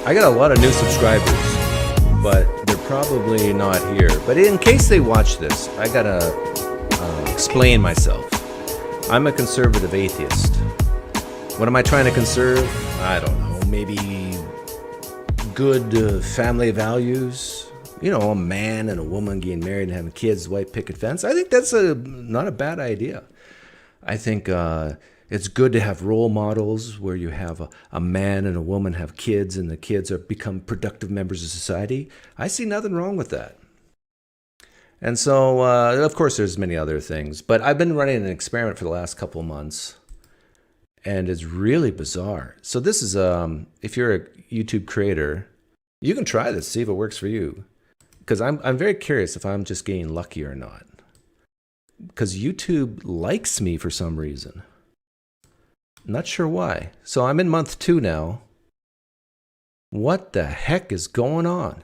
I got a lot of new subscribers, but they're probably not here. But in case they watch this, I gotta explain myself. I'm a conservative atheist. What am I trying to conserve? I don't know. Maybe good family values. You know, a man and a woman getting married and having kids, white picket fence. I think that's not a bad idea. I think it's good to have role models where you have a man and a woman have kids and the kids become productive members of society. I see nothing wrong with that. And so, of course, there's many other things. But I've been running an experiment for the last couple of months, and it's really bizarre. So this is, if you're a YouTube creator, you can try this, see if it works for you. Because I'm very curious if I'm just getting lucky or not. Because YouTube likes me for some reason. Not sure why. So I'm in month 2 now. What the heck is going on?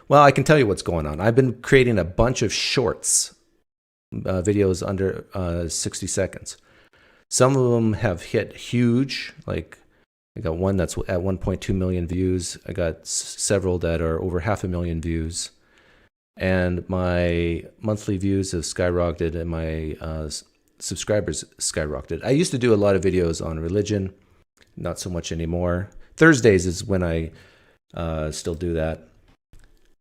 Well, I can tell you what's going on. I've been creating a bunch of shorts, videos under 60 seconds. Some of them have hit huge, like I got one that's at 1.2 million views. I got several that are over 500,000 views. And my monthly views have skyrocketed and my subscribers skyrocketed. I used to do a lot of videos on religion, not so much anymore. Thursdays is when I still do that.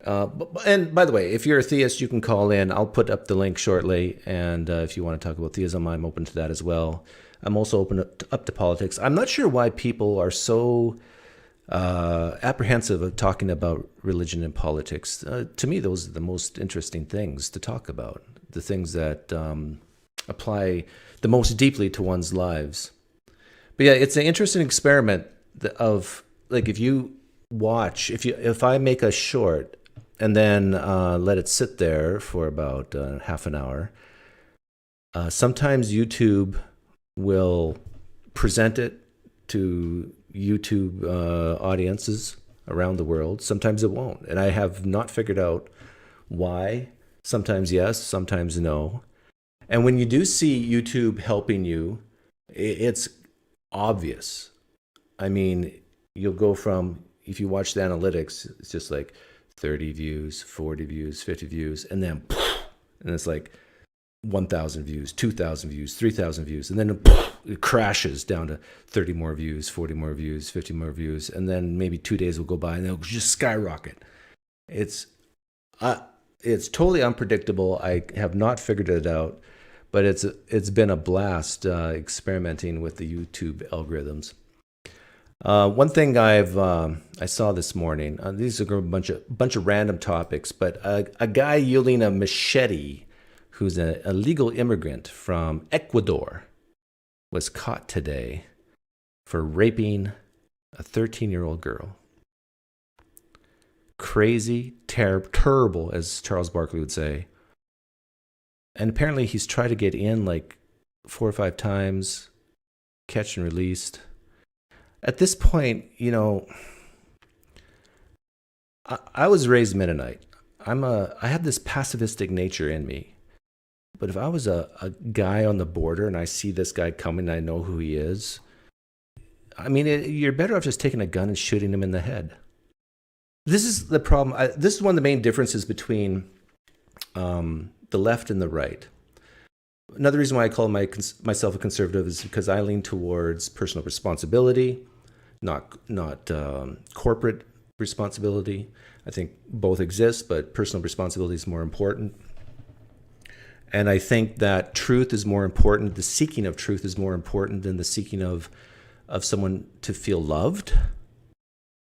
And by the way, if you're a theist, you can call in. I'll put up the link shortly. And if you want to talk about theism, I'm open to that as well. I'm also open up to politics. I'm not sure why people are so apprehensive of talking about religion and politics. To me, those are the most interesting things to talk about, the things that apply the most deeply to one's lives. But yeah, it's an interesting experiment of, like, if you watch, if I make a short and then let it sit there for about half an hour, sometimes YouTube will present it to YouTube audiences around the world. Sometimes it won't. And I have not figured out why. Sometimes yes, sometimes no. And when you do see YouTube helping you, it's obvious. I mean, you'll go from, if you watch the analytics, it's just like 30 views, 40 views, 50 views, and then, and it's like 1,000 views, 2,000 views, 3,000 views, and then it crashes down to 30 more views, 40 more views, 50 more views, and then maybe 2 days will go by and it'll just skyrocket. It's totally unpredictable. I have not figured it out, but it's been a blast experimenting with the YouTube algorithms. One thing I saw this morning, these are a bunch of random topics, but a guy wielding a machete who's a legal immigrant from Ecuador was caught today for raping a 13-year-old girl. Crazy, terrible, as Charles Barkley would say. And apparently he's tried to get in like 4 or 5 times, catch and released. At this point, you know, I was raised Mennonite. I have this pacifistic nature in me. But if I was a guy on the border and I see this guy coming and I know who he is, I mean, you're better off just taking a gun and shooting him in the head. This is the problem. This is one of the main differences between the left and the right. Another reason why I call myself a conservative is because I lean towards personal responsibility, not corporate responsibility. I think both exist, but personal responsibility is more important. And I think that truth is more important. The seeking of truth is more important than the seeking of someone to feel loved.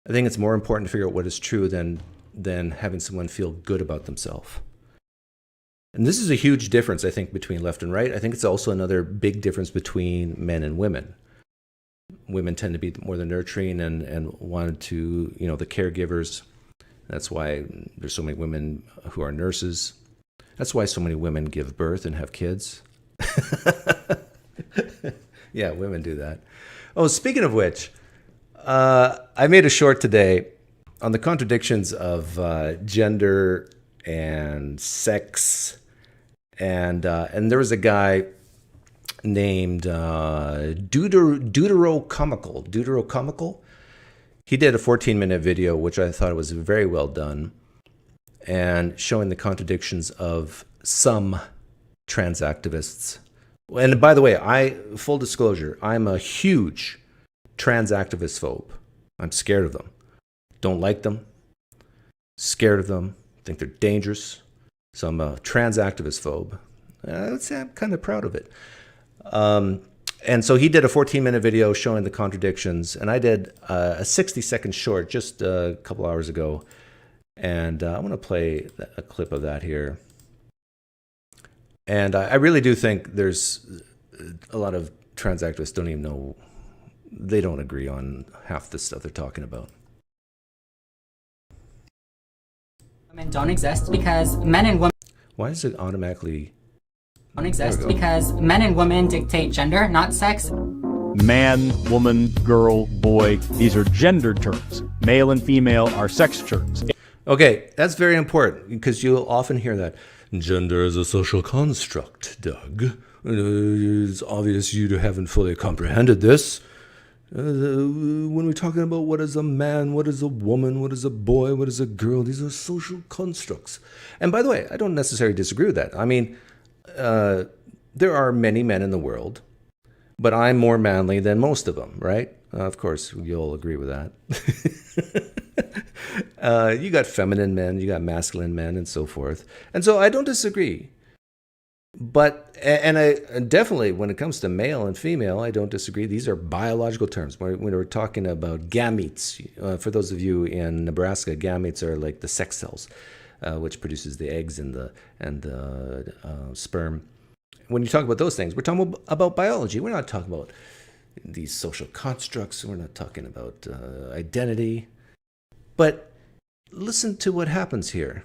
I think it's more important to figure out what is true than having someone feel good about themselves. And this is a huge difference, I think, between left and right. I think it's also another big difference between men and women. Women tend to be more the nurturing and wanted to, you know, the caregivers. That's why there's so many women who are nurses. That's why so many women give birth and have kids. Yeah, women do that. Oh, speaking of which, I made a short today on the contradictions of gender and sex, and there was a guy named Deuterocomical. He did a 14-minute video, which I thought was very well done, and showing the contradictions of some trans activists. And by the way, full disclosure, I'm a huge trans activist phobe. I'm scared of them. Don't like them. Scared of them. Think they're dangerous. So I'm a trans activist phobe. I would say I'm kind of proud of it. And so he did a 14-minute video showing the contradictions, and I did a 60-second short just a couple hours ago. And I want to play a clip of that here. And I really do think there's a lot of trans activists don't even know, they don't agree on half the stuff they're talking about. Women don't exist because men and women... Why does it automatically... don't exist because men and women dictate gender, not sex. Man, woman, girl, boy, these are gender terms. Male and female are sex terms. Okay, that's very important because you'll often hear that. Gender is a social construct, Doug. It's obvious you haven't fully comprehended this. When we're talking about what is a man, what is a woman, what is a boy, what is a girl, these are social constructs. And by the way, I don't necessarily disagree with that. I mean, there are many men in the world, but I'm more manly than most of them, right? Of course, you'll agree with that. You got feminine men, you got masculine men, and so forth. And so I don't disagree. But, and I definitely, when it comes to male and female, I don't disagree. These are biological terms. When we're talking about gametes, for those of you in Nebraska, gametes are like the sex cells, which produces the eggs and the sperm. When you talk about those things, we're talking about biology. We're not talking about these social constructs. We're not talking about identity. But listen to what happens here.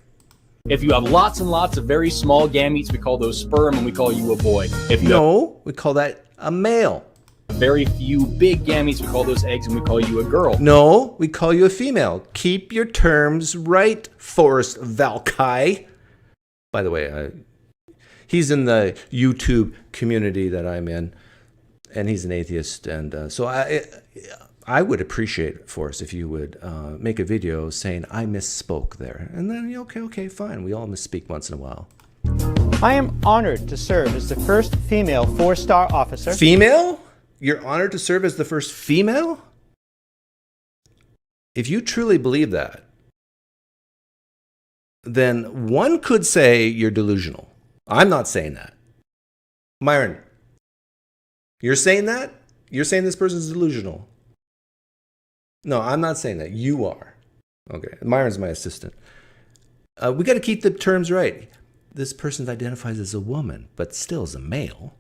If you have lots and lots of very small gametes, we call those sperm and we call you a boy. If you we call that a male. have very few big gametes, we call those eggs and we call you a girl. No, we call you a female. Keep your terms right, Forrest Valkai. By the way, he's in the YouTube community that I'm in, and he's an atheist. And so I would appreciate, Forrest, if you would make a video saying, I misspoke there. And then, okay, fine. We all misspeak once in a while. I am honored to serve as the first female 4-star officer. Female? You're honored to serve as the first female? If you truly believe that, then one could say you're delusional. I'm not saying that. Myron, you're saying that? You're saying this person's delusional. No, I'm not saying that. You are. Okay, Myron's my assistant. We got to keep the terms right. This person identifies as a woman, but still is a male.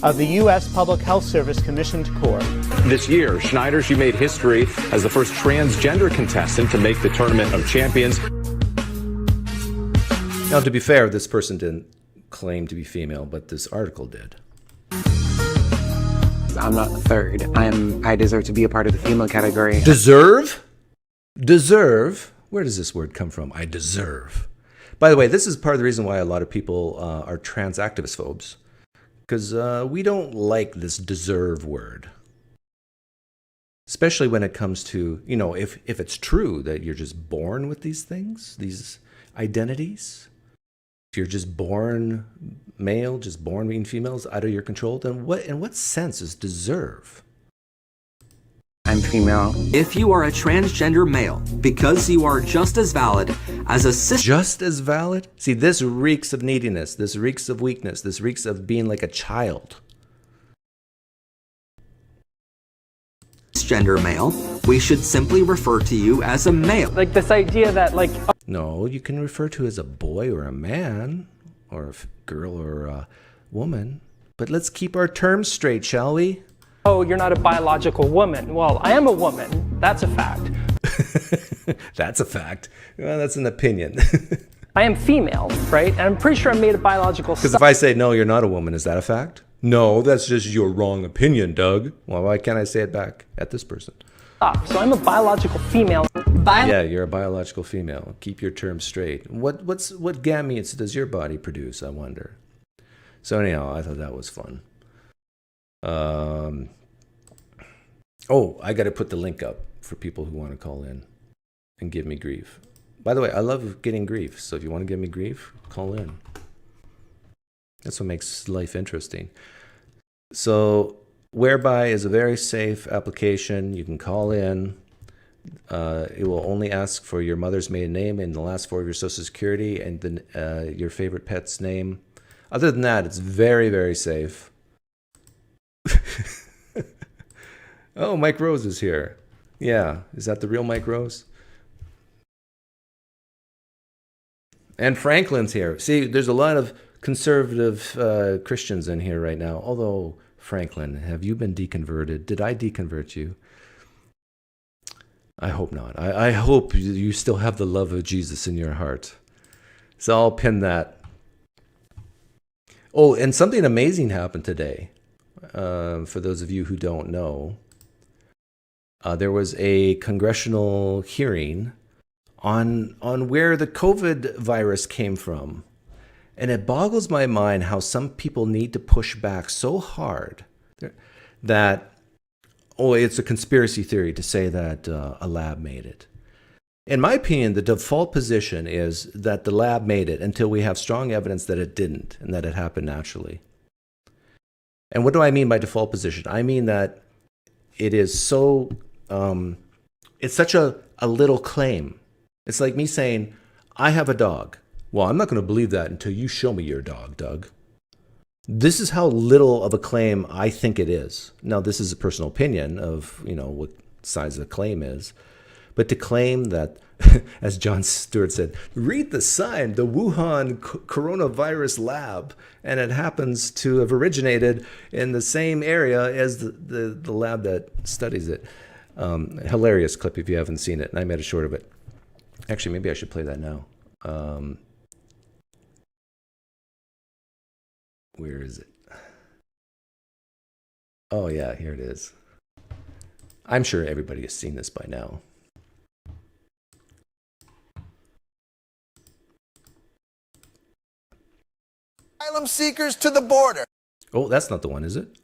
Of the U.S. Public Health Service commissioned corps. This year, Schneider, she made history as the first transgender contestant to make the Tournament of Champions. Now, to be fair, this person didn't claim to be female, but this article did. I'm not a third. I deserve to be a part of the female category. Deserve? Deserve? Where does this word come from? I deserve. By the way, this is part of the reason why a lot of people are trans activist phobes. Because we don't like this deserve word. Especially when it comes to, if it's true that you're just born with these things, these identities. If you're just born male, just born being females out of your control, then in what sense is deserve? I'm female. If you are a transgender male, because you are just as valid as a cis... Just as valid? See, this reeks of neediness. This reeks of weakness. This reeks of being like a child. Gender male, we should simply refer to you as a male. Like this idea that No, you can refer to as a boy or a man, or a girl or a woman. But let's keep our terms straight, shall we? oh, you're not a biological woman. Well, I am a woman. That's a fact. That's a fact. Well, that's an opinion. I am female, right? And I'm pretty sure I'm made of biological Because if I say, no, you're not a woman, is that a fact? No, that's just your wrong opinion, Doug. Well, why can't I say it back at this person? So I'm a biological female. Yeah, you're a biological female. Keep your terms straight. What gametes does your body produce, I wonder? So anyhow, I thought that was fun. Oh, I got to put the link up for people who want to call in and give me grief. By the way, I love getting grief. So if you want to give me grief, call in. That's what makes life interesting. So Whereby is a very safe application. You can call in. It will only ask for your mother's maiden name and the last four of your social security and then your favorite pet's name. Other than that, it's very, very safe. Oh, Mike Rose is here. Yeah, is that the real Mike Rose? And Franklin's here. See, there's a lot of conservative Christians in here right now. Although, Franklin, have you been deconverted? Did I deconvert you? I hope not. I hope you still have the love of Jesus in your heart. So I'll pin that. Oh, and something amazing happened today. For those of you who don't know, there was a congressional hearing on where the COVID virus came from. And it boggles my mind how some people need to push back so hard that, oh, it's a conspiracy theory to say that a lab made it. In my opinion, the default position is that the lab made it until we have strong evidence that it didn't and that it happened naturally. And what do I mean by default position? I mean that it is so, it's such a little claim. It's like me saying, I have a dog. Well, I'm not going to believe that until you show me your dog, Doug. This is how little of a claim I think it is. Now, this is a personal opinion of, what size the claim is. But to claim that, as John Stewart said, read the sign, the Wuhan coronavirus lab, and it happens to have originated in the same area as the lab that studies it. Hilarious clip if you haven't seen it, and I made a short of it. Actually, maybe I should play that now. Where is it? Oh, yeah, here it is. I'm sure everybody has seen this by now. Asylum seekers to the border. Oh, that's not the one, is it?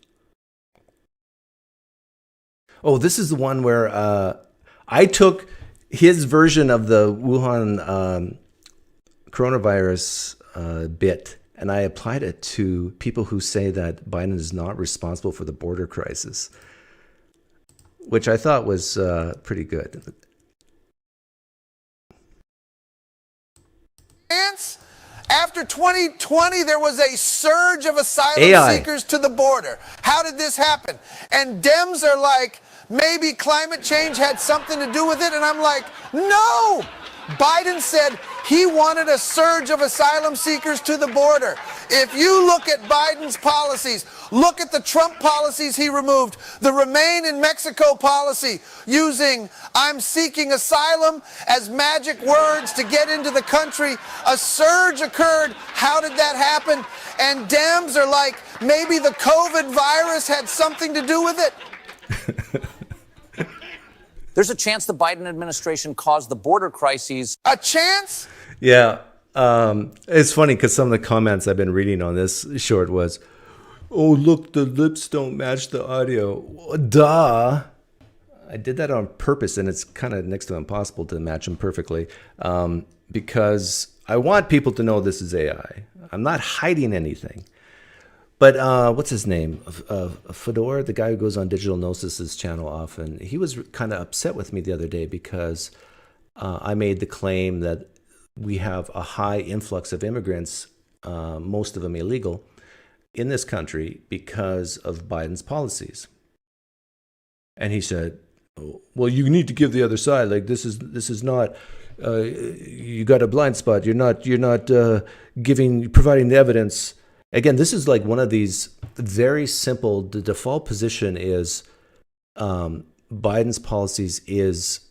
Oh, this is the one where I took his version of the Wuhan coronavirus bit, and I applied it to people who say that Biden is not responsible for the border crisis, which I thought was pretty good. After 2020, there was a surge of asylum seekers to the border. How did this happen? And Dems are like, maybe climate change had something to do with it. And I'm like, no! Biden said he wanted a surge of asylum seekers to the border. If you look at Biden's policies, look at the Trump policies he removed, the Remain in Mexico policy, using I'm seeking asylum as magic words to get into the country. A surge occurred. How did that happen? And Dems are like, maybe the COVID virus had something to do with it. There's a chance the Biden administration caused the border crises. A chance? Yeah. It's funny because some of the comments I've been reading on this short was, oh, look, the lips don't match the audio. Duh. I did that on purpose, and it's kind of next to impossible to match them perfectly because I want people to know this is AI. I'm not hiding anything. But what's his name? Fedor, the guy who goes on Digital Gnosis' channel often, he was kind of upset with me the other day because I made the claim that we have a high influx of immigrants, most of them illegal, in this country because of Biden's policies. And he said, well, you need to give the other side. Like, this is not, you got a blind spot. You're not providing the evidence. Again, this is like one of these very simple, the default position is Biden's policies is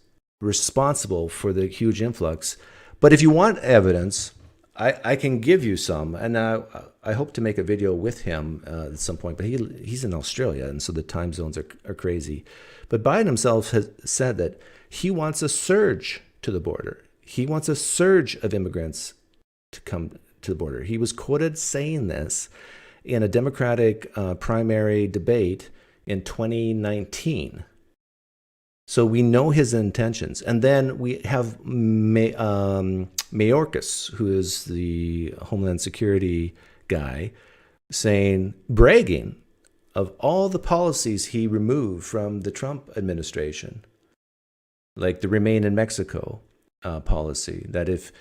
responsible for the huge influx. But if you want evidence, I can give you some. And I hope to make a video with him at some point, but he's in Australia, and so the time zones are crazy. But Biden himself has said that he wants a surge to the border. He wants a surge of immigrants to come to the border. He was quoted saying this in a Democratic primary debate in 2019. So we know his intentions. And then we have Mayorkas, who is the Homeland Security guy, bragging of all the policies he removed from the Trump administration, like the Remain in Mexico policy, that if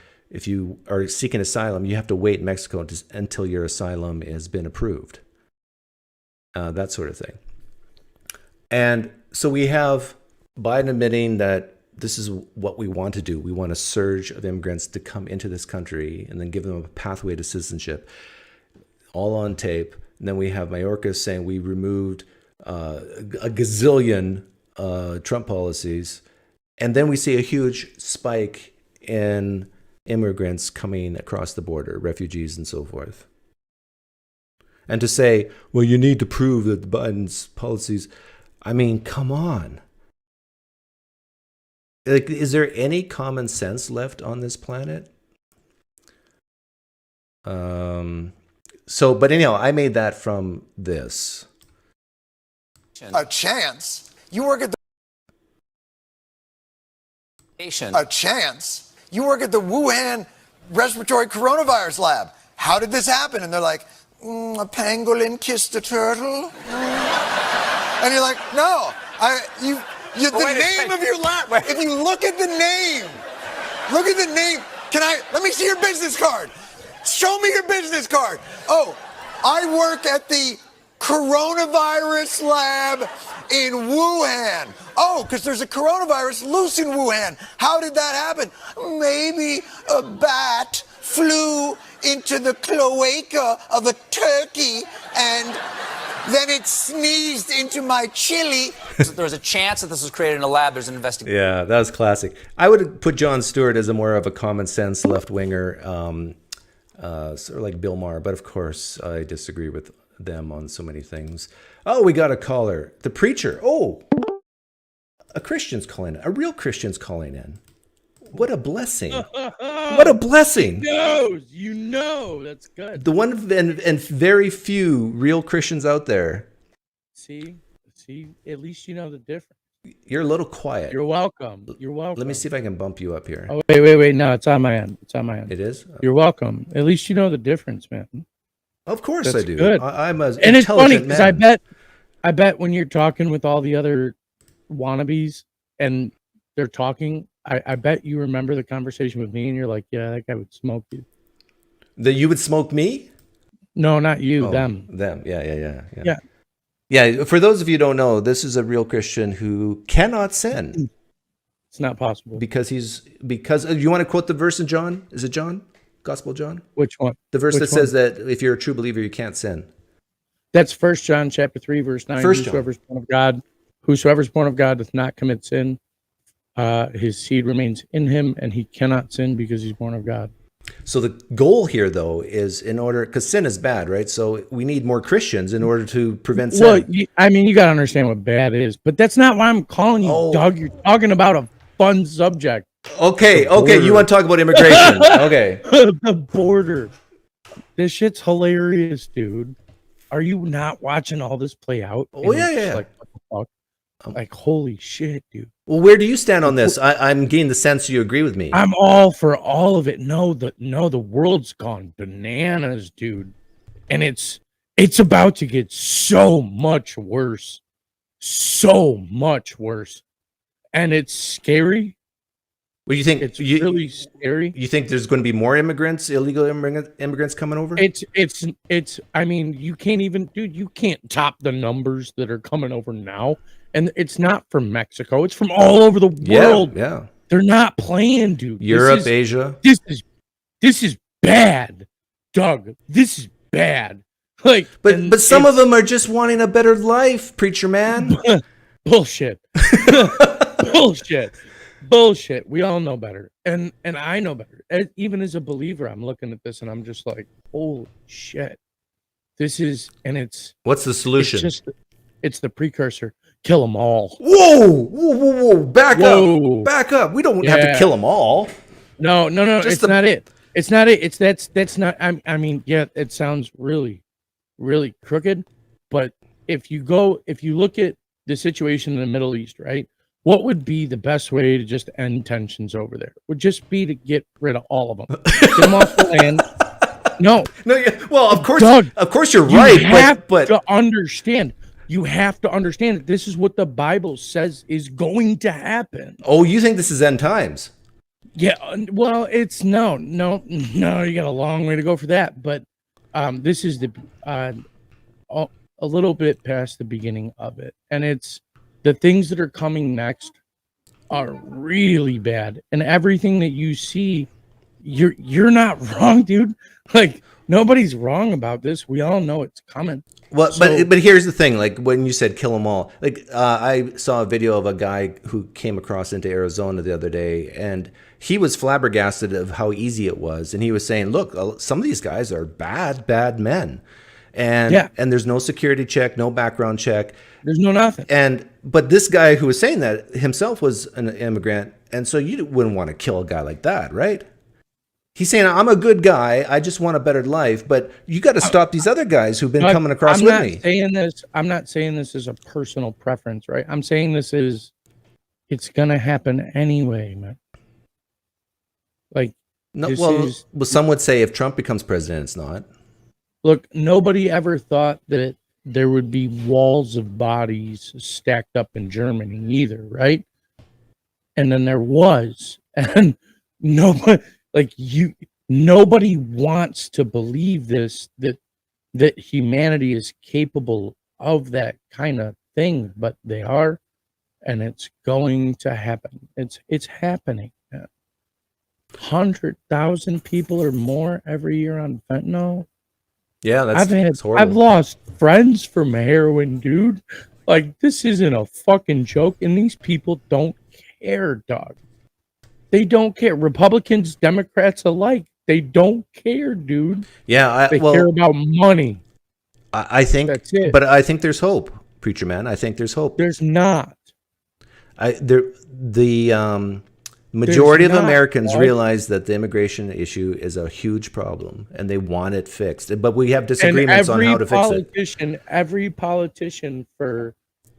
you are seeking asylum, you have to wait in Mexico until your asylum has been approved, that sort of thing. And so we have Biden admitting that this is what we want to do. We want a surge of immigrants to come into this country and then give them a pathway to citizenship, all on tape. And then we have Mayorkas saying we removed a gazillion Trump policies. And then we see a huge spike in immigrants coming across the border, refugees and so forth. And to say, well, you need to prove that Biden's policies, I mean, come on. Like, is there any common sense left on this planet? But anyhow, I made that from this. A chance? You work at the... A chance? You work at the Wuhan respiratory coronavirus lab. How did this happen? And they're like, a pangolin kissed a turtle. And you're like, no, the name of your lab. If you look at the name, let me see your business card. Show me your business card. Oh, I work at the coronavirus lab in Wuhan. Oh, because there's a coronavirus loose in Wuhan. How did that happen? Maybe a bat flew into the cloaca of a turkey and then it sneezed into my chili. There was a chance that this was created in a lab. There's an investigation. Yeah, that was classic. I would put Jon Stewart as a more of a common sense left-winger, sort of like Bill Maher. But of course, I disagree with them on so many things. Oh, we got a caller. The Preacher. Oh, a Christian's calling in. A real Christian's calling in. What a blessing. What a blessing. You know, that's good. The one and very few real Christians out there. See, at least you know the difference. You're a little quiet. You're welcome. Let me see if I can bump you up here. Oh, wait. No, it's on my end. It is? You're welcome. At least you know the difference, man. Of course That's I do. Good. I'm an and it's funny because I bet when you're talking with all the other wannabes and they're talking, I bet you remember the conversation with me and you're like, yeah, that guy would smoke you. That you would smoke me? No, not you, them. Them. Yeah. Yeah, for those of you who don't know, this is a real Christian who cannot sin. It's not possible. Because you want to quote the verse in John? Is it John? Gospel John? Which one? The verse that says that if you're a true believer, you can't sin. That's 1 John chapter 3, verse 9. Whosoever's born of God doth not commit sin. His seed remains in him, and he cannot sin because he's born of God. So the goal here, though, is because sin is bad, right? So we need more Christians in order to prevent sin. Well, you got to understand what bad is, but that's not why I'm calling you, Doug. You're talking about a fun subject. Okay, you want to talk about immigration. Okay. The border. This shit's hilarious, dude. Are you not watching all this play out? Oh, yeah. Like, what the fuck? Like, holy shit, dude. Well, where do you stand on this? I'm getting the sense you agree with me. I'm all for all of it. No, the world's gone bananas, dude. And it's about to get so much worse. So much worse. And it's scary. What do you think? It's really scary. You think there's going to be more illegal immigrants coming over? I mean, you can't top the numbers that are coming over now. And it's not from Mexico. It's from all over the world. Yeah. They're not playing, dude. Europe, Asia. This is bad, Doug. This is bad. Like, but some of them are just wanting a better life, preacher man. Bullshit. Bullshit. We all know better. And I know better. Even as a believer, I'm looking at this and I'm just like, holy shit. What's the solution? It's the precursor. Kill them all. Whoa. Back up. We don't have to kill them all. No. It's not it. It's not it. That's not, I mean, yeah, it sounds really, really crooked. But if you look at the situation in the Middle East, right? what would be the best way to just end tensions over there? Would just be to get rid of all of them. Get them off the land. No. Well, of course, Doug, of course you're you right, have but to understand. You have to understand that this is what the Bible says is going to happen. oh, you think this is end times? Yeah, well, it's no. You got a long way to go for that. But this is a little bit past the beginning of it, and it's the things that are coming next are really bad. And everything that you see, you're not wrong, dude. Like nobody's wrong about this. We all know it's coming. Well, So- but here's the thing. Like when you said kill them all, like I saw a video of a guy who came across into Arizona the other day, and he was flabbergasted of how easy it was. And he was saying, look, some of these guys are bad men. And and there's no security check, no background check. There's no nothing. But this guy who was saying that himself was an immigrant, and so you wouldn't want to kill a guy like that, right? He's saying, I'm a good guy. I just want a better life. But you got to stop these other guys who've been coming across with me. I'm not saying this is a personal preference, right? I'm saying it's going to happen anyway, man. Like, No, well, some would say if Trump becomes president, it's not. Look, nobody ever thought that there would be walls of bodies stacked up in Germany either, right? And then there was. And nobody... Like nobody wants to believe this, that humanity is capable of that kind of thing, but they are, and it's going to happen. It's happening. 100,000 people or more every year on fentanyl. Yeah, that's horrible. I've lost friends from heroin, dude. Like this isn't a fucking joke, and these people don't care, dog. They don't care. Republicans, Democrats alike. They don't care, dude. Yeah, they care about money. I think that's it. But I think there's hope, preacher man. I think there's hope. There's not. The majority of Americans realize that the immigration issue is a huge problem, and they want it fixed. But we have disagreements on how to fix it. Every politician for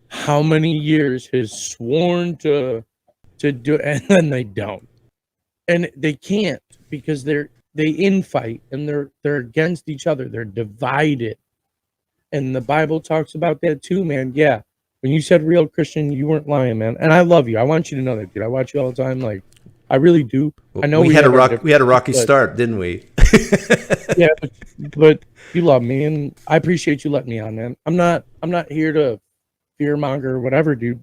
how many years has sworn to do, and then they don't, and they can't because they infight and they're against each other. They're divided, and the Bible talks about that too, man. Yeah, when you said real Christian, you weren't lying, man. And I love you. I want you to know that, dude. I watch you all the time. Like I really do. I know we had a rocky start, didn't we? Yeah, but you love me, and I appreciate you letting me on, man. I'm not here to fearmonger or whatever, dude.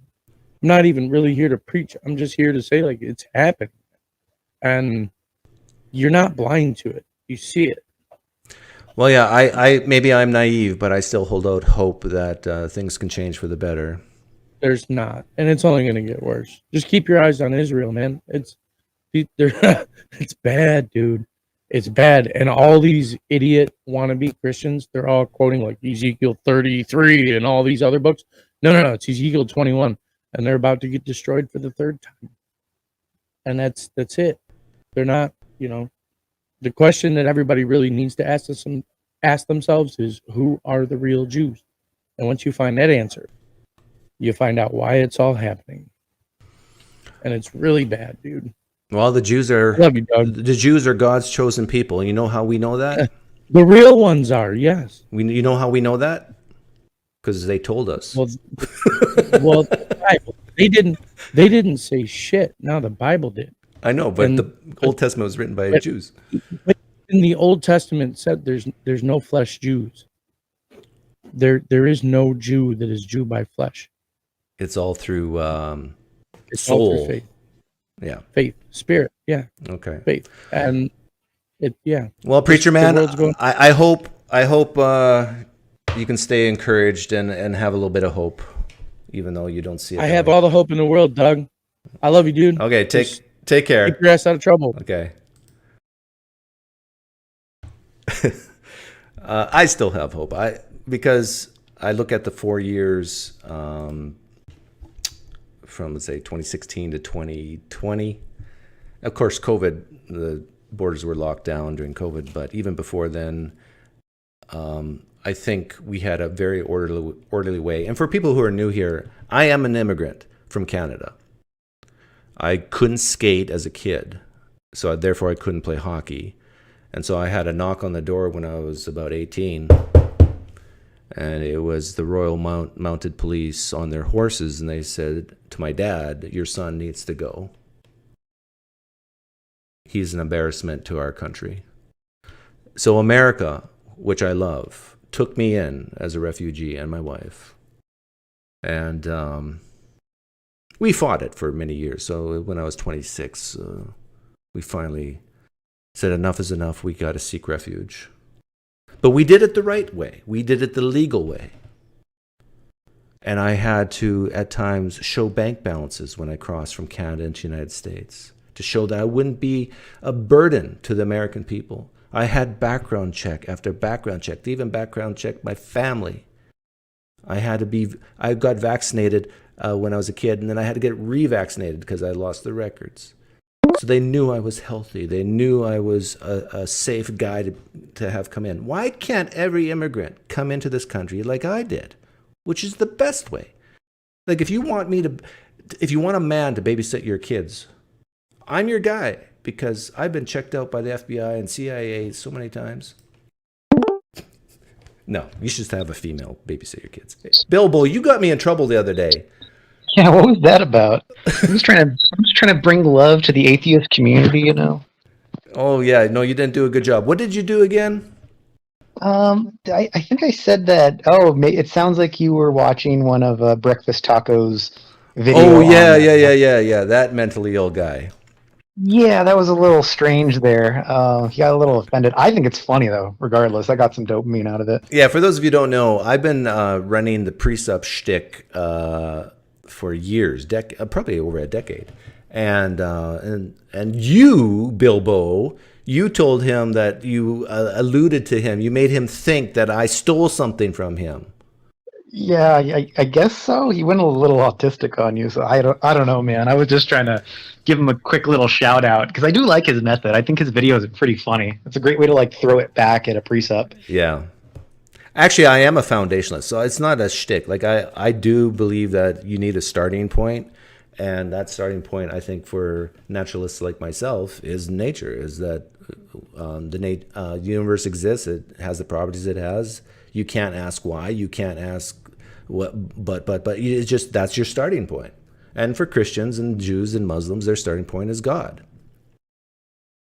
I'm not even really here to preach. I'm just here to say, like, it's happening. And you're not blind to it. You see it. Well, yeah, I maybe I'm naive, but I still hold out hope that things can change for the better. There's not. And it's only going to get worse. Just keep your eyes on Israel, man. It's bad, dude. It's bad. And all these idiot wannabe Christians, they're all quoting, like, Ezekiel 33 and all these other books. No. It's Ezekiel 21. And they're about to get destroyed for the third time. And that's it. They're not, the question that everybody really needs to ask themselves is, who are the real Jews? And once you find that answer, you find out why it's all happening. And it's really bad, dude. Well, the Jews are love you, Doug. The Jews are God's chosen people. And you know how we know that? The real ones are, yes. You know how we know that? Because they told us. Well, the Bible, they didn't say shit. Now the Bible did. I know, but the Old Testament was written by Jews. In the Old Testament, said there's no flesh Jews. There is no Jew that is Jew by flesh. It's all through it's soul. All through faith. Yeah. Faith, spirit. Yeah. Okay. Faith, and yeah. Well, preacher man, I hope you can stay encouraged and have a little bit of hope, even though you don't see it. I have all the hope in the world, Doug. I love you, dude. Okay, take care. Keep your ass out of trouble. Okay. I still have hope. Because I look at the 4 years from, let's say, 2016 to 2020. Of course, COVID, the borders were locked down during COVID, but even before then, I think we had a very orderly way. And for people who are new here, I am an immigrant from Canada. I couldn't skate as a kid, so therefore I couldn't play hockey. And so I had a knock on the door when I was about 18, and it was the Royal Mounted Police on their horses, and they said to my dad, "Your son needs to go. He's an embarrassment to our country." So America, which I love, took me in as a refugee and my wife. And we fought it for many years. So when I was 26, we finally said enough is enough. We got to seek refuge. But we did it the right way. We did it the legal way. And I had to, at times, show bank balances when I crossed from Canada into the United States to show that I wouldn't be a burden to the American people. I had background check after background check, to even background check my family. I got vaccinated when I was a kid, and then I had to get revaccinated because I lost the records. So they knew I was healthy. They knew I was a safe guy to have come in. Why can't every immigrant come into this country like I did, which is the best way? Like if you want a man to babysit your kids, I'm your guy because I've been checked out by the FBI and CIA so many times. No, you should just have a female babysit your kids. Hey, Billbo, you got me in trouble the other day. Yeah, what was that about? I'm just trying to bring love to the atheist community, you know. Oh yeah, no, you didn't do a good job. What did you do again? I think I said that. Oh, it sounds like you were watching one of Breakfast Taco's video. Oh yeah. That mentally ill guy. Yeah, that was a little strange there. He got a little offended. I think it's funny though. Regardless, I got some dopamine out of it. Yeah, for those of you who don't know, I've been running the precept shtick for years, probably over a decade, and you, Billbo, you told him that you alluded to him. You made him think that I stole something from him. Yeah, I guess so. He went a little autistic on you, so I don't know, man. I was just trying to give him a quick little shout out because I do like his method. I think his videos are pretty funny. It's a great way to like throw it back at a precept. Yeah. Actually, I am a foundationalist, so it's not a shtick. Like I do believe that you need a starting point, and that starting point, I think, for naturalists like myself, is nature. Is that the universe exists? It has the properties it has. You can't ask why. You can't ask what. But it's just that's your starting point. And for Christians and Jews and Muslims, their starting point is God.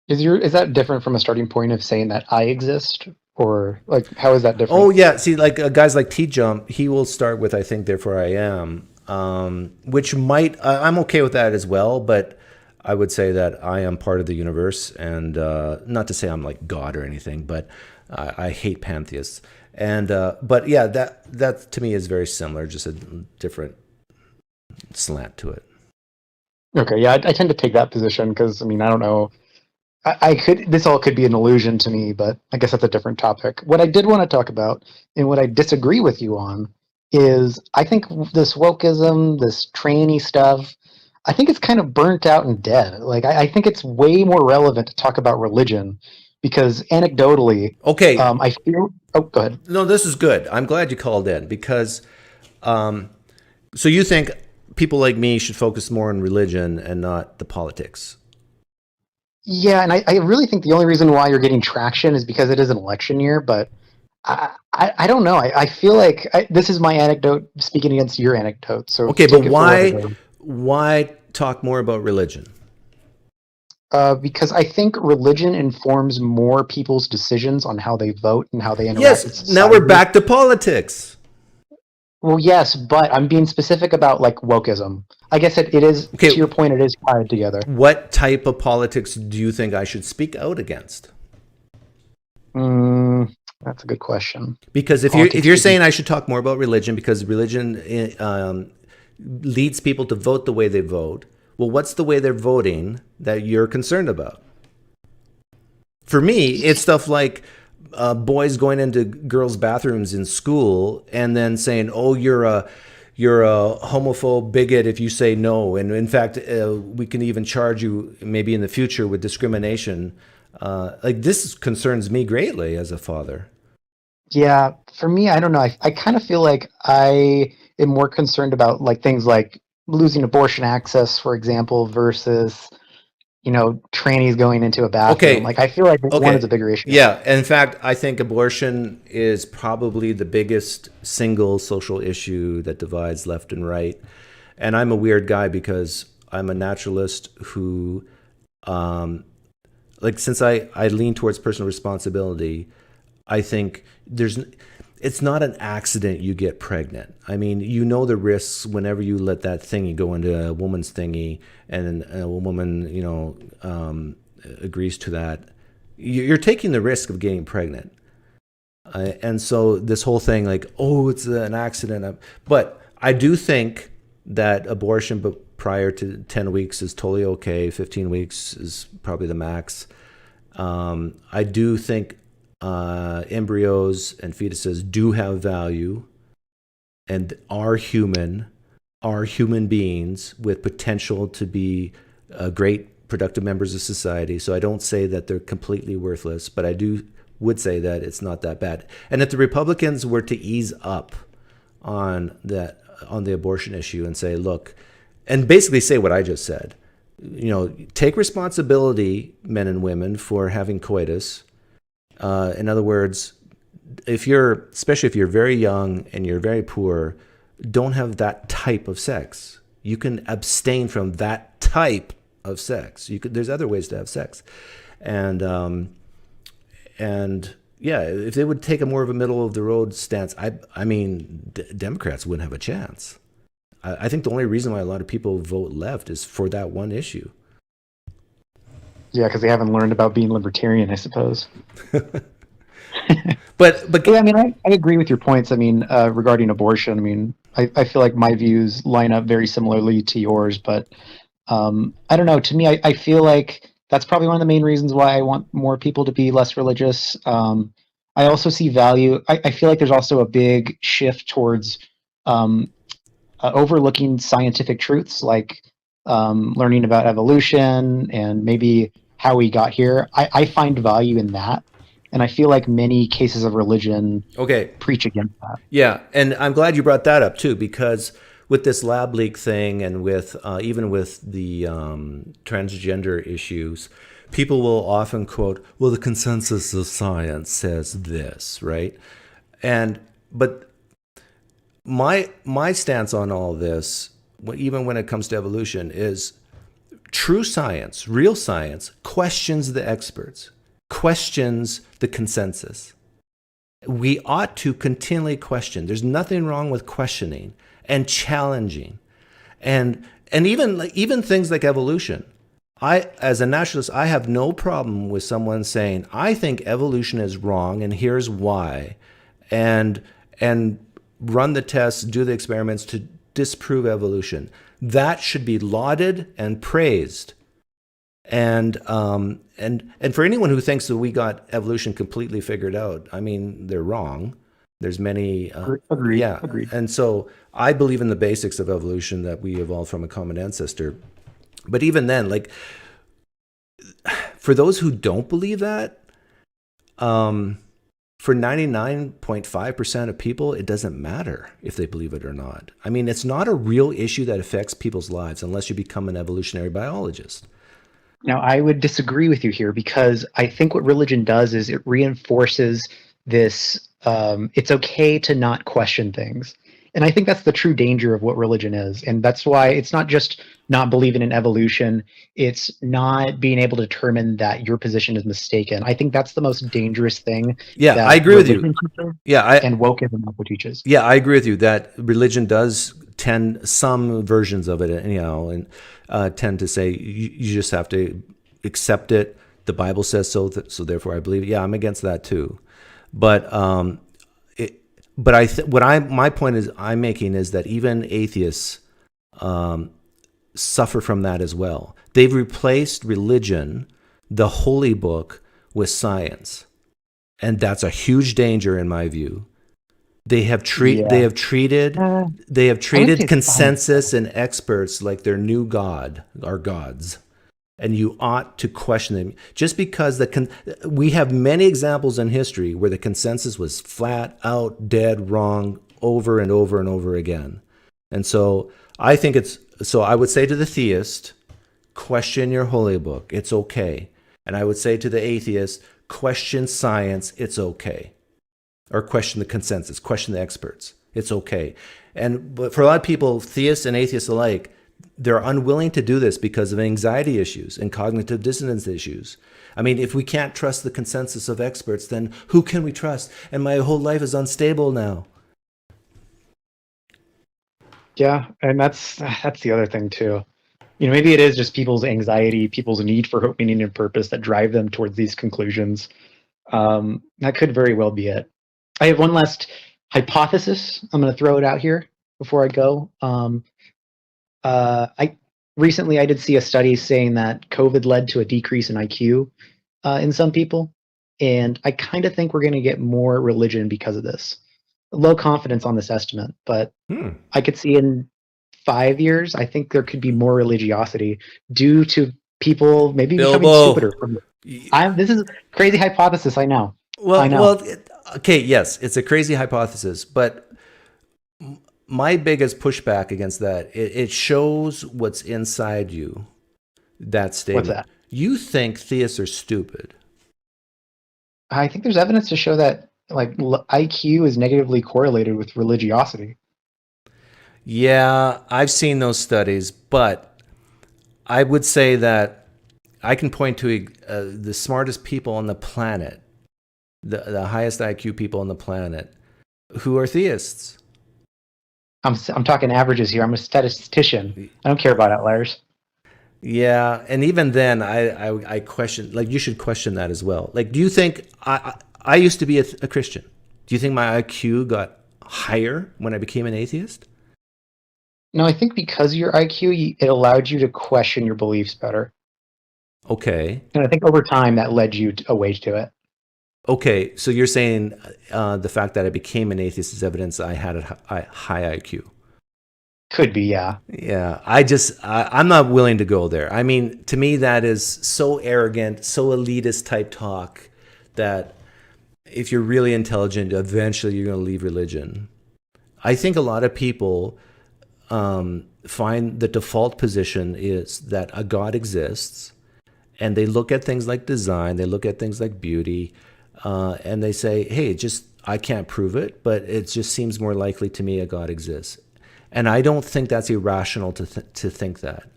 Is that different from a starting point of saying that I exist? Or like, how is that different? Oh yeah, see, like guys like T-Jump, he will start with "I think, therefore I am," which might I'm okay with that as well. But I would say that I am part of the universe, and not to say I'm like God or anything, but I hate pantheists. And but yeah, that to me is very similar, just a different slant to it. Okay, yeah, I tend to take that position because I mean I don't know. This all could be an illusion to me, but I guess that's a different topic. What I did want to talk about, and what I disagree with you on, is I think this wokeism, this tranny stuff, I think it's kind of burnt out and dead. Like I think it's way more relevant to talk about religion because anecdotally, okay, I feel. Oh, go ahead. No, this is good. I'm glad you called in because, so you think people like me should focus more on religion and not the politics? Yeah, and I really think the only reason why you're getting traction is because it is an election year, but I don't know. I feel like this is my anecdote speaking against your anecdote. So okay, but why talk more about religion? Because I think religion informs more people's decisions on how they vote and how they interact with society. Now we're back to politics. Well, yes, but I'm being specific about like wokeism. I guess it is, okay. To your point, it is tied together. What type of politics do you think I should speak out against? That's a good question. Because if you're saying I should talk more about religion because religion leads people to vote the way they vote, well, what's the way they're voting that you're concerned about? For me, it's stuff like boys going into girls' bathrooms in school and then saying, "Oh, you're a homophobe bigot if you say no," and in fact, we can even charge you maybe in the future with discrimination. Like this concerns me greatly as a father. Yeah, for me, I don't know. I kind of feel like I am more concerned about like things like losing abortion access, for example, versus trannies going into a bathroom. Okay. Like I feel like one is a bigger issue. Yeah, in fact, I think abortion is probably the biggest single social issue that divides left and right. And I'm a weird guy because I'm a naturalist who, since I lean towards personal responsibility, I think it's not an accident you get pregnant. I mean, the risks whenever you let that thingy go into a woman's thingy and a woman, agrees to that. You're taking the risk of getting pregnant. And so this whole thing it's an accident. But I do think that abortion prior to 10 weeks is totally okay. 15 weeks is probably the max. I do think embryos and fetuses do have value and are human beings with potential to be great productive members of society. So I don't say that they're completely worthless, but I would say that it's not that bad. And if the Republicans were to ease up on the abortion issue and say, look, and basically say what I just said, take responsibility, men and women, for having coitus. In other words, especially if you're very young and you're very poor, don't have that type of sex. You can abstain from that type of sex. There's other ways to have sex, and yeah, if they would take a more of a middle of the road stance, I mean, Democrats wouldn't have a chance. I think the only reason why a lot of people vote left is for that one issue. Yeah, because they haven't learned about being libertarian, I suppose. but yeah, I mean, I agree with your points. I mean, regarding abortion, I mean, I feel like my views line up very similarly to yours, but I don't know. To me, I feel like that's probably one of the main reasons why I want more people to be less religious. I also see value. I feel like there's also a big shift towards overlooking scientific truths, like learning about evolution and maybe how we got here. I find value in that. And I feel like many cases of religion preach against that. Yeah, and I'm glad you brought that up too, because with this lab leak thing and with even with the transgender issues, people will often quote, well, the consensus of science says this, right? But my stance on all this, even when it comes to evolution, is true science, real science, questions the experts, questions the consensus. We ought to continually question. There's nothing wrong with questioning and challenging, and even things like evolution. As a naturalist, I have no problem with someone saying, I think evolution is wrong and here's why, and run the tests, do the experiments to disprove evolution. That should be lauded and praised. And for anyone who thinks that we got evolution completely figured out, I mean, they're wrong. There's many. Agreed. Yeah. Agreed. And so I believe in the basics of evolution, that we evolved from a common ancestor. But even then, for those who don't believe that, for 99.5% of people, it doesn't matter if they believe it or not. I mean, it's not a real issue that affects people's lives unless you become an evolutionary biologist. Now, I would disagree with you here, because I think what religion does is it reinforces this, it's okay to not question things. And I think that's the true danger of what religion is. And that's why it's not just not believing in evolution, it's not being able to determine that your position is mistaken. I think that's the most dangerous thing. Yeah, I agree with you. Yeah, and wokeism also teaches. Yeah, I agree with you that religion does tend, some versions of it anyhow, and tend to say you just have to accept it. The Bible says so, so therefore I believe it. Yeah, I'm against that too. But my point is I'm making is that even atheists suffer from that as well. They've replaced religion, the holy book, with science, and that's a huge danger in my view. They have treated consensus and experts like their new god, our gods. And you ought to question them. Just because we have many examples in history where the consensus was flat out dead wrong over and over and over again. And so I think it's So I would say to the theist, question your holy book. It's okay. And I would say to the atheist, question science. It's okay. Or question the consensus, question the experts. It's okay. But for a lot of people, theists and atheists alike, they're unwilling to do this because of anxiety issues and cognitive dissonance issues. I mean, if we can't trust the consensus of experts, then who can we trust? And my whole life is unstable now. Yeah, and that's the other thing too. Maybe it is just people's anxiety, people's need for hope, meaning, and purpose that drive them towards these conclusions. That could very well be it. I have one last hypothesis. I'm going to throw it out here before I go. I did see a study saying that COVID led to a decrease in IQ in some people, and I kind of think we're going to get more religion because of this. Low confidence on this estimate, but I could see in 5 years, I think there could be more religiosity due to people maybe becoming stupider. This is a crazy hypothesis, I know. Okay, yes, it's a crazy hypothesis, but my biggest pushback against that, it shows what's inside you, that statement. What's that? You think theists are stupid. I think there's evidence to show that IQ is negatively correlated with religiosity. Yeah, I've seen those studies, but I would say that I can point to the smartest people on the planet, the highest IQ people on the planet, who are theists. I'm talking averages here. I'm a statistician. I don't care about outliers. Yeah, and even then, I question. You should question that as well. Do you think I used to be a Christian? Do you think my IQ got higher when I became an atheist? No, I think because of your IQ, it allowed you to question your beliefs better. Okay. And I think over time that led you away to it. Okay, so you're saying the fact that I became an atheist is evidence I had a high IQ. Could be, yeah. Yeah, I'm not willing to go there. I mean, to me, that is so arrogant, so elitist type talk that if you're really intelligent, eventually you're going to leave religion. I think a lot of people find the default position is that a God exists, and they look at things like design, they look at things like beauty, and they say, hey, I can't prove it, but it just seems more likely to me a God exists. And I don't think that's irrational to think that.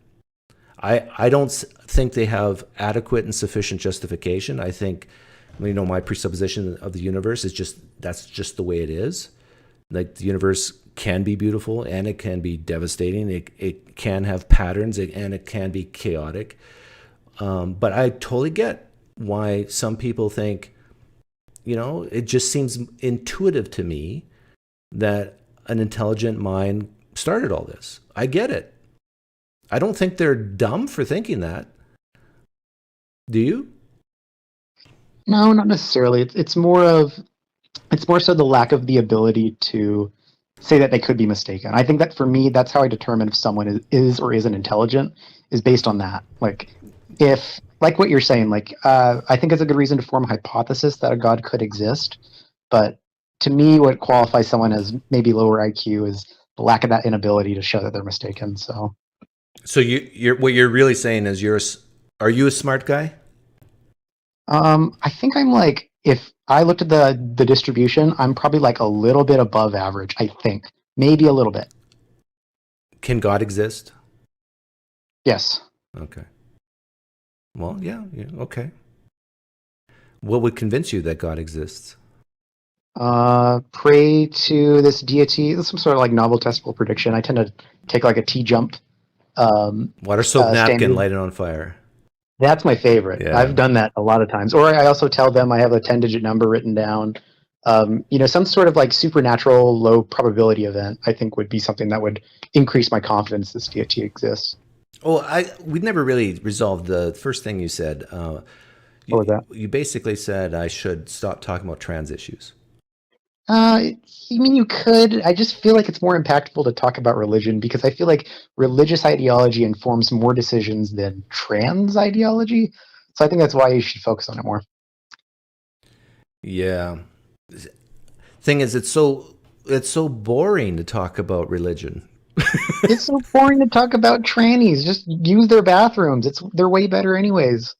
I don't think they have adequate and sufficient justification. I think, my presupposition of the universe is that's just the way it is. The universe can be beautiful and it can be devastating. It can have patterns and it can be chaotic. But I totally get why some people think, it just seems intuitive to me that an intelligent mind started all this. I get it. I don't think they're dumb for thinking that. Do you? No, not necessarily. It's more so the lack of the ability to say that they could be mistaken. I think that for me, that's how I determine if someone is or isn't intelligent, is based on that. If what you're saying, I think it's a good reason to form a hypothesis that a God could exist. But to me, what qualifies someone as maybe lower IQ is the lack of that inability to show that they're mistaken. So what you're really saying is are you a smart guy? I think I'm if I looked at the distribution, I'm probably a little bit above average. I think maybe a little bit. Can God exist? Yes. Okay. Well, yeah, okay. What would convince you that God exists? Pray to this deity. This is some sort of novel testable prediction. I tend to take a T-jump. Water soap napkin, standard. light it on fire. That's my favorite. Yeah. I've done that a lot of times. Or I also tell them I have a 10-digit number written down. Some sort of supernatural low probability event, I think would be something that would increase my confidence this deity exists. Oh, we never really resolved the first thing you said. What was that? You basically said I should stop talking about trans issues. You could. I just feel it's more impactful to talk about religion because I feel religious ideology informs more decisions than trans ideology. So I think that's why you should focus on it more. Yeah. Thing is, it's so boring to talk about religion. It's so boring to talk about trannies. Just use their bathrooms. They're way better anyways.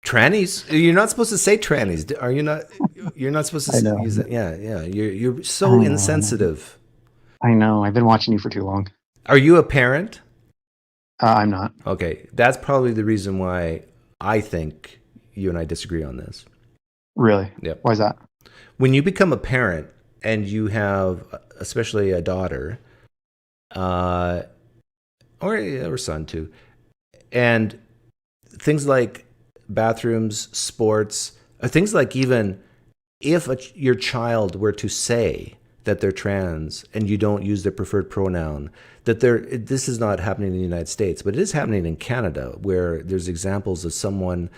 Trannies? You're not supposed to say trannies, are you not? You're not supposed to I know. use it. Yeah, yeah. You're so insensitive. I know. I've been watching you for too long. Are you a parent? I'm not. Okay, that's probably the reason why I think you and I disagree on this. Really? Yep. Why is that? When you become a parent and you have, especially a daughter, or son too, and things like bathrooms, sports, things like even if your child were to say that they're trans and you don't use their preferred pronoun, this is not happening in the United States, but it is happening in Canada, where there's examples of someone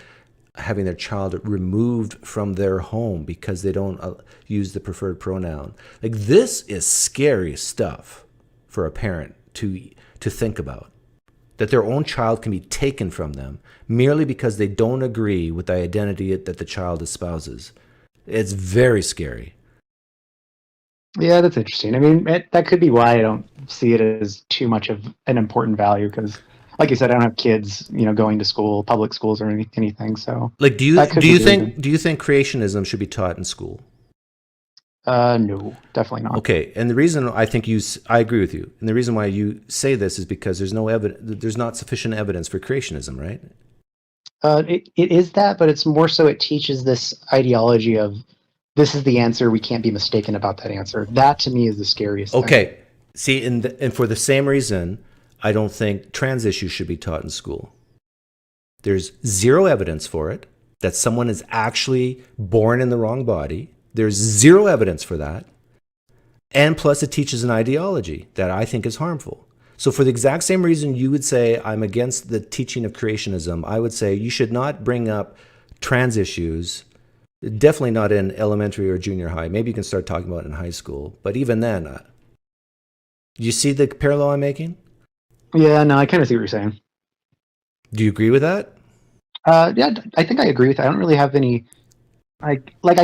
having their child removed from their home because they don't use the preferred pronoun. Like, this is scary stuff for a parent to think about, that their own child can be taken from them merely because they don't agree with the identity that the child espouses. It's very scary. Yeah, that's interesting. I mean, that could be why I don't see it as too much of an important value, because, like you said, I don't have kids, going to school, public schools, or anything. So, like, do you think creationism should be taught in school? No, definitely not. Okay, and the reason I think I agree with you, and the reason why you say this is because there's not sufficient evidence for creationism, right? It is that, but it's more so it teaches this ideology of, this is the answer, we can't be mistaken about that answer. That, to me, is the scariest thing. Okay, see, and for the same reason, I don't think trans issues should be taught in school. There's zero evidence for it, that someone is actually born in the wrong body. There's zero evidence for that. And plus, it teaches an ideology that I think is harmful. So for the exact same reason you would say I'm against the teaching of creationism, I would say you should not bring up trans issues, definitely not in elementary or junior high. Maybe you can start talking about it in high school. But even then, you see the parallel I'm making? Yeah, no, I kind of see what you're saying. Do you agree with that? Yeah, I think I agree with that. I don't really have any... I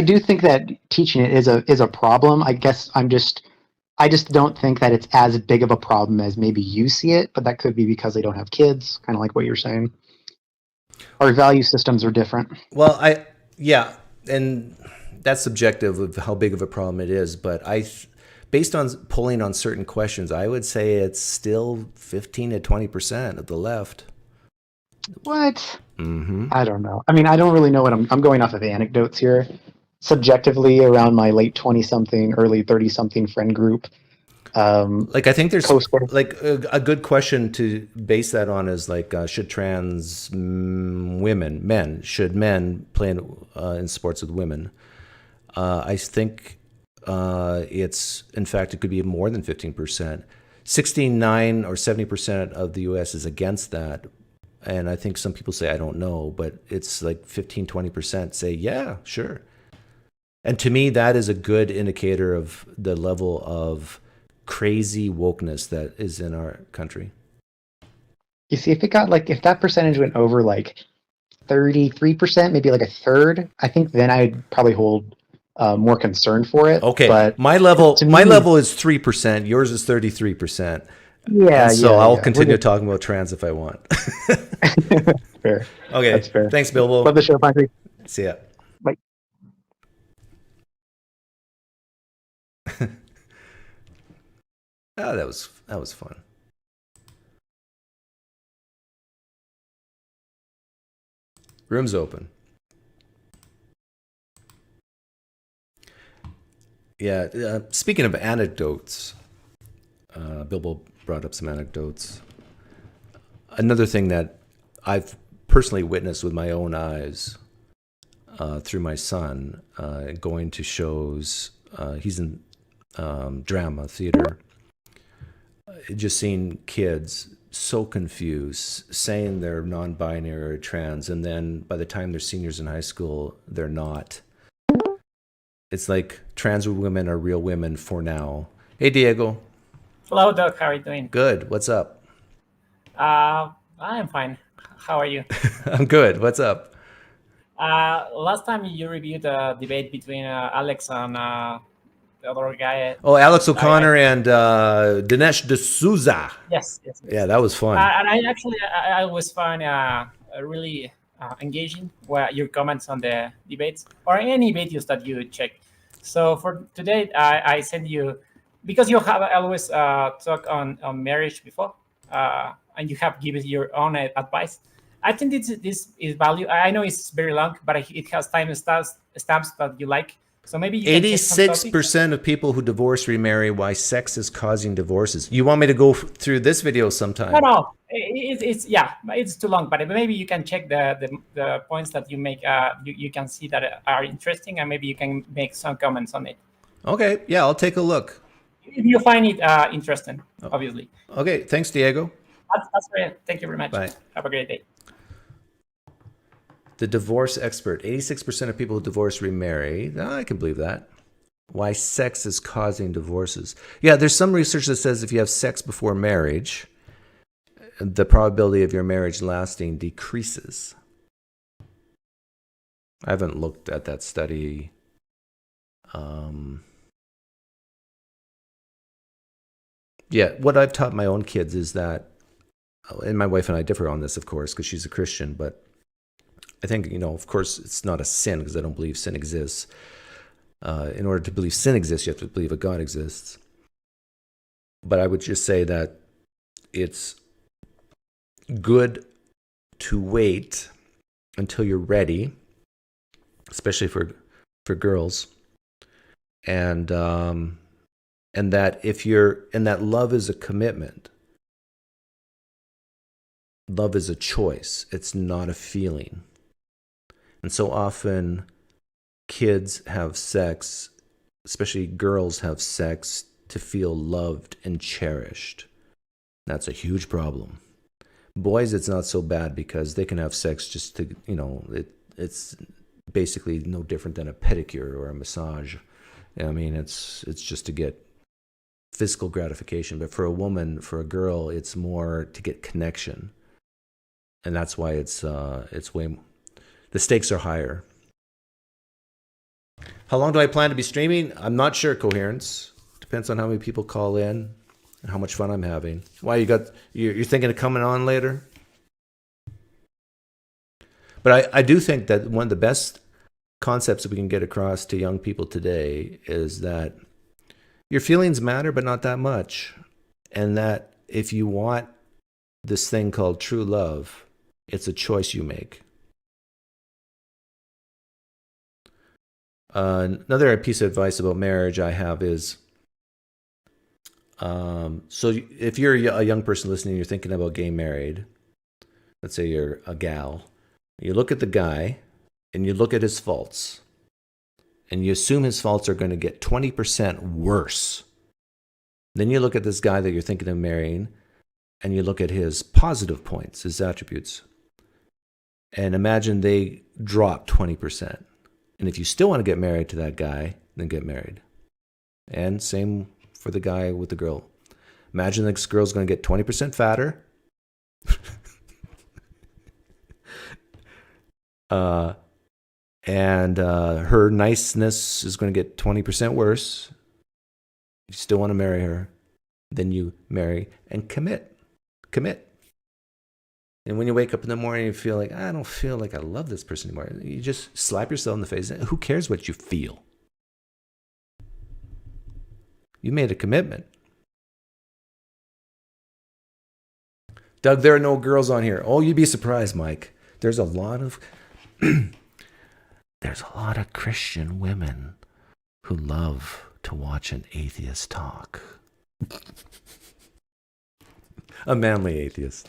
do think that teaching it is a problem. I guess I just don't think that it's as big of a problem as maybe you see it, but that could be because they don't have kids, kind of like what you're saying. Our value systems are different. Well, yeah, and that's subjective of how big of a problem it is, but based on polling on certain questions, I would say it's still 15 to 20% of the left. What? Mm-hmm. I don't know. I mean, I don't really know what I'm going off of anecdotes here. Subjectively, around my late 20-something, early 30-something friend group. I think there's a good question to base that on is should trans should men play in sports with women? I think in fact, it could be more than 15%. 69 or 70% of the U.S. is against that. And I think some people say, I don't know, but it's like 15, 20% say, yeah, sure. And to me, that is a good indicator of the level of crazy wokeness that is in our country. You see, if that percentage went over 33%, maybe a third, I think then I'd probably hold more concern for it. Okay, but my level is 3%. Yours is 33%. Yeah. And so I'll continue talking about trans if I want. Fair. Okay. That's fair. Thanks, Billbo. Love the show, PineCreek. See ya. Bye. Oh, that was fun. Room's open. Yeah. Speaking of anecdotes, Billbo brought up some anecdotes. Another thing that I've personally witnessed with my own eyes through my son, going to shows. He's in drama, theater. Just seeing kids so confused, saying they're non-binary or trans, and then by the time they're seniors in high school, they're not. It's like trans women are real women for now. Hey, Diego. Hello, Doc. How are you doing? Good. What's up? I'm fine. How are you? I'm good. What's up? Last time you reviewed a debate between Alex and the other guy. Oh, Alex O'Connor and Dinesh D'Souza. Yes. Yeah, that was fun. And I always find really engaging your comments on the debates or any videos that you check. So for today, I send you, because you have always talked on marriage before, and you have given your own advice. I think this is value. I know it's very long, but it has time stamps that you like. So maybe you 86% of people who divorce remarry. Why sex is causing divorces. You want me to go through this video sometime? No. It's too long. But maybe you can check the points that you make. You can see that are interesting, and maybe you can make some comments on it. Okay, yeah, I'll take a look. If you find it interesting, obviously. Okay, thanks, Diego. That's great. Thank you very much. Bye. Have a great day. The divorce expert. 86% of people who divorce remarry. Oh, I can believe that. Why sex is causing divorces. Yeah, there's some research that says if you have sex before marriage, the probability of your marriage lasting decreases. I haven't looked at that study. Yeah, what I've taught my own kids is that, and my wife and I differ on this, of course, because she's a Christian, but I think, of course, it's not a sin because I don't believe sin exists. In order to believe sin exists, you have to believe a God exists. But I would just say that it's good to wait until you're ready, especially for girls, and that that love is a commitment. Love is a choice. It's not a feeling. And so often kids have sex, especially girls have sex, to feel loved and cherished. That's a huge problem. Boys, it's not so bad because they can have sex just to, it's basically no different than a pedicure or a massage. I mean, it's just to get physical gratification. But for a woman, for a girl, it's more to get connection. And that's why it's way, the stakes are higher. How long do I plan to be streaming? I'm not sure, Coherence. Depends on how many people call in and how much fun I'm having. Why, you're thinking of coming on later? But I do think that one of the best concepts that we can get across to young people today is that your feelings matter, but not that much. And that if you want this thing called true love, it's a choice you make. Another piece of advice about marriage I have is, so if you're a young person listening, you're thinking about getting married, let's say you're a gal, you look at the guy and you look at his faults and you assume his faults are going to get 20% worse. Then you look at this guy that you're thinking of marrying and you look at his positive points, his attributes, and imagine they drop 20%. And if you still want to get married to that guy, then get married. And same for the guy with the girl. Imagine this girl's going to get 20% fatter. And her niceness is going to get 20% worse. You still want to marry her, then you marry and commit. And when you wake up in the morning, you feel like, I don't feel like I love this person anymore. You just slap yourself in the face. Who cares what you feel? You made a commitment. Doug, there are no girls on here. Oh, you'd be surprised, Mike. There's a lot of Christian women who love to watch an atheist talk. A manly atheist.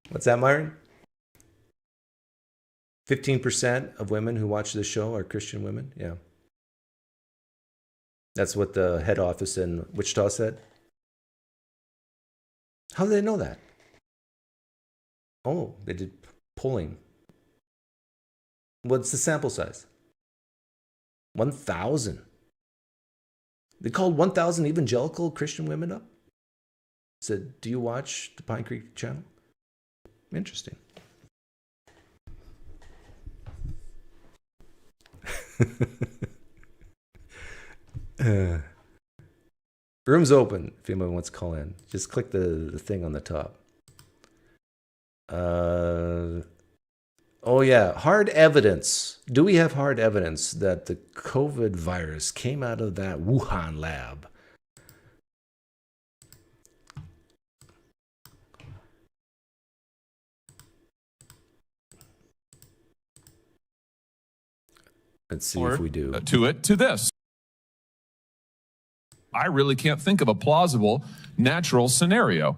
What's that, Myron? 15% of women who watch this show are Christian women? Yeah. That's what the head office in Wichita said. How do they know that? Oh, they did polling. What's the sample size? 1,000. They called 1,000 evangelical Christian women up. Said, do you watch the PineCreek channel? Interesting. Room's open if anyone wants to call in. Just click the thing on the top. Oh yeah, hard evidence. Do we have hard evidence that the COVID virus came out of that Wuhan lab? Let's see if we do. To this. I really can't think of a plausible natural scenario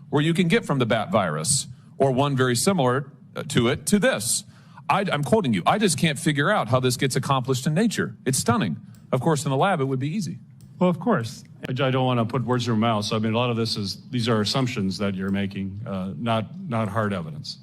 where you can get from the bat virus or one very similar to this. I'm quoting you. I just can't figure out how this gets accomplished in nature. It's stunning. Of course, in the lab, it would be easy. Well, of course. I don't want to put words in your mouth. So, I mean, a lot of these are assumptions that you're making, not hard evidence.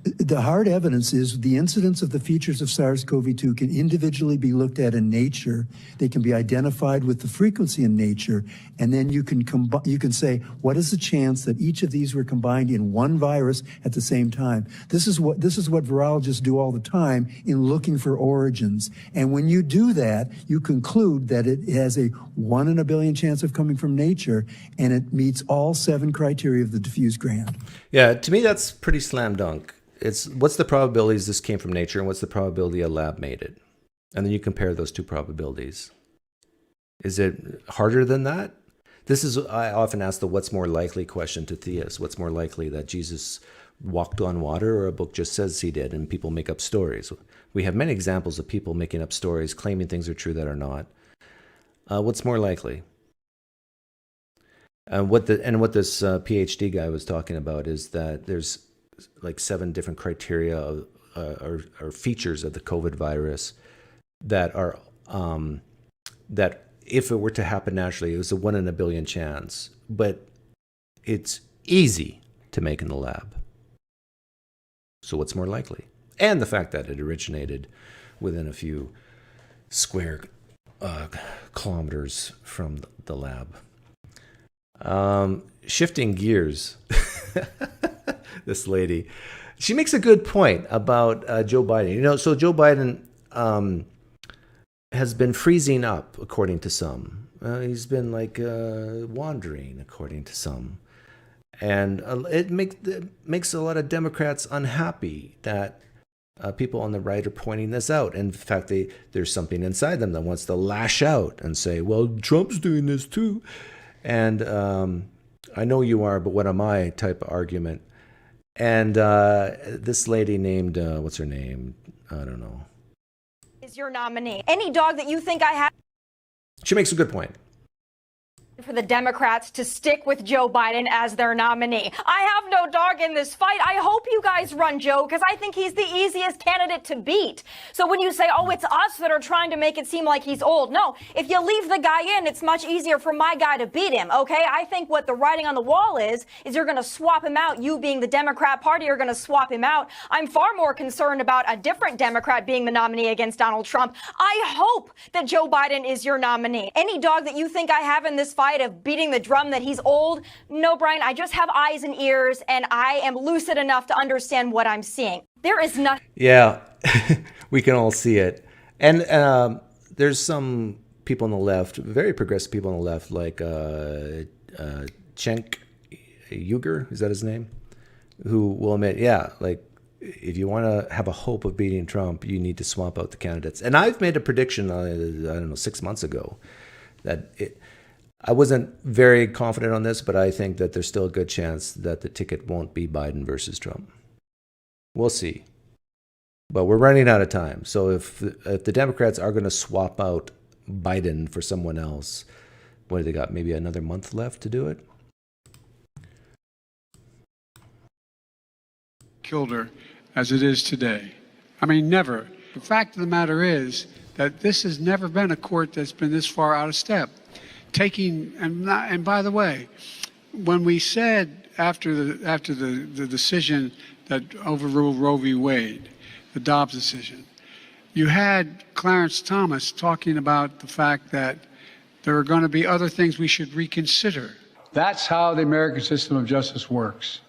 The hard evidence is the incidence of the features of SARS-CoV-2 can individually be looked at in nature. They can be identified with the frequency in nature, and then you can say, what is the chance that each of these were combined in one virus at the same time? This is what virologists do all the time in looking for origins. And when you do that, you conclude that it has a 1 in a billion chance of coming from nature, and it meets all 7 criteria of the diffuse grant. Yeah, to me that's pretty slam dunk. It's what's the probabilities this came from nature and what's the probability a lab made it? And then you compare those two probabilities. Is it harder than that? I often ask the what's more likely question to theists. What's more likely, that Jesus walked on water or a book just says he did and people make up stories? We have many examples of people making up stories, claiming things are true that are not. What's more likely? What this PhD guy was talking about is that there's like 7 different criteria or features of the COVID virus that are that if it were to happen naturally, it was a 1 in a billion chance, but it's easy to make in the lab. So what's more likely? And the fact that it originated within a few square kilometers from the lab. Shifting gears. This lady, she makes a good point about Joe Biden. So Joe Biden has been freezing up, according to some. He's been like wandering, according to some. And it makes a lot of Democrats unhappy that people on the right are pointing this out. In fact, there's something inside them that wants to lash out and say, well, Trump's doing this too. And I know you are, but what am I type of argument. And this lady named, what's her name? I don't know. Is your nominee. Any dog that you think I have. She makes a good point. For the Democrats to stick with Joe Biden as their nominee. I have no dog in this fight. I hope you guys run Joe because I think he's the easiest candidate to beat. So when you say, oh, it's us that are trying to make it seem like he's old. No, if you leave the guy in, it's much easier for my guy to beat him. Okay, I think what the writing on the wall is you're going to swap him out. You being the Democrat Party are going to swap him out. I'm far more concerned about a different Democrat being the nominee against Donald Trump. I hope that Joe Biden is your nominee. Any dog that you think I have in this fight of beating the drum that he's old. No, Brian, I just have eyes and ears and I am lucid enough to understand what I'm seeing. There is nothing. Yeah, we can all see it. And there's some people on the left, very progressive people on the left, like Cenk Uygur, is that his name? Who will admit, yeah, like if you want to have a hope of beating Trump, you need to swap out the candidates. And I've made a prediction, I don't know, 6 months ago that I wasn't very confident on this, but I think that there's still a good chance that the ticket won't be Biden versus Trump. We'll see. But we're running out of time. So if the Democrats are going to swap out Biden for someone else, what do they got? Maybe another month left to do it? Killed her as it is today. I mean, never. The fact of the matter is that this has never been a court that's been this far out of step. And by the way, when we said after the decision that overruled Roe v. Wade, the Dobbs decision, you had Clarence Thomas talking about the fact that there are going to be other things we should reconsider. That's how the American system of justice works.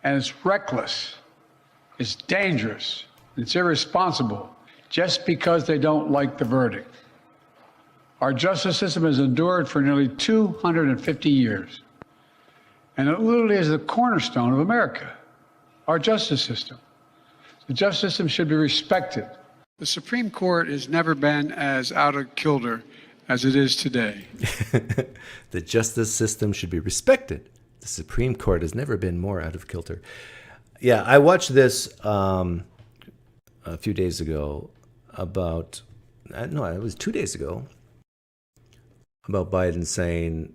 And it's reckless, it's dangerous, it's irresponsible just because they don't like the verdict. Our justice system has endured for nearly 250 years. And it literally is the cornerstone of America, our justice system. The justice system should be respected. The Supreme Court has never been as out of kilter as it is today. The justice system should be respected. The Supreme Court has never been more out of kilter. Yeah, I watched this a few days ago about, no, it was 2 days ago, about Biden saying,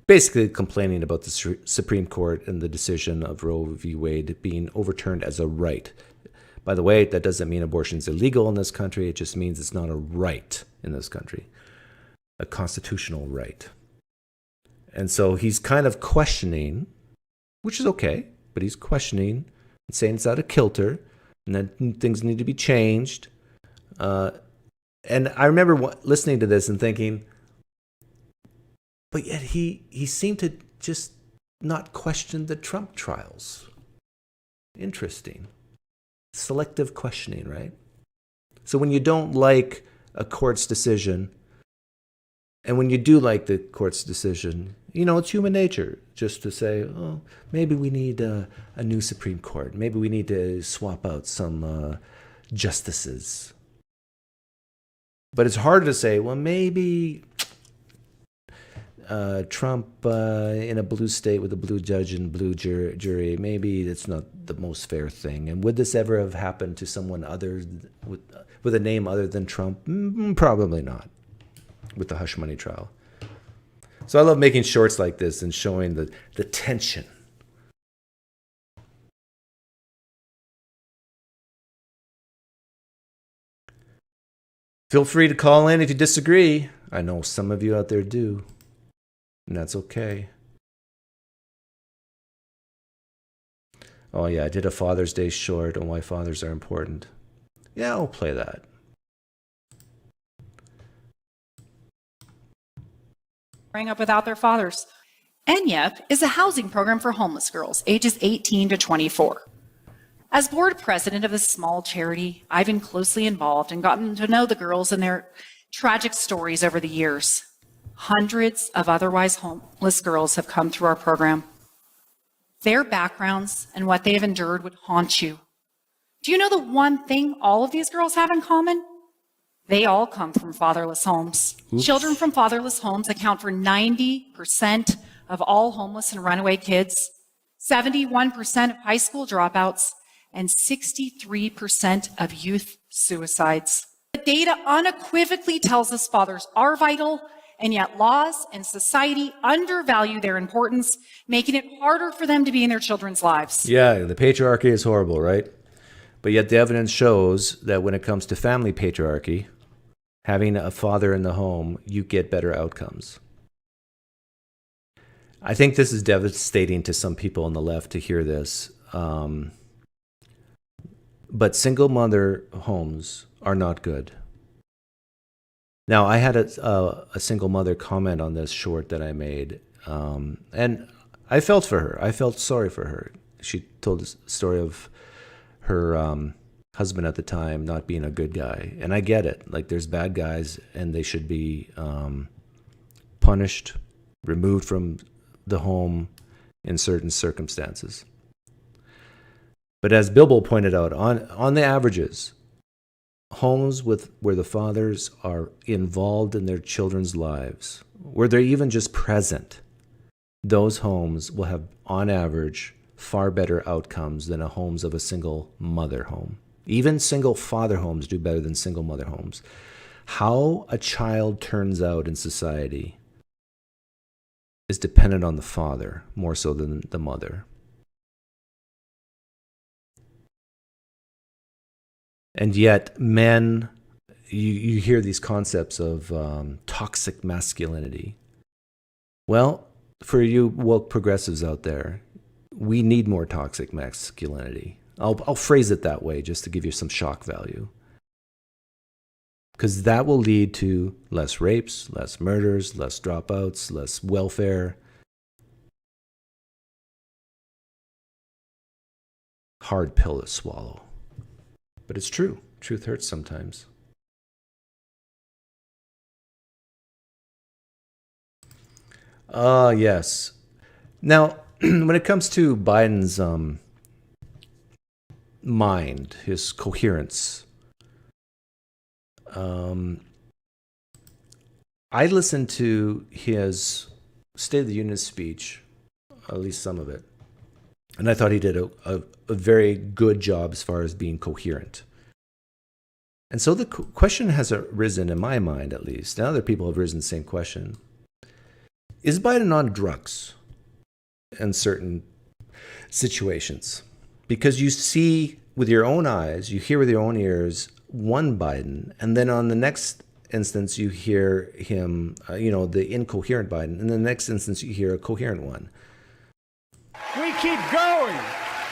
basically complaining about the Supreme Court and the decision of Roe v. Wade being overturned as a right. By the way, that doesn't mean abortion's illegal in this country. It just means it's not a right in this country, a constitutional right. And so he's kind of questioning, which is okay, but he's questioning and saying it's out of kilter and that things need to be changed. And I remember listening to this and thinking, but yet he seemed to just not question the Trump trials. Interesting. Selective questioning, right? So when you don't like a court's decision, and when you do like the court's decision, you know, it's human nature just to say, oh, maybe we need a new Supreme Court. Maybe we need to swap out some justices. But it's hard to say, well, maybe Trump in a blue state with a blue judge and blue jury, maybe it's not the most fair thing. And would this ever have happened to someone other with a name other than Trump? Probably not, with the hush money trial. So I love making shorts like this and showing the tension. Feel free to call in if you disagree. I know some of you out there do. And that's okay. Oh yeah, I did a Father's Day short on why fathers are important. Yeah, I'll play that. Growing up without their fathers. NYEP is a housing program for homeless girls ages 18 to 24. As board president of this small charity, I've been closely involved and gotten to know the girls and their tragic stories over the years. Hundreds of otherwise homeless girls have come through our program. Their backgrounds and what they have endured would haunt you. Do you know the one thing all of these girls have in common? They all come from fatherless homes. Oops. Children from fatherless homes account for 90% of all homeless and runaway kids, 71% of high school dropouts, and 63% of youth suicides. The data unequivocally tells us fathers are vital, and yet laws and society undervalue their importance, making it harder for them to be in their children's lives. Yeah, the patriarchy is horrible, right? But yet the evidence shows that when it comes to family patriarchy, having a father in the home, you get better outcomes. I think this is devastating to some people on the left to hear this. But single mother homes are not good. Now, I had a single mother comment on this short that I made, and I felt for her. I felt sorry for her. She told the story of her husband at the time not being a good guy, and I get it. Like, there's bad guys, and they should be punished, removed from the home in certain circumstances. But as Billbo pointed out, on the averages, homes where the fathers are involved in their children's lives, where they're even just present, those homes will have, on average, far better outcomes than homes of a single mother home. Even single father homes do better than single mother homes. How a child turns out in society is dependent on the father more so than the mother. And yet, men, you hear these concepts of toxic masculinity. Well, for you woke progressives out there, we need more toxic masculinity. I'll phrase it that way just to give you some shock value. Because that will lead to less rapes, less murders, less dropouts, less welfare. Hard pill to swallow. But it's true. Truth hurts sometimes. Yes. Now, when it comes to Biden's mind, his coherence, I listened to his State of the Union speech, at least some of it, and I thought he did a very good job as far as being coherent. And so the question has arisen in my mind, at least, and other people have risen the same question. Is Biden on drugs in certain situations? Because you see with your own eyes, you hear with your own ears, one Biden, and then on the next instance you hear him, the incoherent Biden, and in the next instance you hear a coherent one. We keep going.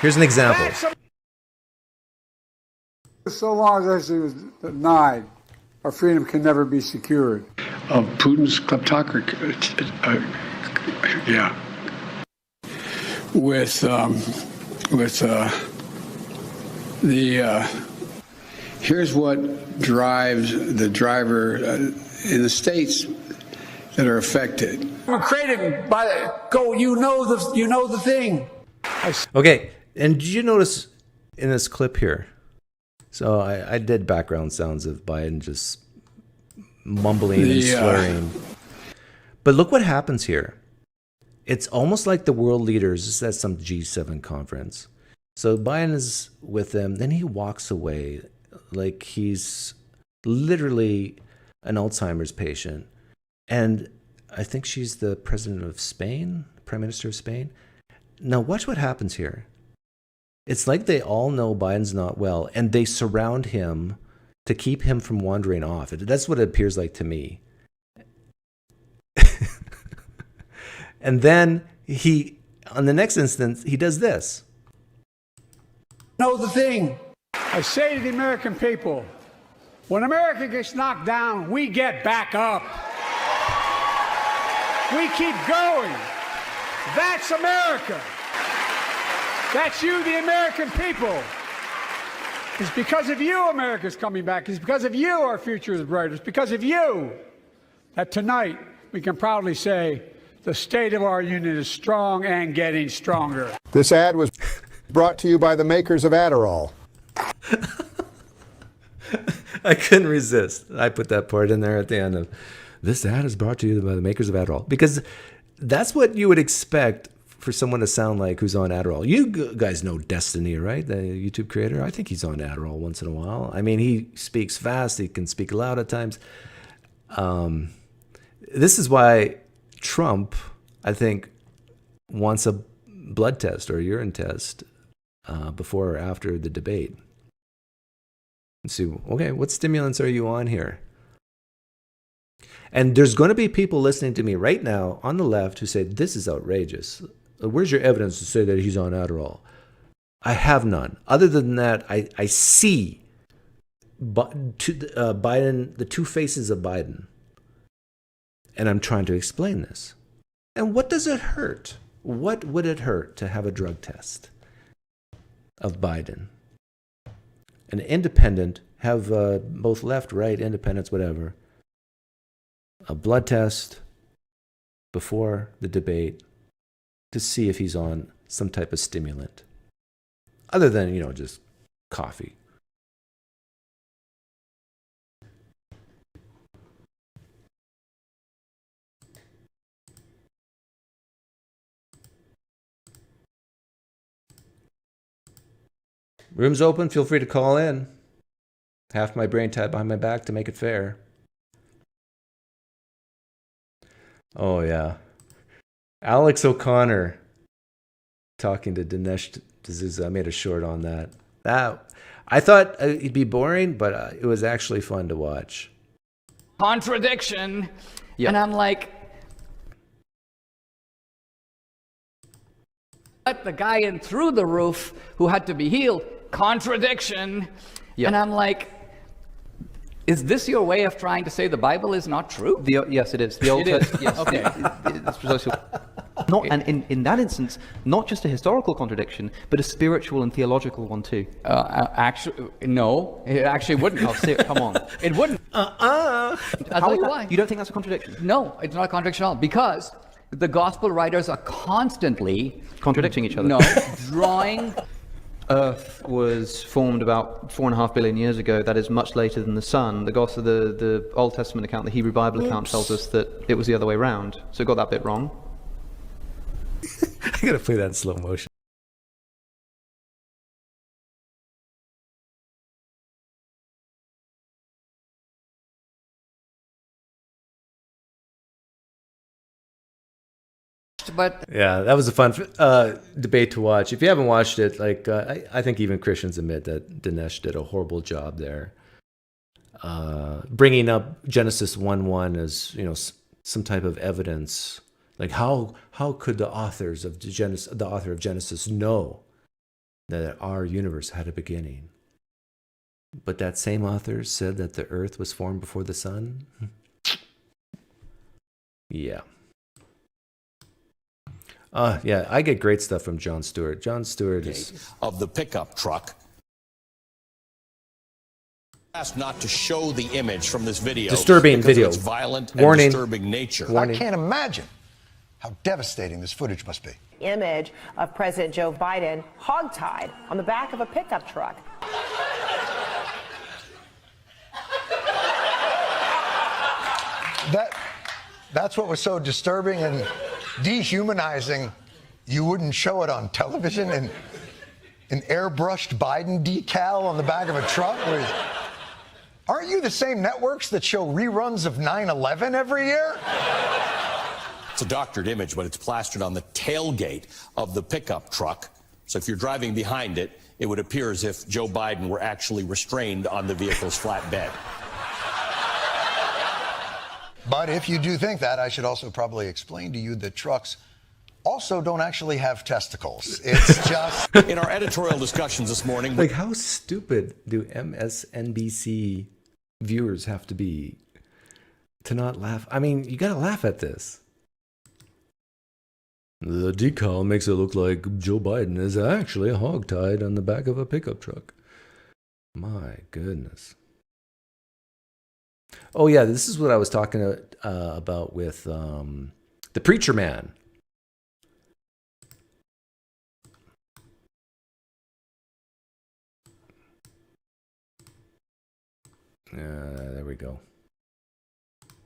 Here's an example. So long as it was denied, our freedom can never be secured. Of Putin's kleptocracy, here's what drives the driver in the states that are affected. We're created by you know the thing. Okay, and did you notice in this clip here? So I did background sounds of Biden just mumbling and slurring. But look what happens here. It's almost like the world leaders, this is at some G7 conference. So Biden is with them, then he walks away like he's literally an Alzheimer's patient. And I think she's the president of Spain, prime minister of Spain. Now watch what happens here. It's like they all know Biden's not well, and they surround him to keep him from wandering off. That's what it appears like to me. And then on the next instance, he does this. Know the thing. I say to the American people, when America gets knocked down, we get back up. We keep going. That's America. That's you, the American people. It's because of you America's coming back. It's because of you our future is bright. It's because of you that tonight we can proudly say the state of our union is strong and getting stronger. This ad was brought to you by the makers of Adderall. I couldn't resist. I put that part in there at the end of this ad is brought to you by the makers of Adderall, because that's what you would expect for someone to sound like who's on Adderall. You guys know Destiny, right? The YouTube creator. I think he's on Adderall once in a while. I mean, he speaks fast. He can speak loud at times. This is why Trump, I think, wants a blood test or a urine test before or after the debate. Let's see, okay, what stimulants are you on here? And there's going to be people listening to me right now on the left who say, this is outrageous. Where's your evidence to say that he's on Adderall? I have none. Other than that, I see Biden, the two faces of Biden. And I'm trying to explain this. And what does it hurt? What would it hurt to have a drug test of Biden? An independent, have both left, right, independents, whatever. A blood test before the debate to see if he's on some type of stimulant. Other than, just coffee. Room's open. Feel free to call in. Half my brain tied behind my back to make it fair. Oh, yeah. Alex O'Connor talking to Dinesh D'Souza. I made a short on that. I thought it'd be boring, but it was actually fun to watch. Contradiction. Yep. And I'm like, let the guy in through the roof who had to be healed. Contradiction. Yep. And I'm like, is this your way of trying to say the Bible is not true? Yes, it is. The Old Testament. Yes. Okay. It's precisely. And in that instance, not just a historical contradiction, but a spiritual and theological one too. Actually, no, it actually wouldn't. Come on. It wouldn't. I'll tell you why. You don't think that's a contradiction? No, it's not a contradiction at all. Because The gospel writers are constantly contradicting each other. No, drawing. Earth was formed about 4.5 billion years ago. That is much later than the sun. The gospel, the Old Testament account, the Hebrew Bible account tells us that it was the other way around. So it got that bit wrong. I gotta play that in slow motion. But yeah, that was a fun debate to watch. If you haven't watched it, like I think even Christians admit that Dinesh did a horrible job there, bringing up Genesis 1:1 as some type of evidence. Like how could the author of Genesis know that our universe had a beginning? But that same author said that the earth was formed before the sun. Yeah. Yeah, I get great stuff from Jon Stewart. Jon Stewart is of the pickup truck. Asked not to show the image from this video. Disturbing video. Of its violent Warning. and disturbing nature. Warning. I can't imagine how devastating this footage must be. Image of President Joe Biden hogtied on the back of a pickup truck. That's what was so disturbing and dehumanizing. You wouldn't show it on television, and an airbrushed Biden decal on the back of a truck? Aren't you the same networks that show reruns of 9/11 every year? It's a doctored image, but it's plastered on the tailgate of the pickup truck. So if you're driving behind it, it would appear as if Joe Biden were actually restrained on the vehicle's flatbed. But if you do think that, I should also probably explain to you that trucks also don't actually have testicles. It's just... In our editorial discussions this morning... Like, how stupid do MSNBC viewers have to be to not laugh? I mean, you gotta laugh at this. The decal makes it look like Joe Biden is actually hogtied on the back of a pickup truck. My goodness. Oh yeah, this is what I was talking about with the Preacher Man. There we go.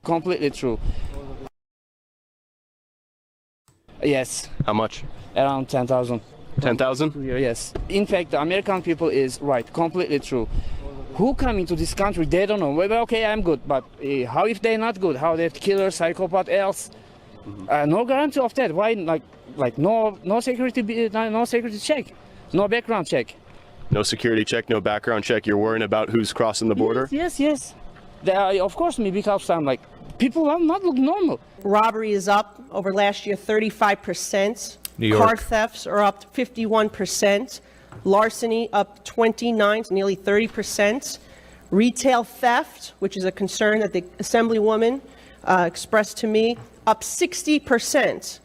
Completely true. Yes. How much? Around 10,000. 10,000? Yes. In fact, the American people is right. Completely true. Who come into this country, they don't know. Well, okay, I'm good, but how if they're not good? How they're killer, psychopath, else? No guarantee of that. Why, like no security, no security check, no background check. No security check, no background check. You're worrying about who's crossing the border? Yes. Of course, me, because I'm like, people are not look normal. Robbery is up over last year, 35%. New York. Car thefts are up 51%. Larceny up 29, nearly 30%. Retail theft, which is a concern that the Assemblywoman expressed to me, up 60%.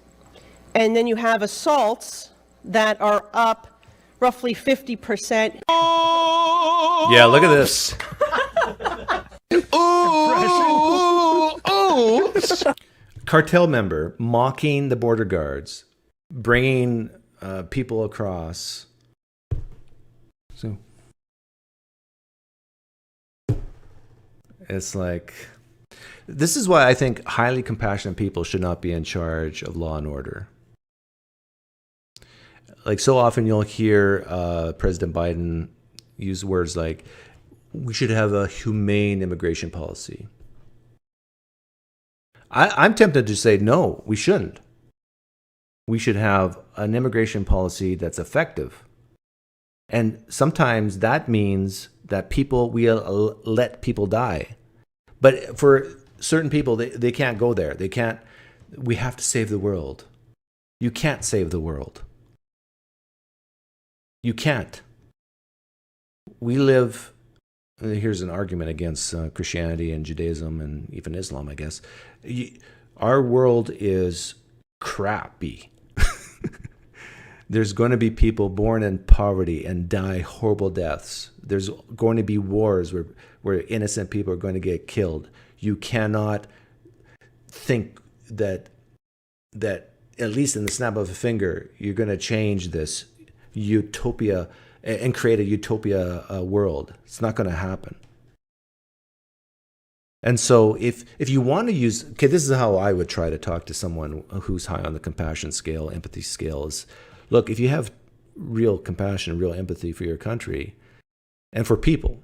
And then you have assaults that are up roughly 50%. Yeah, look at this. Cartel member mocking the border guards, bringing people across. So it's like, this is why I think highly compassionate people should not be in charge of law and order. Like, so often you'll hear President Biden use words like, we should have a humane immigration policy. I'm tempted to say, no, we shouldn't. We should have an immigration policy that's effective. And sometimes that means that we let people die. But for certain people, they can't go there. They can't. We have to save the world. You can't save the world. You can't. We live... Here's an argument against Christianity and Judaism and even Islam, I guess. Our world is crappy. There's going to be people born in poverty and die horrible deaths. There's going to be wars where innocent people are going to get killed. You cannot think that that at least in the snap of a finger, you're going to change this utopia and create a utopia world. It's not going to happen. And so if you want to use, okay, this is how I would try to talk to someone who's high on the compassion scale, empathy scale is, look, if you have real compassion, real empathy for your country and for people,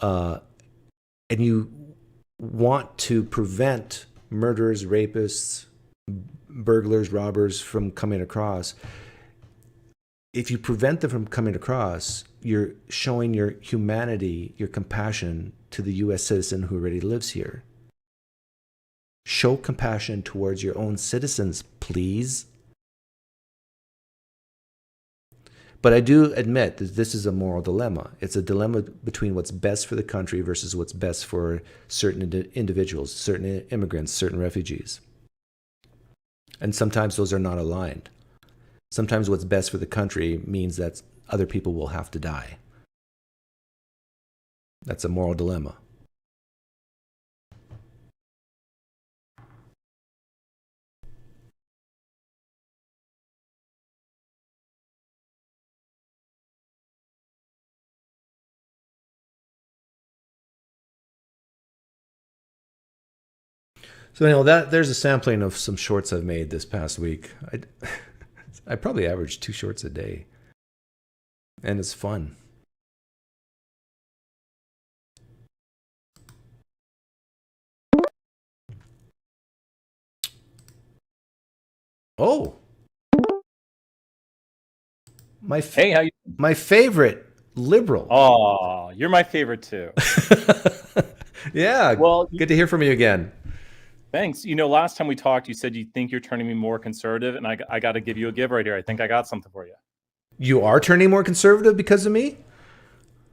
and you want to prevent murderers, rapists, burglars, robbers from coming across, if you prevent them from coming across, you're showing your humanity, your compassion to the U.S. citizen who already lives here. Show compassion towards your own citizens, please. But I do admit that this is a moral dilemma. It's a dilemma between what's best for the country versus what's best for certain individuals, certain immigrants, certain refugees. And sometimes those are not aligned. Sometimes what's best for the country means that other people will have to die. That's a moral dilemma. So anyhow, there's a sampling of some shorts I've made this past week. I probably average 2 shorts a day. And it's fun. Oh. My favorite liberal. Oh, you're my favorite too. Yeah. Well, good to hear from you again. Thanks. You know, last time we talked, you said you think you're turning me more conservative, and I got to give you a give right here. I think I got something for you. You are turning more conservative because of me?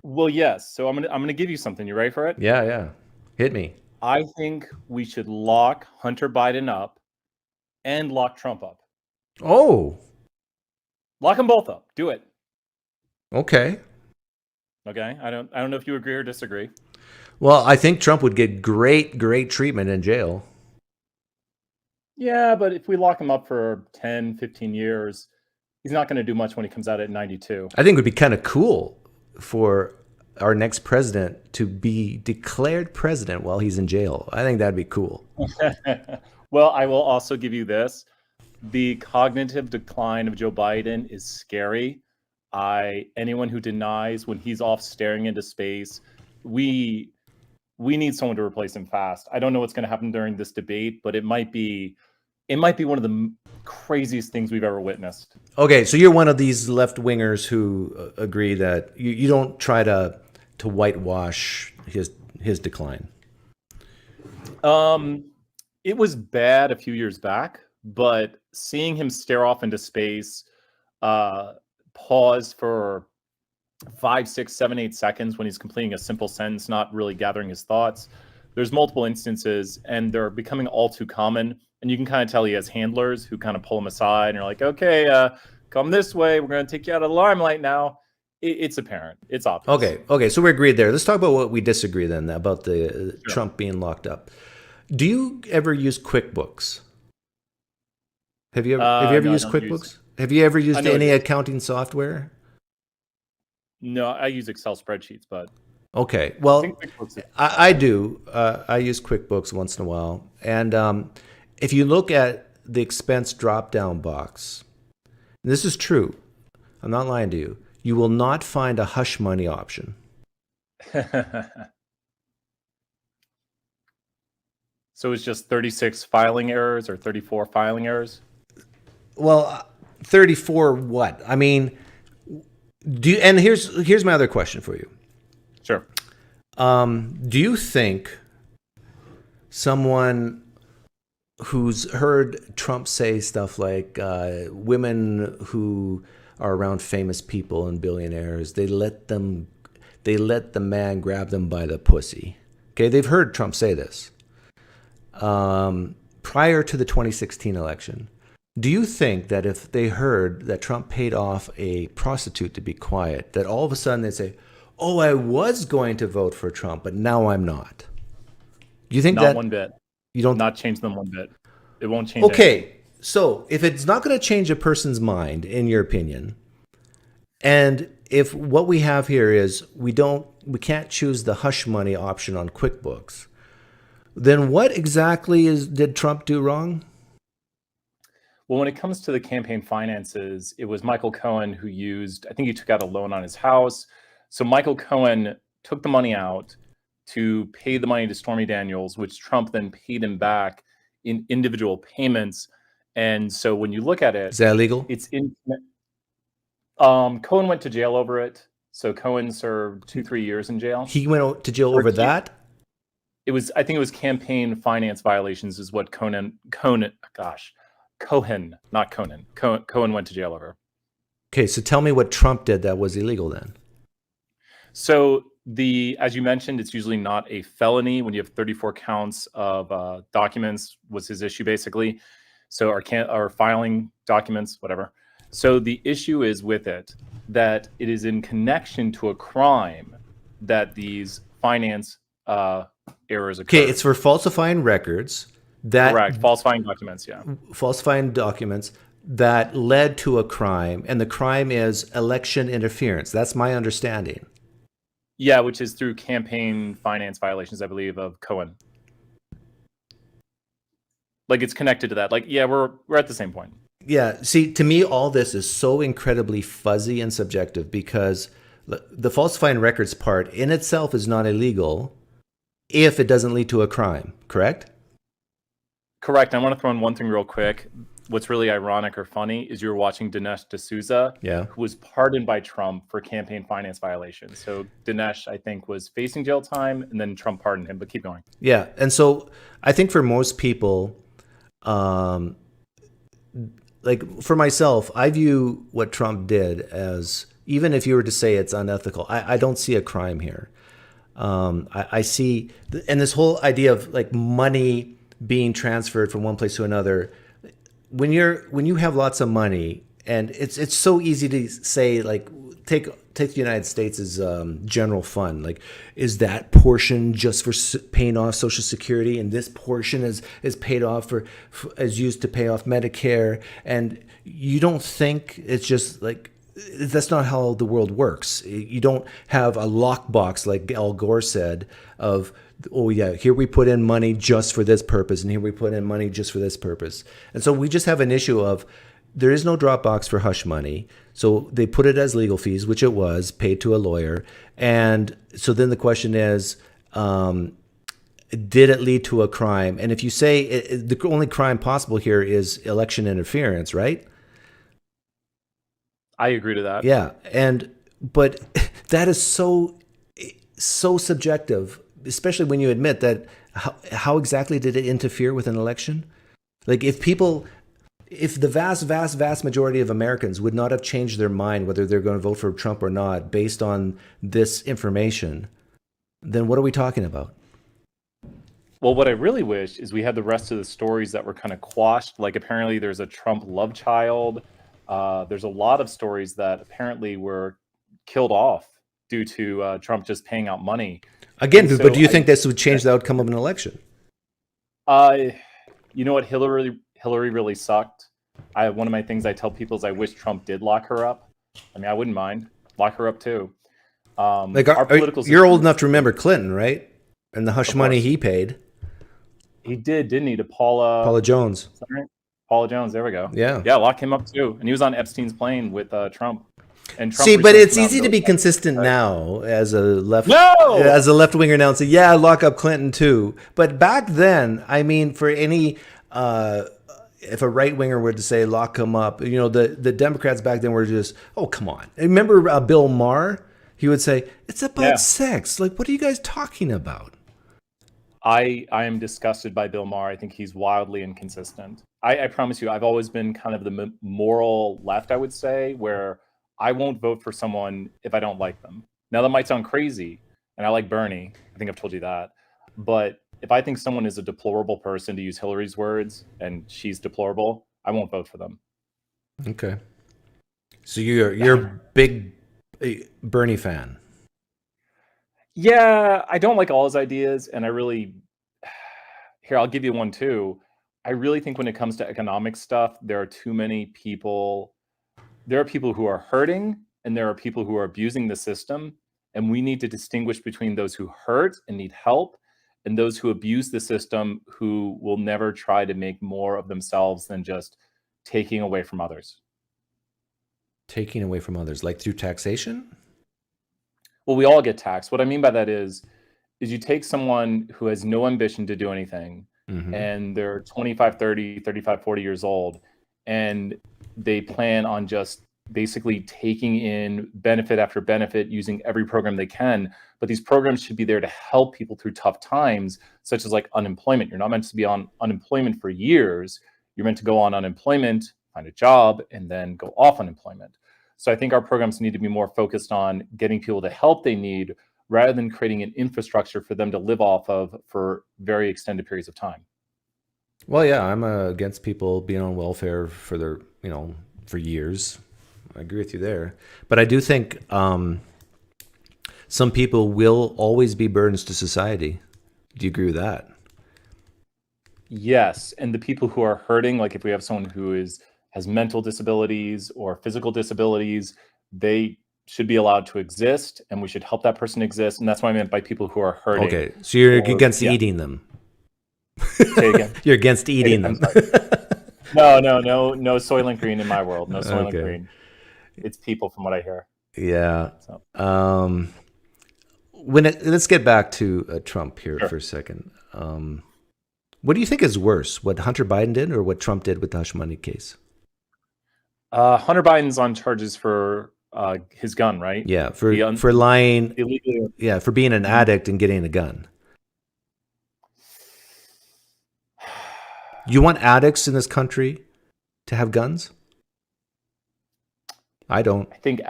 Well, yes. So I'm gonna give you something. You ready for it? Yeah. Hit me. I think we should lock Hunter Biden up and lock Trump up. Oh. Lock them both up. Do it. Okay. Okay. I don't know if you agree or disagree. Well, I think Trump would get great treatment in jail. Yeah, but if we lock him up for 10, 15 years, he's not going to do much when he comes out at 92. I think it would be kind of cool for our next president to be declared president while he's in jail. I think that'd be cool. Well, I will also give you this. The cognitive decline of Joe Biden is scary. Anyone who denies when he's off staring into space, we need someone to replace him fast. I don't know what's going to happen during this debate, but it might be one of the craziest things we've ever witnessed. Okay, so you're one of these left-wingers who agree that you don't try to whitewash his decline. It was bad a few years back, but seeing him stare off into space, pause for 5, 6, 7, 8 seconds when he's completing a simple sentence, not really gathering his thoughts. There's multiple instances, and they're becoming all too common. And you can kind of tell he has handlers who kind of pull him aside, and you're like, okay, come this way. We're going to take you out of the limelight now. It's apparent. It's obvious. Okay. So we're agreed there. Let's talk about what we disagree then about the Trump being locked up. Do you ever use QuickBooks? Have you ever used QuickBooks? Have you ever used any accounting software? No, I use Excel spreadsheets, but okay. Well, I do. I use QuickBooks once in a while, and if you look at the expense drop-down box, and this is true. I'm not lying to you. You will not find a hush money option. So it's just 36 filing errors or 34 filing errors? Well, 34 what? I mean, and here's my other question for you. Sure. Do you think someone who's heard Trump say stuff like women who are around famous people and billionaires, they let the man grab them by the pussy? Okay, they've heard Trump say this. Prior to the 2016 election, do you think that if they heard that Trump paid off a prostitute to be quiet, that all of a sudden they'd say, oh, I was going to vote for Trump, but now I'm not? Do you think not that? One bit. You don't not change them one bit. It won't change. Okay, anything. So if it's not going to change a person's mind, in your opinion, and if what we have here is we can't choose the hush money option on QuickBooks, then what exactly did Trump do wrong? Well, when it comes to the campaign finances, it was Michael Cohen who I think he took out a loan on his house. So Michael Cohen took the money out to pay the money to Stormy Daniels, which Trump then paid him back in individual payments. And so when you look at it, is that illegal? It's in. Cohen went to jail over it. So Cohen served 2-3 years in jail. He went to jail over that? I think it was campaign finance violations is what Cohen, not Conan. Cohen went to jail over. Okay, so tell me what Trump did that was illegal then. So as you mentioned, it's usually not a felony when you have 34 counts of documents was his issue basically. So our filing documents, whatever. So the issue is with it that it is in connection to a crime that these finance errors occur. Okay, it's for falsifying records. Correct, falsifying documents, yeah. Falsifying documents that led to a crime, and the crime is election interference. That's my understanding. Yeah, which is through campaign finance violations, I believe, of Cohen. Like it's connected to that. Like, yeah, we're at the same point. Yeah, see, to me, all this is so incredibly fuzzy and subjective because the falsifying records part in itself is not illegal if it doesn't lead to a crime, correct? Correct. I want to throw in one thing real quick. What's really ironic or funny is you're watching Dinesh D'Souza, who was pardoned by Trump for campaign finance violations. So Dinesh, I think, was facing jail time, and then Trump pardoned him. But keep going. Yeah, and so I think for most people, like for myself, I view what Trump did as, even if you were to say it's unethical, I don't see a crime here. I see, and this whole idea of like money being transferred from one place to another. When you have lots of money, and it's so easy to say, like, take the United States as general fund. Like, is that portion just for paying off Social Security, and this portion is paid off is used to pay off Medicare? And you don't think it's just like, that's not how the world works. You don't have a lockbox like Al Gore said of, oh yeah, here we put in money just for this purpose, and here we put in money just for this purpose. And so we just have an issue of there is no drop box for hush money. So they put it as legal fees, which it was, paid to a lawyer. And so then the question is, did it lead to a crime? And if you say the only crime possible here is election interference, right? I agree to that. Yeah, but that is so subjective, especially when you admit that how exactly did it interfere with an election? Like if the vast majority of Americans would not have changed their mind whether they're going to vote for Trump or not based on this information, then what are we talking about? Well, what I really wish is we had the rest of the stories that were kind of quashed. Like apparently there's a Trump love child. There's a lot of stories that apparently were killed off due to Trump just paying out money. Again, so but do you think this would change the outcome of an election? You know what, Hillary really sucked. One of my things I tell people is I wish Trump did lock her up. I mean, I wouldn't mind. Lock her up too. You're old enough to remember Clinton, right? And the hush money he paid. He did, didn't he? To Paula Jones. Right? Paula Jones, there we go. Yeah. Yeah, lock him up too. And he was on Epstein's plane with Trump. And Trump See, but it's easy to be consistent now as a as a left winger now and say, yeah, lock up Clinton too. But back then, I mean, for any if a right winger were to say lock him up, you know, the Democrats back then were just, oh come on. Remember Bill Maher? He would say it's about sex. Like, what are you guys talking about? I am disgusted by Bill Maher. I think he's wildly inconsistent. I promise you, I've always been kind of the moral left, I would say, where I won't vote for someone if I don't like them. Now, that might sound crazy, and I like Bernie. I think I've told you that. But if I think someone is a deplorable person, to use Hillary's words, and she's deplorable, I won't vote for them. Okay. So you're a big Bernie fan. Yeah, I don't like all his ideas, and I really... Here, I'll give you one too. I really think when it comes to economic stuff, there are too many people. There are people who are hurting and there are people who are abusing the system. And we need to distinguish between those who hurt and need help and those who abuse the system, who will never try to make more of themselves than just taking away from others. Taking away from others, like through taxation? Well, we all get taxed. What I mean by that is you take someone who has no ambition to do anything, and they're 25, 30, 35, 40 years old, and they plan on just basically taking in benefit after benefit, using every program they can. But these programs should be there to help people through tough times, such as like unemployment. You're not meant to be on unemployment for years. You're meant to go on unemployment, find a job, and then go off unemployment. So I think our programs need to be more focused on getting people the help they need, rather than creating an infrastructure for them to live off of for very extended periods of time. Well, yeah, I'm against people being on welfare for their, for years. I agree with you there. But I do think some people will always be burdens to society. Do you agree with that? Yes, and the people who are hurting, like if we have someone who has mental disabilities or physical disabilities, they should be allowed to exist, and we should help that person exist. And that's what I meant by people who are hurting. Okay, so you're against eating them. Say again. You're against eating them. No Soylent Green in my world. No Soylent Green. It's people, from what I hear. Yeah. So. Let's get back to Trump here for a second. What do you think is worse, what Hunter Biden did or what Trump did with the hush money case? Hunter Biden's on charges for his gun, right? Yeah, for lying illegally. Yeah, for being an addict and getting a gun. You want addicts in this country to have guns? I don't. I think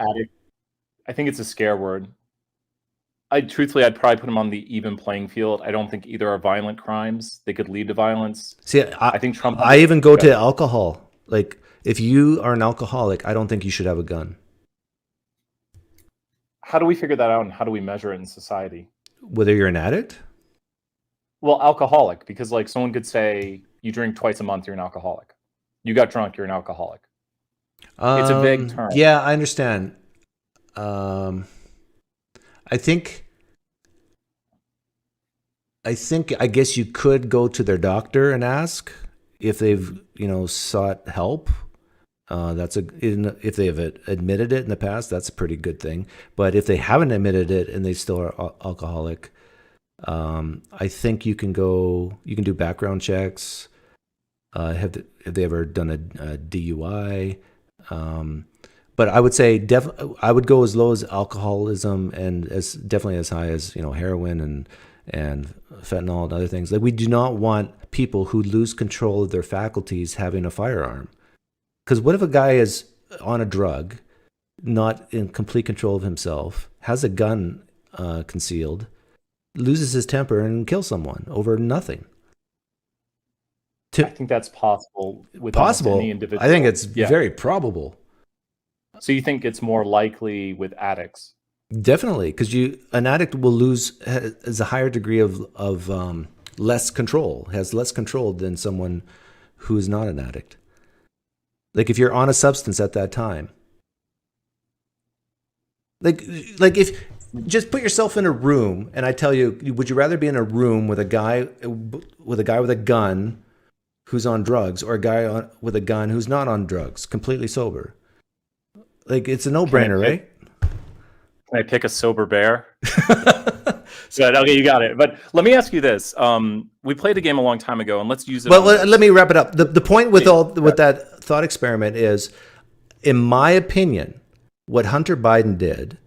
it's a scare word. Truthfully, I'd probably put them on the even playing field. I don't think either are violent crimes. They could lead to violence. See, I think Trump. I even go to alcohol. Like, if you are an alcoholic, I don't think you should have a gun. How do we figure that out, and how do we measure it in society? Whether you're an addict? Well, alcoholic, because like someone could say you drink twice a month, you're an alcoholic. You got drunk, you're an alcoholic. It's a vague term. Yeah, I understand. I guess you could go to their doctor and ask if they've, sought help. If they've admitted it in the past, that's a pretty good thing. But if they haven't admitted it and they still are alcoholic, I think you can do background checks. Have they ever done a DUI? But I would say I would go as low as alcoholism and definitely as high as heroin and fentanyl and other things. Like, we do not want people who lose control of their faculties having a firearm. Because what if a guy is on a drug, not in complete control of himself, has a gun concealed, loses his temper and kills someone over nothing? I think that's possible with any individual. I think it's very probable. So you think it's more likely with addicts? Definitely, because an addict has a higher degree of less control, has less control than someone who is not an addict. Like, if you're on a substance at that time, like if just put yourself in a room and I tell you, would you rather be in a room with a guy with a gun who's on drugs, or a guy with a gun who's not on drugs, completely sober? Like, it's a no-brainer, right? Can I pick a sober bear? Okay, you got it. But let me ask you this: we played a game a long time ago, and let's use it. Well, let me wrap it up. The point with that thought experiment is, in my opinion, what Hunter Biden did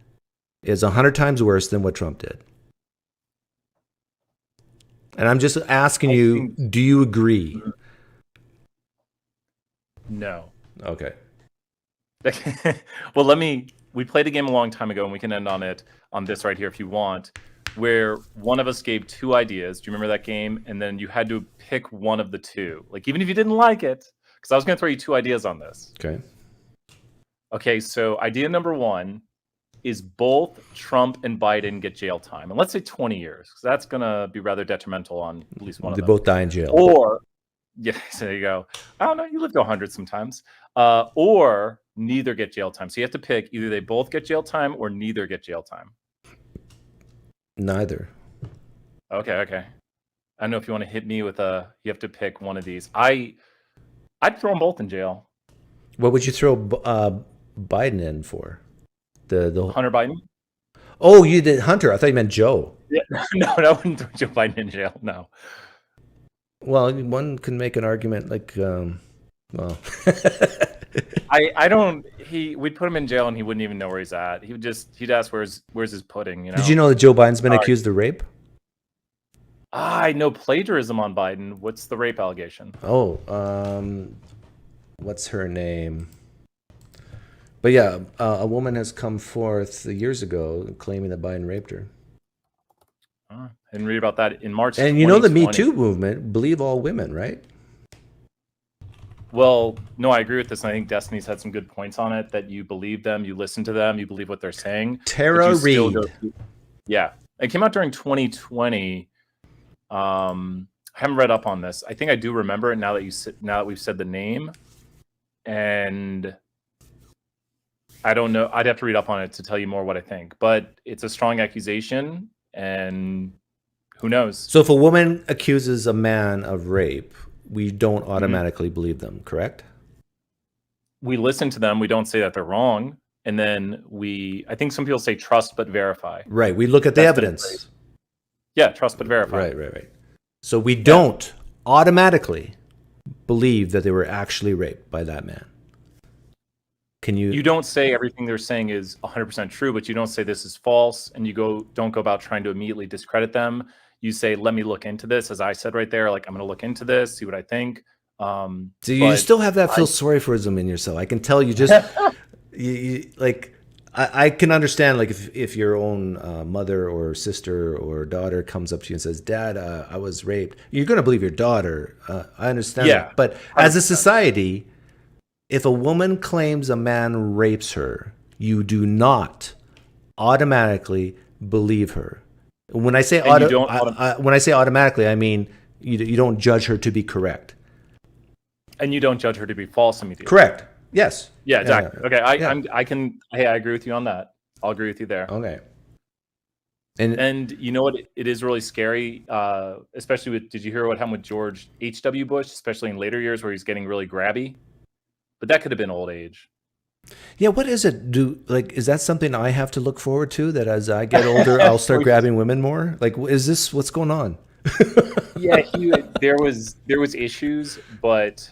is 100 times worse than what Trump did. And I'm just asking you, do you agree? No. Okay. Well, we played a game a long time ago, and we can end on this right here if you want, where one of us gave two ideas. Do you remember that game? And then you had to pick one of the two. Like, even if you didn't like it, because I was going to throw you two ideas on this. Okay, so idea number one is both Trump and Biden get jail time. And let's say 20 years, because that's going to be rather detrimental on at least one of them. They both die in jail. Or Yeah, so there you go. I don't know. You live to 100 sometimes. Or neither get jail time. So you have to pick either they both get jail time or neither get jail time. Neither. Okay. I don't know if you want to hit me with you have to pick one of these. I'd throw them both in jail. What would you throw Biden in for? The Hunter Biden? Oh, you did Hunter. I thought you meant Joe. Yeah, no, I wouldn't throw Joe Biden in jail. No. Well, one can make an argument like, well, I don't. We'd put him in jail and he wouldn't even know where he's at. He'd ask where's his pudding. You know. Did you know that Joe Biden's been accused of rape? I know plagiarism on Biden. What's the rape allegation? Oh, what's her name? But yeah, a woman has come forth years ago claiming that Biden raped her. I didn't read about that in March. And you know the Me Too movement, believe all women, right? Well, no, I agree with this. And I think Destiny's had some good points on it, that you believe them, you listen to them, you believe what they're saying. Tara Reid. Yeah. It came out during 2020. I haven't read up on this. I think I do remember it now that we've said the name. And I don't know. I'd have to read up on it to tell you more what I think. But it's a strong accusation, and who knows? So if a woman accuses a man of rape, we don't automatically believe them, correct? We listen to them. We don't say that they're wrong. And then I think some people say trust but verify. Right. We look at the evidence. Yeah, trust but verify. Right. So we don't automatically believe that they were actually raped by that man. You don't say everything they're saying is 100% true, but you don't say this is false, and you don't go about trying to immediately discredit them. You say, let me look into this, as I said right there, like I'm going to look into this, see what I think. So you still have that feel sorry for ism in yourself. I can tell you just I can understand, like, if your own mother or sister or daughter comes up to you and says, Dad, I was raped, you're going to believe your daughter. I understand that. But 100%. As a society, if a woman claims a man rapes her, you do not automatically believe her. When I say automatically, I mean you don't judge her to be correct. And you don't judge her to be false immediately. Correct. Yes. Yeah, exactly. Okay, I agree with you on that. I'll agree with you there. Okay. And you know what? It is really scary, especially with. Did you hear what happened with George H.W. Bush, especially in later years, where he's getting really grabby? But that could have been old age. Yeah, what is it? Is that something I have to look forward to? That as I get older, I'll start grabbing women more? Like, is this what's going on? Yeah, there was issues, but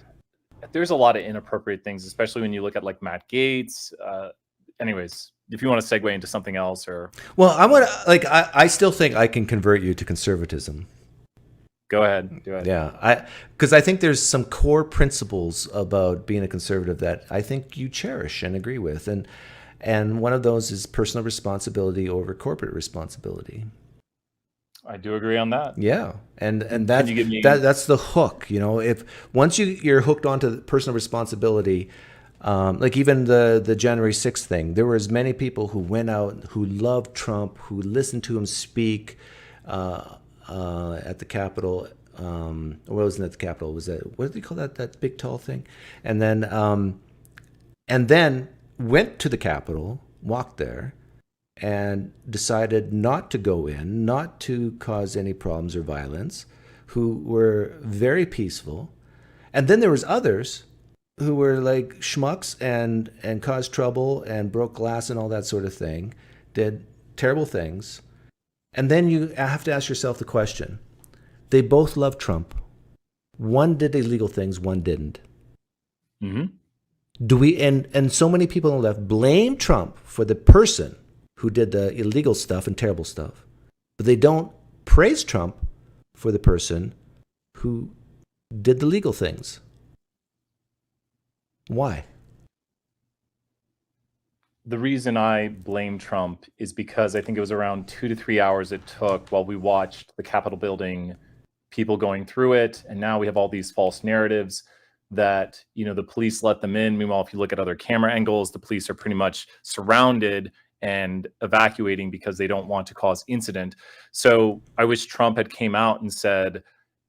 there's a lot of inappropriate things, especially when you look at like Matt Gaetz. Anyways, if you want to segue into something else, or I still think I can convert you to conservatism. Go ahead. Do it. Yeah, because I think there's some core principles about being a conservative that I think you cherish and agree with, and one of those is personal responsibility over corporate responsibility. I do agree on that. Yeah, and that's the hook. You know, if once you're hooked onto personal responsibility, like even the January 6th thing, there were as many people who went out who loved Trump, who listened to him speak. At the Capitol, what wasn't at the Capitol? Was that, what do they call that big tall thing? And then went to the Capitol, walked there, and decided not to go in, not to cause any problems or violence, who were very peaceful. And then there was others who were like schmucks and caused trouble and broke glass and all that sort of thing, did terrible things. And then you have to ask yourself the question, they both love Trump. One did illegal things, one didn't. Mm-hmm. Do we, and so many people on the left blame Trump for the person who did the illegal stuff and terrible stuff, but they don't praise Trump for the person who did the legal things. Why? The reason I blame Trump is because I think it was around 2 to 3 hours it took while we watched the Capitol building, people going through it, and now we have all these false narratives that, you know, the police let them in. Meanwhile, if you look at other camera angles, the police are pretty much surrounded and evacuating because they don't want to cause incident. So I wish Trump had came out and said,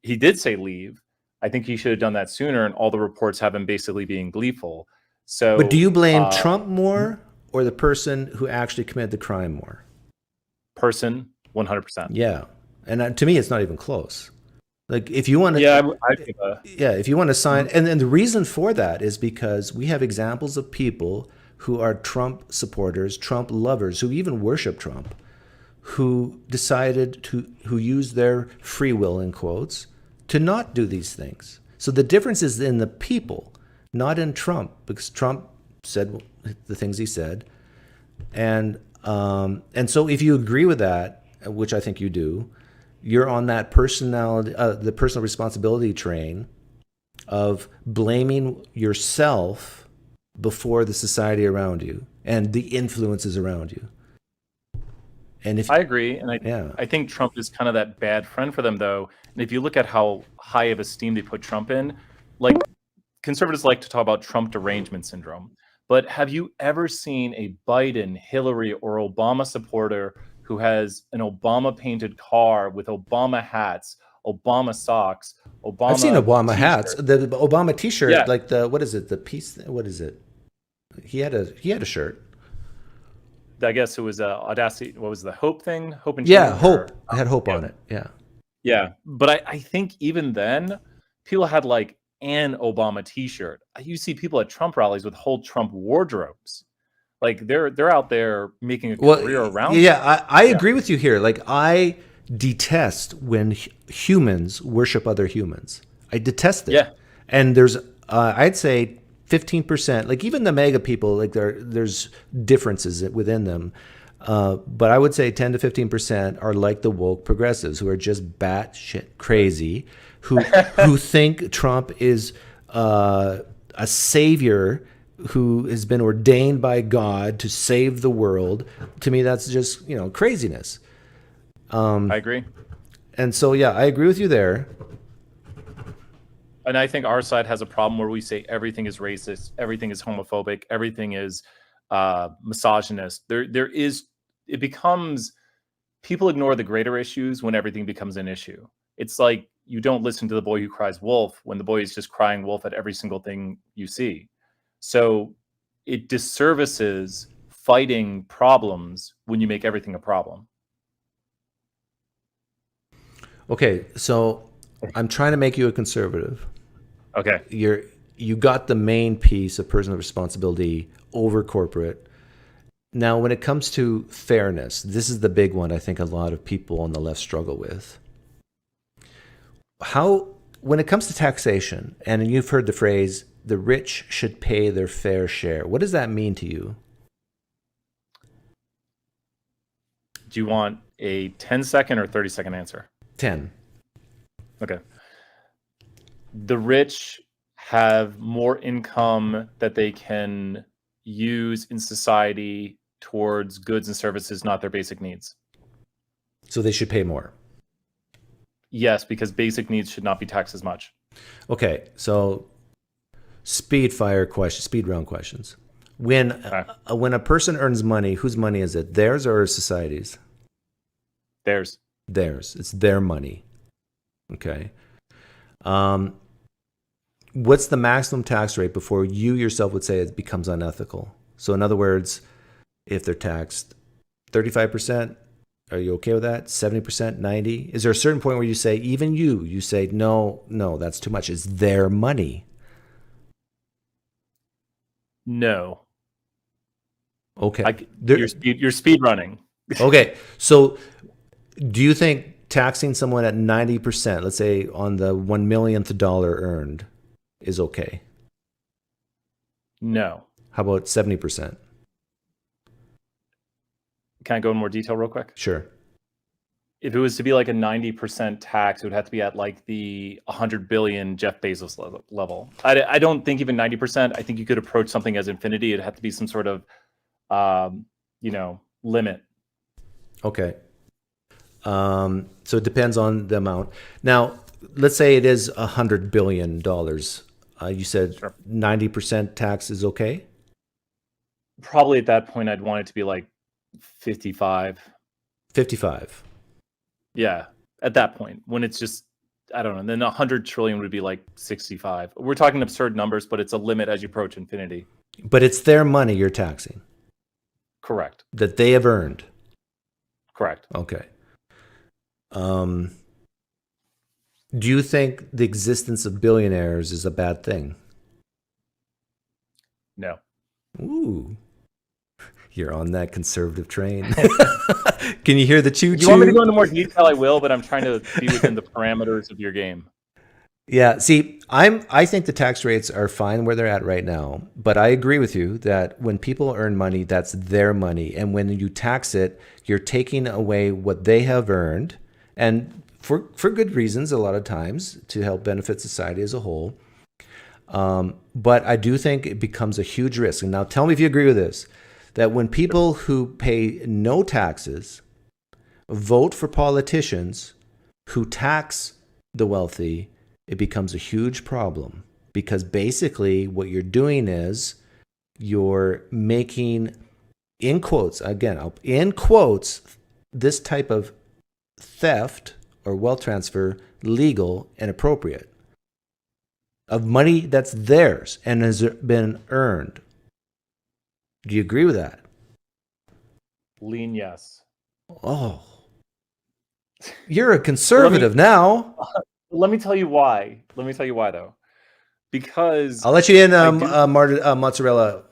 he did say leave, I think he should have done that sooner, and all the reports have him basically being gleeful. So, But do you blame Trump more or the person who actually committed the crime more? Person, 100%. Yeah. And to me, it's not even close. Like, if you want to, if you want to sign, and the reason for that is because we have examples of people who are Trump supporters, Trump lovers, who even worship Trump, who decided who used their free will, in quotes, to not do these things. So the difference is in the people, not in Trump, because Trump said the things he said. And so if you agree with that, which I think you do, you're on that the personal responsibility train of blaming yourself before the society around you and the influences around you. And if I agree, and I think Trump is kind of that bad friend for them, though. And if you look at how high of esteem they put Trump in, like conservatives like to talk about Trump derangement syndrome. But have you ever seen a Biden, Hillary, or Obama supporter who has an Obama painted car with Obama hats, Obama socks, Obama I've seen Obama t-shirt? hats, the Obama T-shirt, Yeah. like what is it? The piece, what is it? He had a shirt. I guess it was Audacity. What was the Hope thing? Hope and Yeah, Change, Hope. It had Hope on it. Yeah. Yeah, but I think even then, people had like an Obama T-shirt. You see people at Trump rallies with whole Trump wardrobes. Like they're out there making a career around. Yeah, I agree with you here. Like, I detest when humans worship other humans. I detest it. Yeah. And there's, I'd say 15%, like even the MAGA people, like there's differences within them. But I would say 10 to 15% are like the woke progressives who are just batshit crazy, who think Trump is a savior who has been ordained by God to save the world. To me, that's just, craziness. I agree. And so, yeah, I agree with you there. And I think our side has a problem where we say everything is racist, everything is homophobic, everything is misogynist. It becomes, people ignore the greater issues when everything becomes an issue. It's like you don't listen to the boy who cries wolf when the boy is just crying wolf at every single thing you see. So it disservices fighting problems when you make everything a problem. Okay, so I'm trying to make you a conservative. Okay. You got the main piece of personal responsibility over corporate. Now, when it comes to fairness, this is the big one I think a lot of people on the left struggle with. When it comes to taxation, and you've heard the phrase, the rich should pay their fair share. What does that mean to you? Do you want a 10-second or 30-second answer? 10. Okay. The rich have more income that they can use in society towards goods and services, not their basic needs. So they should pay more. Yes, because basic needs should not be taxed as much. Okay, so speed round questions. When a person earns money, whose money is it? Theirs or society's? Theirs. Theirs. It's their money. Okay. What's the maximum tax rate before you yourself would say it becomes unethical? So in other words, if they're taxed 35%, are you okay with that? 70%, 90%? Is there a certain point where you say, even you say, no, that's too much. It's their money. No. Okay. You're speed running. Okay. So do you think taxing someone at 90%, let's say on the $1 millionth dollar earned, is okay? No. How about 70%? Can I go in more detail real quick? Sure. If it was to be like a 90% tax, it would have to be at like the 100 billion Jeff Bezos level. I don't think even 90%. I think you could approach something as infinity. It'd have to be some sort of, limit. Okay. So it depends on the amount. Now, let's say it is $100 billion. You said 90% tax is okay? Probably at that point, I'd want it to be like 55. 55. Yeah, at that point, when it's just I don't know. And then 100 trillion would be like 65. We're talking absurd numbers, but it's a limit as you approach infinity. But it's their money you're taxing. Correct. That they have earned. Correct. Okay. Do you think the existence of billionaires is a bad thing? No. Ooh. You're on that conservative train. Can you hear the choo-choo? If you want me to go into more detail, I will, but I'm trying to be within the parameters of your game. Yeah, see, I think the tax rates are fine where they're at right now, but I agree with you that when people earn money, that's their money, and when you tax it, you're taking away what they have earned, and for good reasons a lot of times to help benefit society as a whole. But I do think it becomes a huge risk. And now tell me if you agree with this, that when people who pay no taxes vote for politicians who tax the wealthy, it becomes a huge problem, because basically what you're doing is you're making, in quotes, again, in quotes, this type of theft or wealth transfer legal and appropriate of money that's theirs and has been earned. Do you agree with that? Lean yes. Oh, you're a conservative now. Let me tell you why. Let me tell you why, though. Because I'll let you in, mozzarella.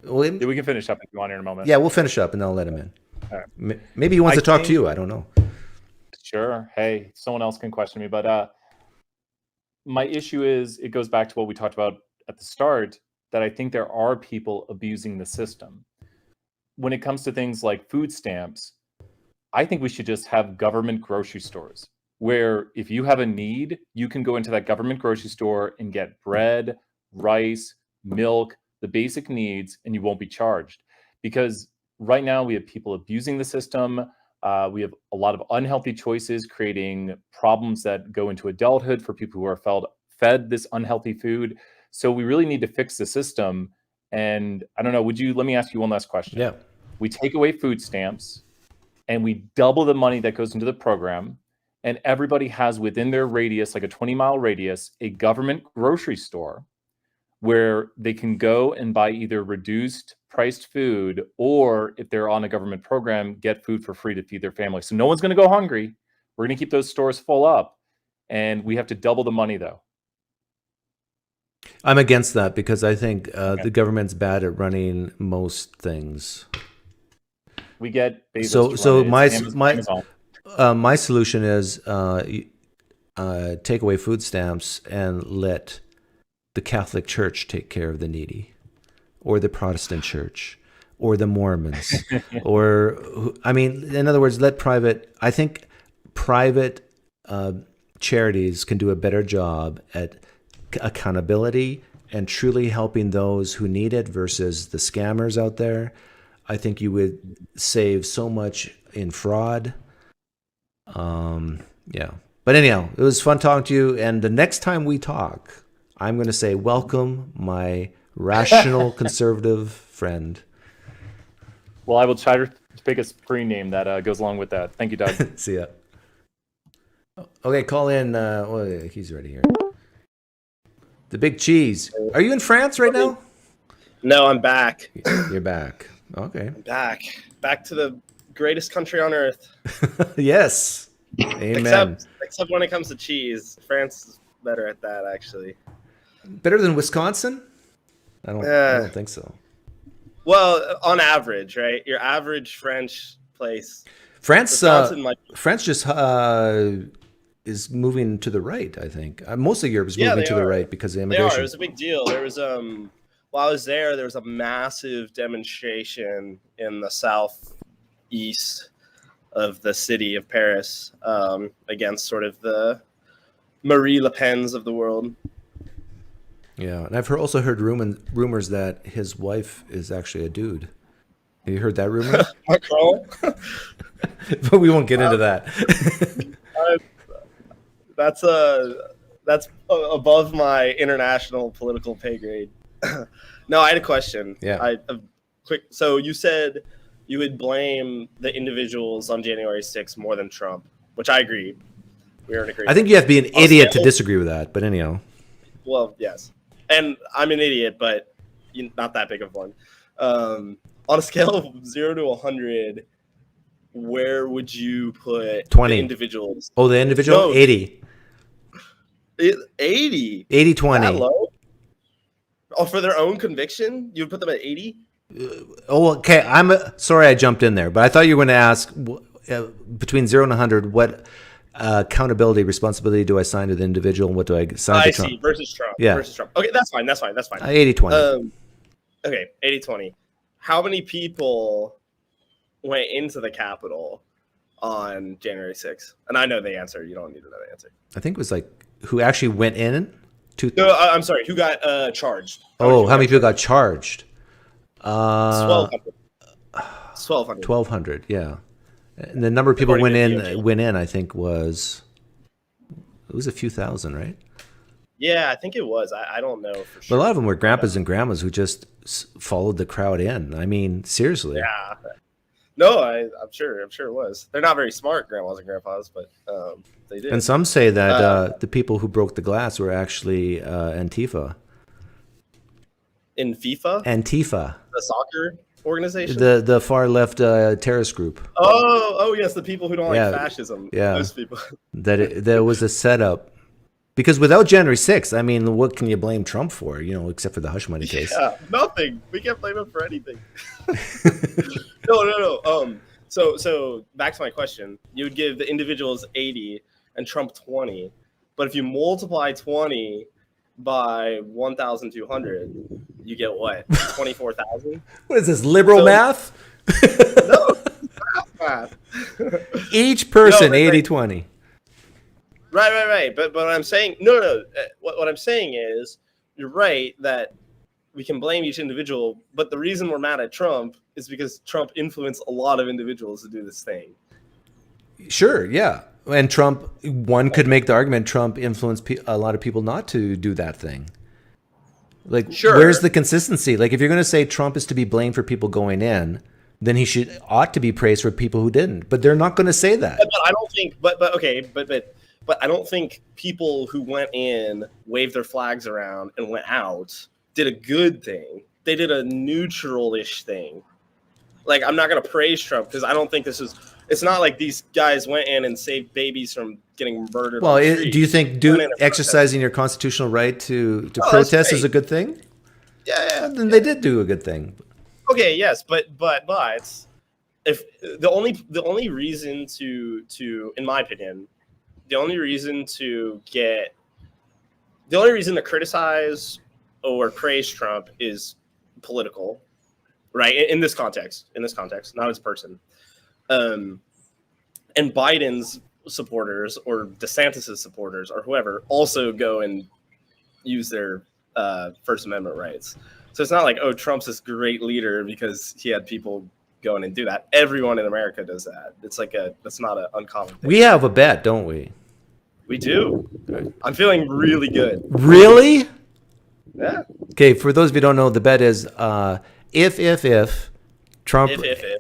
We can finish up if you want in a moment. Yeah, we'll finish up and I'll let him in. All right. Maybe he wants to talk to you. I don't know. Sure. Hey, someone else can question me. But my issue is, it goes back to what we talked about at the start, that I think there are people abusing the system. When it comes to things like food stamps, I think we should just have government grocery stores, where if you have a need, you can go into that government grocery store and get bread, rice, milk, the basic needs, and you won't be charged. Because right now we have people abusing the system. We have a lot of unhealthy choices, creating problems that go into adulthood for people who are fed this unhealthy food. So we really need to fix the system. And I don't know, let me ask you one last question. Yeah. We take away food stamps and we double the money that goes into the program, and everybody has within their radius, like a 20-mile radius, a government grocery store where they can go and buy either reduced priced food, or if they're on a government program, get food for free to feed their family. So no one's going to go hungry. We're going to keep those stores full up, and we have to double the money, though. I'm against that, because I think the government's bad at running most things. We get Bezos so Amazon. my solution is take away food stamps and let the Catholic Church take care of the needy, or the Protestant Church, or the Mormons, in other words, I think private charities can do a better job at accountability and truly helping those who need it versus the scammers out there. I think you would save so much in fraud. Yeah. But anyhow, it was fun talking to you. And the next time we talk, I'm going to say, welcome, my rational conservative friend. Well, I will try to pick a screen name that goes along with that. Thank you, Doug. See ya. Okay, call in. He's ready here. The Big Cheese. Are you in France right now? No, I'm back. You're back. Okay. I'm back to the greatest country on earth. Yes. Amen. Except when it comes to cheese, France is better at that, actually. Better than Wisconsin? I don't think so. Well, on average, right? Your average French place. France just is moving to the right, I think. Most of Europe is moving to the right because of immigration. They are. It was a big deal. There was while I was there was a massive demonstration in the southeast of the city of Paris against sort of the Marie Le Pens of the world. Yeah, and I've also heard rumors that his wife is actually a dude. Have you heard that rumor? Macron? But we won't get into that. That's above my international political pay grade. No, I had a question. Yeah. So you said you would blame the individuals on January 6th more than Trump, which I agree. We are in agreement. I think you have to be an On a idiot to scale- disagree with that, but anyhow. Well, yes, and I'm an idiot, but not that big of one. On a scale of 0 to 100, where would you put 20. the individuals? Oh, the individual? No, 80. 80? 80-20. That low? Oh, for their own conviction? You would put them at 80? Oh, okay. Sorry I jumped in there, but I thought you were going to ask between 0 and 100, what accountability, responsibility do I assign to the individual, and what do I assign to Trump? I see. Versus Trump. Yeah. Versus Trump. Okay, that's fine. 80-20. Okay, 80-20. How many people went into the Capitol on January 6th? And I know the answer. You don't need to know the answer. I think it was like who actually went in? No, I'm sorry. Who got charged? How many people got charged? 1,200. 1,200, yeah. And the number of people went in, I think it was a few thousand, right? Yeah, I think it was. I don't know for But sure. a lot of them were grandpas and grandmas who just followed the crowd in. I mean, seriously. Yeah. No, I'm sure it was. They're not very smart, grandmas and grandpas, but they did. And some say that the people who broke the glass were actually Antifa. In FIFA? Antifa. The soccer organization? The far left terrorist group. Oh, yes, the people who don't like fascism. Yeah. Those people. There was a setup. Because without January 6th, I mean, what can you blame Trump for, except for the hush money case? Yeah, nothing. We can't blame him for anything. No. So back to my question. You would give the individuals 80 and Trump 20. But if you multiply 20 by 1,200, you get what? 24,000? What is this, liberal math? No, math. Each person, No, 80-20. Right. But what I'm saying, no. What I'm saying is, you're right that we can blame each individual, but the reason we're mad at Trump is because Trump influenced a lot of individuals to do this thing. Sure, yeah. And one could make the argument Trump influenced a lot of people not to do that thing. Like, where's the consistency? Like, if you're going to say Trump is to be blamed for people going in, then he ought to be praised for people who didn't. But they're not going to say that. But I don't think. But I don't think people who went in, waved their flags around, and went out did a good thing. They did a neutral-ish thing. Like, I'm not going to praise Trump because I don't think this is. It's not like these guys went in and saved babies from getting murdered. Well, do you think exercising your constitutional right to protest is a good thing? Yeah. Then they did do a good thing. Okay, yes, but if the only reason to in my opinion, the only reason to criticize or praise Trump is political, right? In this context, not as a person. And Biden's supporters or DeSantis's supporters or whoever also go and use their First Amendment rights. So it's not like, oh, Trump's this great leader because he had people go in and do that. Everyone in America does that. That's not an uncommon thing. We have a bet, don't we? We do. I'm feeling really good. Really? Yeah. Okay, for those of you who don't know, the bet is if Trump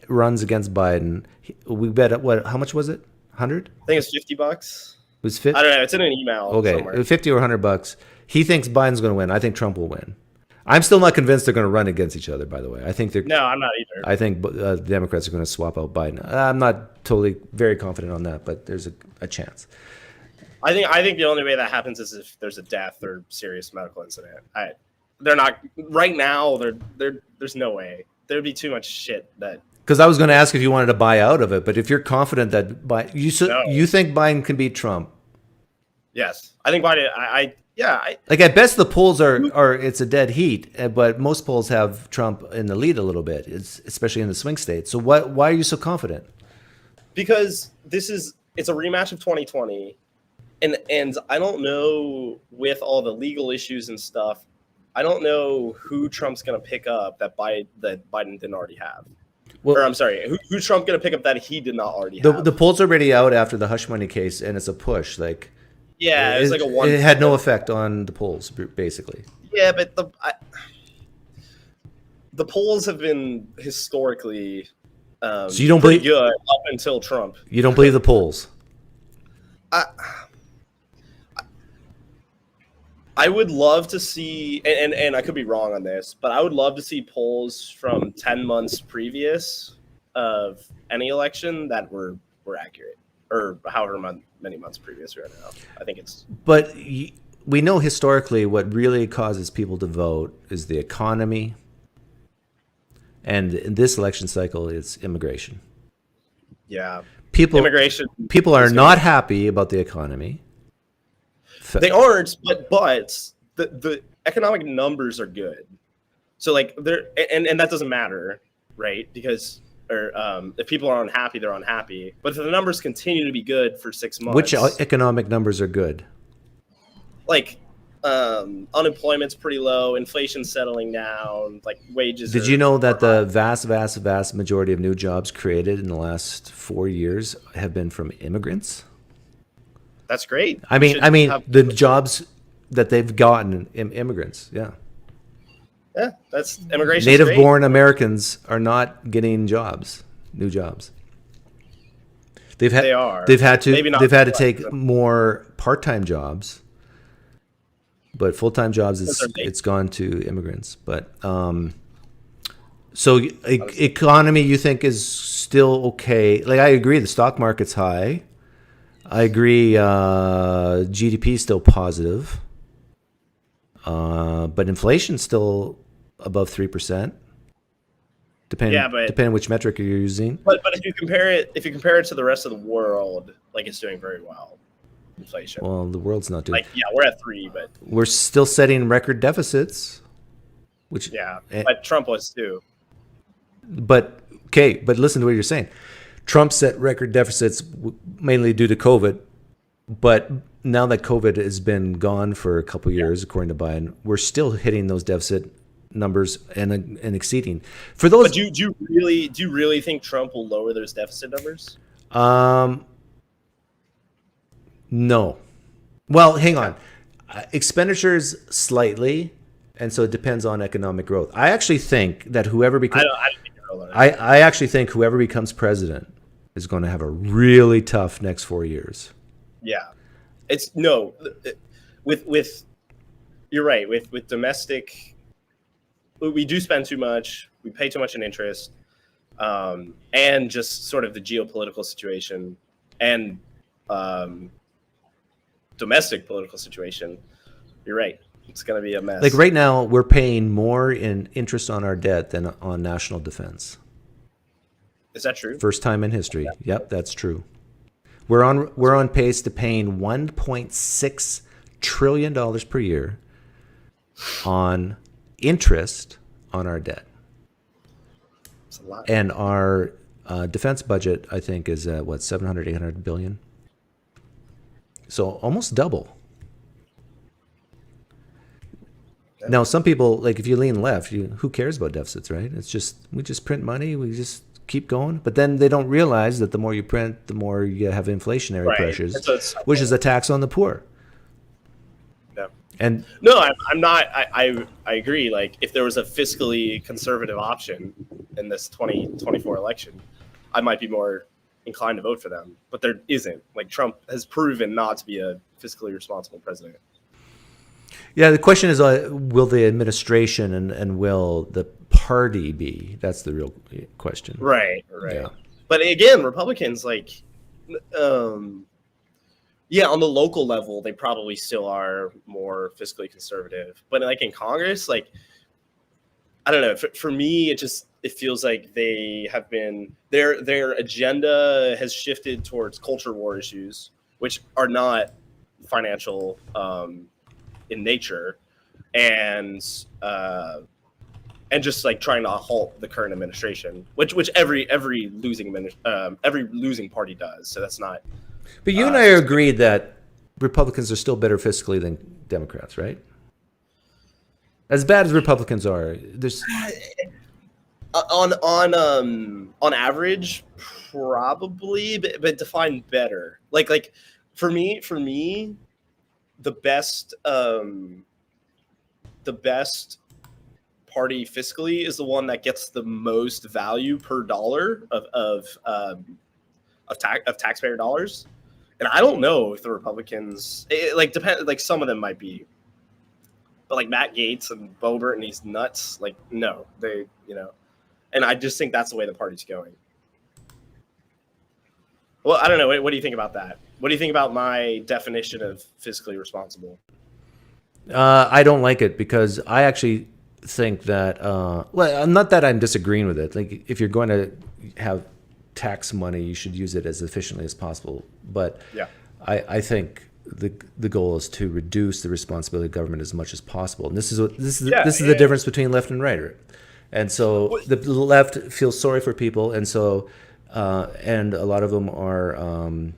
runs against Biden, we bet at what? How much was it? 100? I think it's $50. It was 50? I don't know. It's in an email. Okay, somewhere. 50 or $100. He thinks Biden's going to win. I think Trump will win. I'm still not convinced they're going to run against each other, by the way. I think No, I'm not either. I think the Democrats are going to swap out Biden. I'm not totally very confident on that, but there's a chance. I think the only way that happens is if there's a death or serious medical incident. They're not right now. There's no way. There'd be too much shit that. Because I was going to ask if you wanted to buy out of it, but if you're confident that you think Biden can beat Trump. Yes, I think Biden. Like at best the polls are it's a dead heat, but most polls have Trump in the lead a little bit, especially in the swing states. So why are you so confident? Because it's a rematch of 2020, and I don't know, with all the legal issues and stuff, I don't know who Trump's going to pick up that Biden didn't already have. Or I'm sorry, who's Trump going to pick up that he did not already have? The polls are already out after the hush money case, and it's a push. Like. Yeah, it was like a one. It had no effect on the polls, basically. Yeah, but the polls have been historically so you don't pretty believe good up until Trump. You don't believe the polls? I would love to see, and I could be wrong on this, but I would love to see polls from 10 months previous of any election that were accurate, or however many months previous we are now. I think it's. But we know historically what really causes people to vote is the economy, and in this election cycle, it's immigration. Yeah. Immigration. People are not happy about the economy. They aren't, but the economic numbers are good. So like and that doesn't matter, right? Because if people are unhappy, they're unhappy. But if the numbers continue to be good for 6 months, Which economic numbers are good? Like unemployment's pretty low, inflation's settling down, like wages. Did you know that the vast majority of new jobs created in the last 4 years have been from immigrants? That's great. I mean, the jobs that they've gotten, immigrants, yeah. Yeah, that's immigration. Native-born Americans are not getting jobs, new jobs. They've had to take more part-time jobs, but full-time jobs it's gone to immigrants. But so economy, you think is still okay? Like I agree, the stock market's high. I agree, GDP is still positive, but inflation's still above 3%. Depending which metric you're using. But if you compare it to the rest of the world, like it's doing very well. Inflation. Well, the world's not doing. Like we're at 3, but we're still setting record deficits. Which but Trump was too. But listen to what you're saying. Trump set record deficits mainly due to COVID, but now that COVID has been gone for a couple of years, according to Biden, we're still hitting those deficit numbers and exceeding. For those, but do you really think Trump will lower those deficit numbers? No. Well, hang on. Expenditures slightly, and so it depends on economic growth. I actually think that whoever becomes I actually think whoever becomes president is going to have a really tough next 4 years. Yeah, with you're right. With domestic, we do spend too much. We pay too much in interest, and just sort of the geopolitical situation and domestic political situation. You're right. It's going to be a mess. Like right now, we're paying more in interest on our debt than on national defense. Is that true? First time in history. Yeah. Yep, that's true. We're on pace to paying $1.6 trillion per year on interest on our debt. That's a lot. And our defense budget, I think, is at 700, 800 billion. So almost double. Now, some people, like if you lean left, who cares about deficits, right? It's just, we just print money, we just keep going. But then they don't realize that the more you print, the more you have inflationary pressures, which is a tax on the poor. Yeah. And no, I'm not. I agree. Like if there was a fiscally conservative option in this 2024 election, I might be more inclined to vote for them. But there isn't. Like Trump has proven not to be a fiscally responsible president. Yeah, the question is, will the administration and will the party be? That's the real question. Right. Yeah. But again, Republicans, like, on the local level, they probably still are more fiscally conservative. But like in Congress, like, I don't know. For me, it feels like they have been their agenda has shifted towards culture war issues, which are not financial in nature, and just like trying to halt the current administration, which every losing party does. So that's not. But you and I agree that Republicans are still better fiscally than Democrats, right? As bad as Republicans are, there's on average, probably, but define better. Like for me. The best party fiscally is the one that gets the most value per dollar of taxpayer dollars, and I don't know if the Republicans depend. Like some of them might be But like Matt Gaetz and Boebert and these nuts, like no, they, and I just think that's the way the party's going. Well, I don't know. What do you think about that? What do you think about my definition of fiscally responsible? I don't like it because I actually think that, well, not that I'm disagreeing with it. Like, if you're going to have tax money, you should use it as efficiently as possible. But yeah. I think the goal is to reduce the responsibility of government as much as possible. And this is the difference between left and right. And so the left feels sorry for people, and so and a lot of them are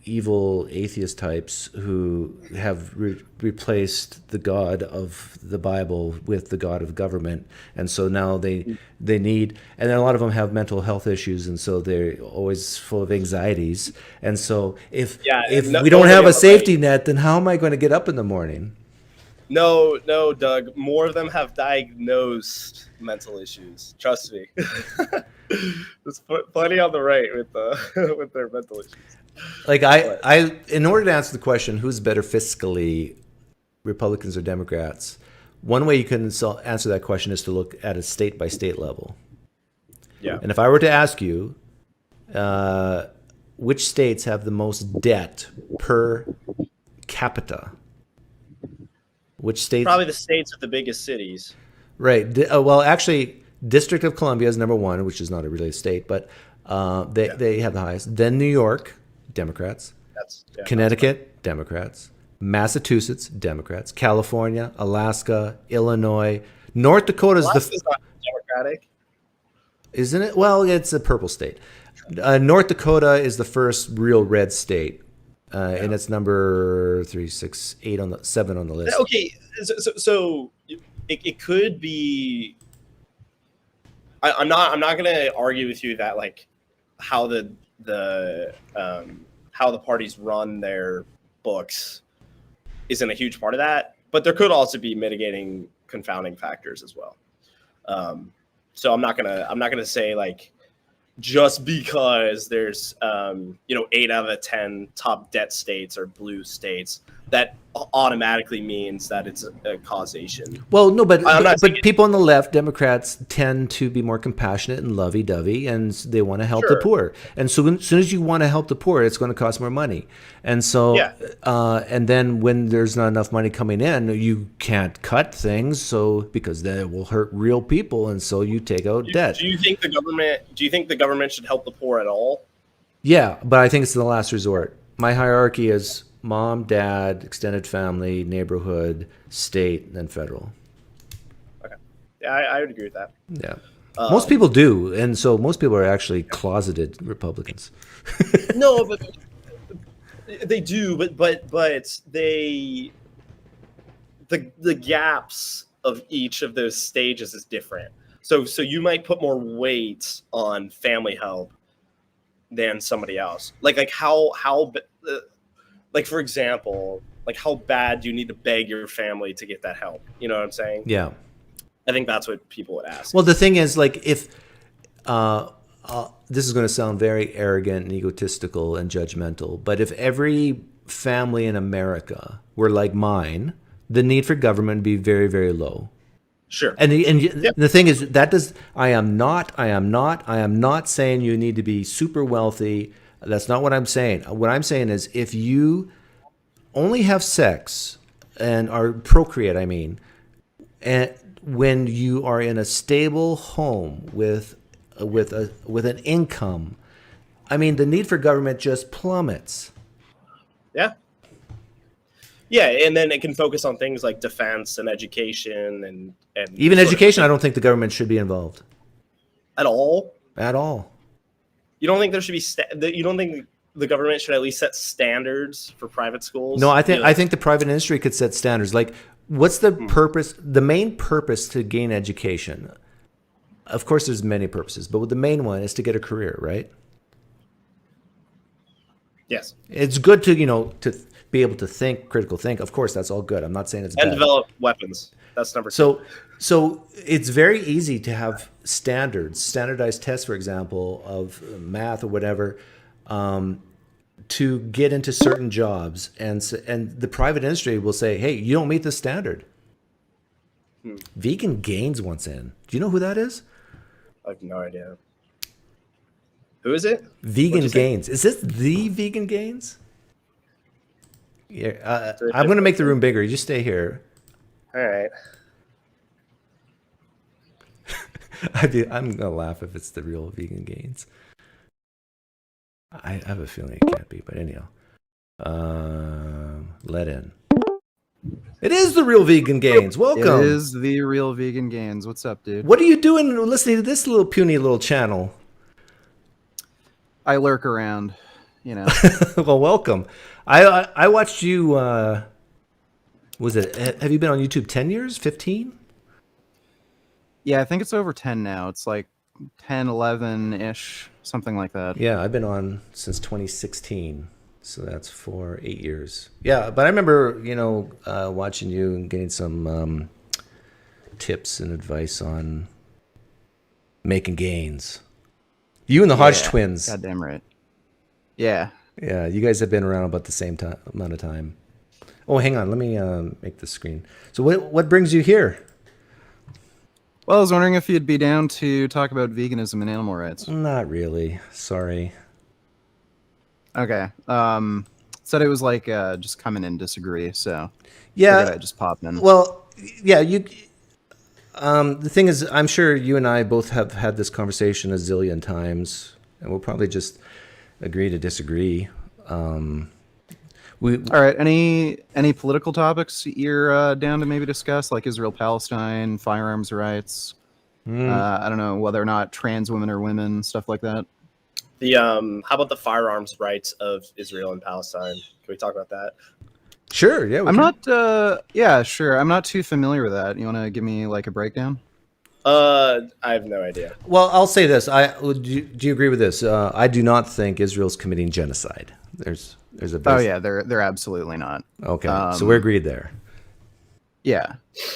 evil atheist types who have replaced the God of the Bible with the God of government, and so now they need, and then a lot of them have mental health issues, and so they're always full of anxieties. And so if we don't have a safety net, then how am I going to get up in the morning? No, Doug. More of them have diagnosed mental issues. Trust me. There's plenty on the right with their mental issues. Like I, in order to answer the question, who's better fiscally, Republicans or Democrats? One way you can answer that question is to look at a state by state level. Yeah. And if I were to ask you, which states have the most debt per capita? Which states? Probably the states with the biggest cities. Right. Well, actually, District of Columbia is number one, which is not a really state, but they have the highest. Then New York, Democrats. Connecticut, Democrats. Massachusetts, Democrats. California, Alaska, Illinois. North Dakota is Alaska's not Democratic. Isn't it? Well, it's a purple state. North Dakota is the first real red state. And it's number 3, 6, 8 on the 7 on the list. Okay, so it could be. I'm not going to argue with you that like how the parties run their books isn't a huge part of that, but there could also be mitigating confounding factors as well. So I'm not gonna say like, just because there's 8 out of the 10 top debt states are blue states, that automatically means that it's a causation. Well, no, but people on the left, Democrats, tend to be more compassionate and lovey-dovey, and they want to help the poor. And so as soon as you want to help the poor, it's going to cost more money. And so, and then when there's not enough money coming in, you can't cut things, because then it will hurt real people, and so you take out debt. Do you think the government should help the poor at all? Yeah, but I think it's the last resort. My hierarchy is mom, dad, extended family, neighborhood, state, then federal. Okay. Yeah, I would agree with that. Yeah. Most people do, and so most people are actually closeted Republicans. No, but they do, but the gaps of each of those stages is different. So you might put more weight on family help than somebody else. Like how like, for example, like how bad do you need to beg your family to get that help? You know what I'm saying? Yeah. I think that's what people would ask. Well, the thing is, like, if this is going to sound very arrogant and egotistical and judgmental, but if every family in America were like mine, the need for government would be very, very low. Sure. And the thing is, I am not saying you need to be super wealthy. That's not what I'm saying. What I'm saying is, if you only have sex or procreate, and when you are in a stable home with an income, the need for government just plummets. Yeah. Yeah, and then it can focus on things like defense and education and even education. I don't think the government should be involved at all. At all. You don't think there should be? You don't think the government should at least set standards for private schools? No, I think the private industry could set standards. Like, what's the purpose? The main purpose to gain education. Of course, there's many purposes, but the main one is to get a career, right? Yes. It's good to to be able to think, critical think. Of course, that's all good. I'm not saying it's bad. And develop weapons. That's number 2. So it's very easy to have standardized tests, for example, of math or whatever, to get into certain jobs, and the private industry will say, "Hey, you don't meet the standard." VeganGains wants in. Do you know who that is? I have no idea. Who is it? VeganGains. Is this the VeganGains? Yeah, I'm going to make the room bigger. You just stay here. All right. I'm going to laugh if it's the real VeganGains. I have a feeling it can't be, but anyhow. Let in. It is the real VeganGains. Welcome. It is the real VeganGains. What's up, dude? What are you doing listening to this little puny little channel? I lurk around, you know. Well, welcome. I watched you. Was it? Have you been on YouTube 10 years? 15? Yeah, I think it's over 10 now. It's like 10, 11-ish, something like that. Yeah, I've been on since 2016. So that's 8 years. Yeah, but I remember, watching you and getting some tips and advice on making gains. You and the Hodge twins. Goddamn right. Yeah. Yeah, you guys have been around about the same amount of time. Oh, hang on. Let me make the screen. So what brings you here? Well, I was wondering if you'd be down to talk about veganism and animal rights. Not really. Sorry. Okay. Said it was like just come in and disagree, so yeah, I just popped in. Well, yeah, you. The thing is, I'm sure you and I both have had this conversation a zillion times, and we'll probably just agree to disagree. All right. Any political topics you're down to maybe discuss, like Israel-Palestine, firearms rights? I don't know whether or not trans women are women, stuff like that. How about the firearms rights of Israel and Palestine? Can we talk about that? Sure. Yeah. I'm not. Yeah, sure. I'm not too familiar with that. You want to give me like a breakdown? I have no idea. Well, I'll say this. Do you agree with this? I do not think Israel's committing genocide. There's a. Oh yeah, they're absolutely not. Okay, so we're agreed there. Yeah.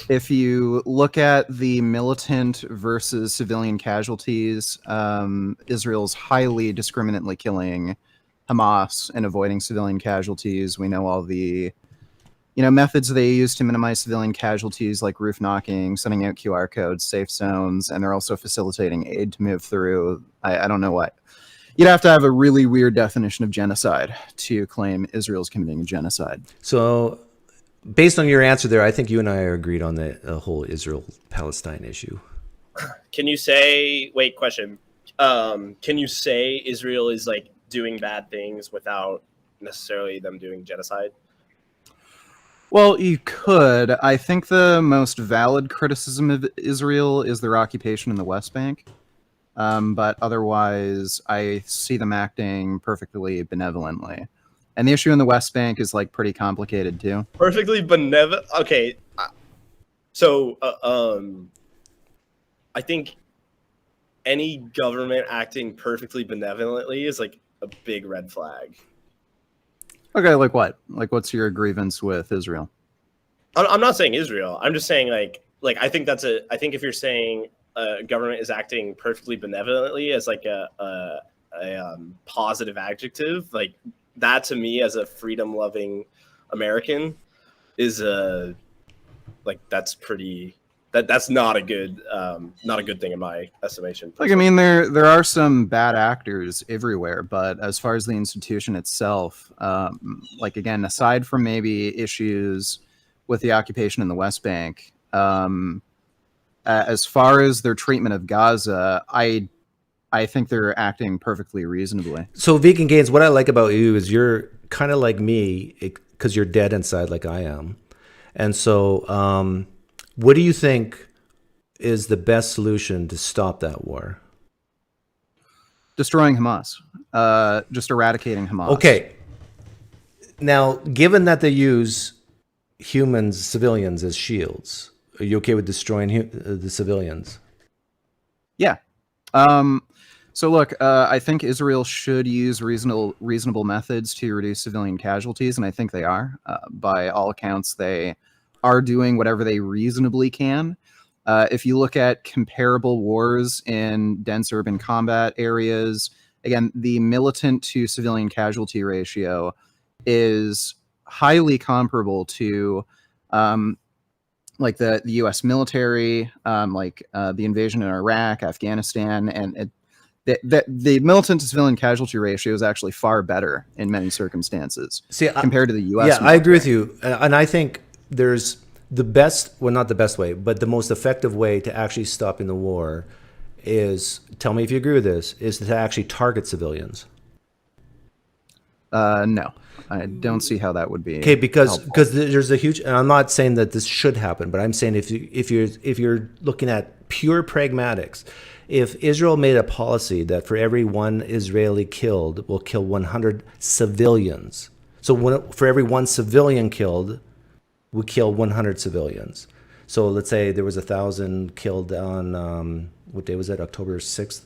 If you look at the militant versus civilian casualties, Israel's highly discriminately killing Hamas and avoiding civilian casualties. We know all the, methods they use to minimize civilian casualties, like roof knocking, sending out QR codes, safe zones, and they're also facilitating aid to move through. I don't know what. You'd have to have a really weird definition of genocide to claim Israel's committing a genocide. So, based on your answer there, I think you and I are agreed on the whole Israel-Palestine issue. Can you say? Wait, question. Can you say Israel is like doing bad things without necessarily them doing genocide? Well, you could. I think the most valid criticism of Israel is their occupation in the West Bank. But otherwise, I see them acting perfectly benevolently. And the issue in the West Bank is like pretty complicated too. Perfectly benevolent. Okay, so I think any government acting perfectly benevolently is like a big red flag. Okay, like what? Like what's your grievance with Israel? I'm not saying Israel. I'm just saying like I think I think if you're saying government is acting perfectly benevolently as like a positive adjective, like that to me as a freedom-loving American is that's pretty. That's not a good thing in my estimation. Like, I mean, there are some bad actors everywhere, but as far as the institution itself, like again, aside from maybe issues with the occupation in the West Bank, as far as their treatment of Gaza, I think they're acting perfectly reasonably. So, VeganGains, what I like about you is you're kind of like me because you're dead inside, like I am, and so. What do you think is the best solution to stop that war? Destroying Hamas. Just eradicating Hamas. Okay. Now, given that they use humans, civilians, as shields, are you okay with destroying the civilians? Yeah. So look, I think Israel should use reasonable methods to reduce civilian casualties, and I think they are. By all accounts, they are doing whatever they reasonably can. If you look at comparable wars in dense urban combat areas, again, the militant to civilian casualty ratio is highly comparable to like the U.S. military, the invasion in Iraq, Afghanistan, and the militant to civilian casualty ratio is actually far better in many circumstances compared to the U.S. Yeah, I agree with you, and I think there's the best, well, not the best way, but the most effective way to actually stopping the war is, tell me if you agree with this, is to actually target civilians. No, I don't see how that would be. Okay, because there's a huge, and I'm not saying that this should happen, but I'm saying if you're looking at pure pragmatics, if Israel made a policy that for every one Israeli killed, will kill 100 civilians. So for every one civilian killed, we kill 100 civilians. So let's say there was 1,000 killed on, what day was that? October 6th.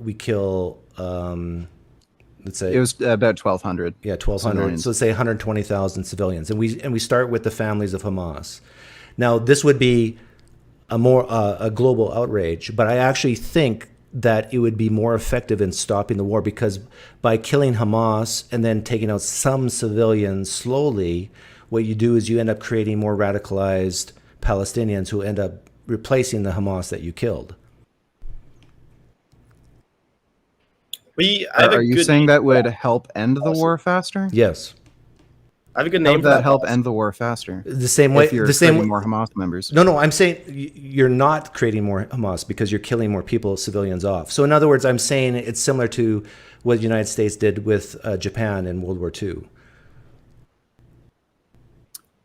We kill, let's say. It was about 1,200. Yeah, 1,200. So let's say 120,000 civilians. And we start with the families of Hamas. Now, this would be a global outrage, but I actually think that it would be more effective in stopping the war, because by killing Hamas and then taking out some civilians slowly, what you do is you end up creating more radicalized Palestinians who end up replacing the Hamas that you killed. Are you saying that would help end the war faster? Yes. I have a good How name would for that that help policy. end the war faster? The same way. If you're the same creating way, more Hamas members. No, I'm saying you're not creating more Hamas because you're killing more people, civilians off. So in other words, I'm saying it's similar to what the United States did with Japan in World War II.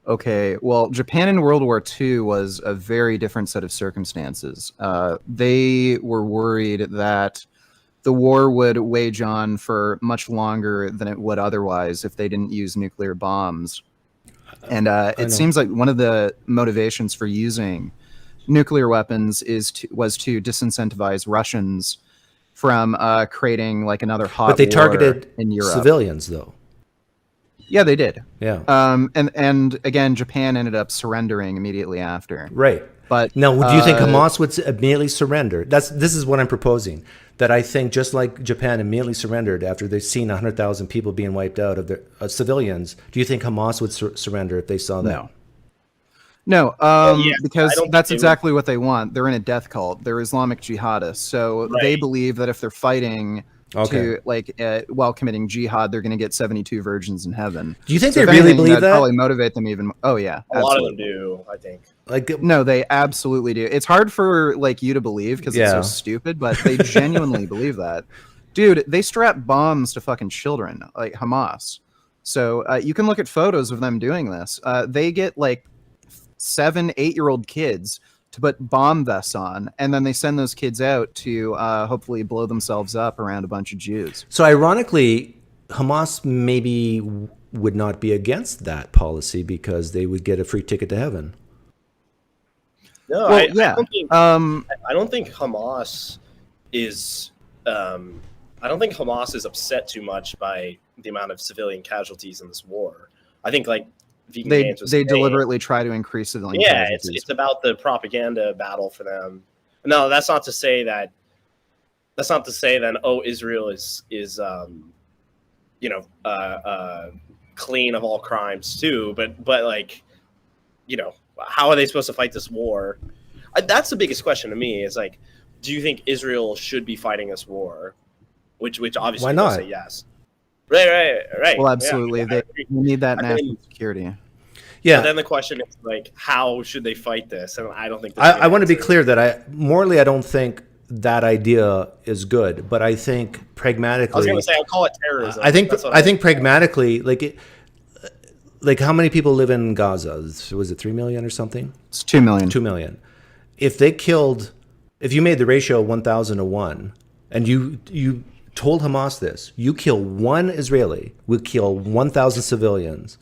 Okay, well, Japan in World War II was a very different set of circumstances. They were worried that the war would wage on for much longer than it would otherwise if they didn't use nuclear bombs. And it seems like one of the motivations for using nuclear weapons was to disincentivize Russians from creating like another hot war. But they targeted in Europe. civilians, though. Yeah, they did. Yeah. And again, Japan ended up surrendering immediately after. Right. But now, do you think Hamas would immediately surrender? This is what I'm proposing. That I think just like Japan immediately surrendered after they've seen 100,000 people being wiped out of their civilians, do you think Hamas would surrender if they saw that? No, because that's they exactly what they want. They're in a death cult. They're Islamic jihadists. So they believe that if they're fighting to while committing jihad, they're going to get 72 virgins in heaven. Do you think So they if really anything, believe that'd that? Probably motivate them even. Oh yeah, A lot of them do, I think. No, they absolutely do. It's hard for like you to believe because it's so Yeah. stupid, but they genuinely believe that. Dude, they strap bombs to fucking children, like Hamas. So you can look at photos of them doing this. They get like 7-8-year-old kids to put bomb vests on, and then they send those kids out to hopefully blow themselves up around a bunch of Jews. So ironically, Hamas maybe would not be against that policy because they would get a free ticket to heaven. No, Well, I don't think. I don't think Hamas is. I don't think Hamas is upset too much by the amount of civilian casualties in this war. I think like VeganGains was They saying, deliberately try to increase civilian yeah, casualties. it's about the propaganda battle for them. No, that's not to say that. That's not to say that Israel is clean of all crimes too. But like, how are they supposed to fight this war? That's the biggest question to me. Is like, do you think Israel should be fighting this war? Which obviously Why people not? say yes. Right. Well, Yeah, absolutely. I They agree. need that I national mean, security. Yeah. But then the question is like, how should they fight this? And I don't think. I want to be clear that I don't think that idea is good, but I think pragmatically. I was going to say I'll call it terrorism. I think That's what pragmatically, like how many people live in Gaza? Was it 3 million or something? It's 2 million. 2 million. If you made the ratio 1,000 to 1, and you told Hamas this, you kill one Israeli, we'll kill 1,000 civilians.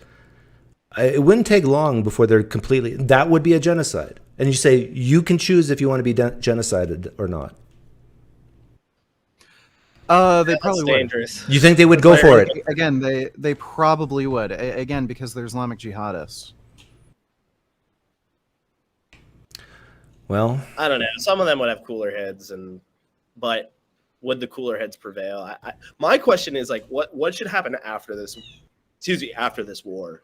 It wouldn't take long before they're completely. That would be a genocide. And you say you can choose if you want to be genocided or not. They probably would. dangerous. You think they would go for it? Again, they probably would. Again, because they're Islamic jihadists. Well, I don't know. Some of them would have cooler heads, but would the cooler heads prevail? My question is like, what should happen after this? Excuse me, after this war.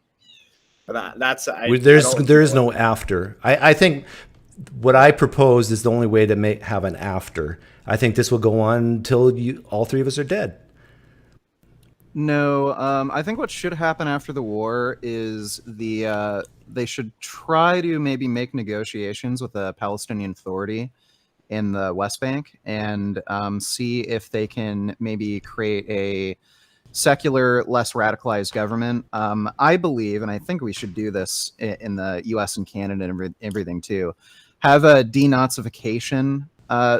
There is no after. I think what I propose is the only way to have an after. I think this will go on until all three of us are dead. No, I think what should happen after the war is they should try to maybe make negotiations with the Palestinian Authority in the West Bank and see if they can maybe create a secular, less radicalized government. I believe, and I think we should do this in the US and Canada and everything too, have a denazification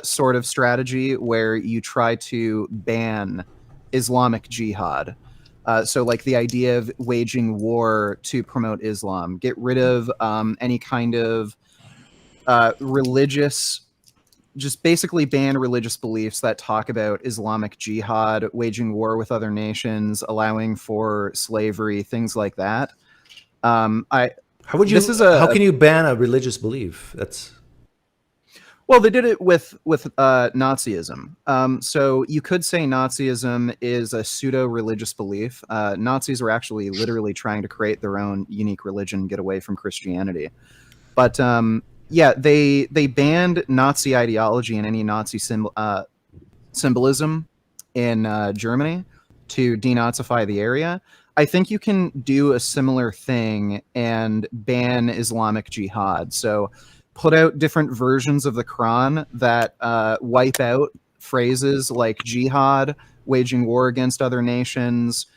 sort of strategy where you try to ban Islamic jihad. So like the idea of waging war to promote Islam, get rid of any kind of religious, just basically ban religious beliefs that talk about Islamic jihad, waging war with other nations, allowing for slavery, things like that. How can you ban a religious belief? Well, they did it with Nazism. So you could say Nazism is a pseudo-religious belief. Nazis were actually literally trying to create their own unique religion, get away from Christianity. But yeah, they banned Nazi ideology and any Nazi symbolism in Germany to denazify the area. I think you can do a similar thing and ban Islamic jihad. So put out different versions of the Quran that wipe out phrases like jihad, waging war against other nations,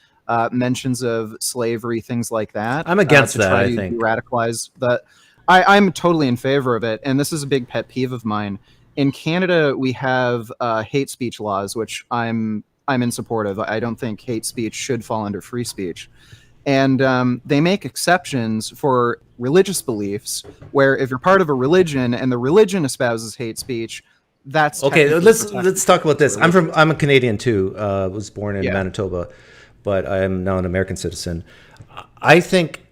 mentions of slavery, things like that. I'm against that, I think. Radicalize that. I'm totally in favor of it, and this is a big pet peeve of mine. In Canada, we have hate speech laws, which I'm in support of. I don't think hate speech should fall under free speech. And they make exceptions for religious beliefs, where if you're part of a religion and the religion espouses hate speech, that's okay. Let's talk about this. I'm a Canadian too. Was born in Manitoba, but I am now an American citizen. I think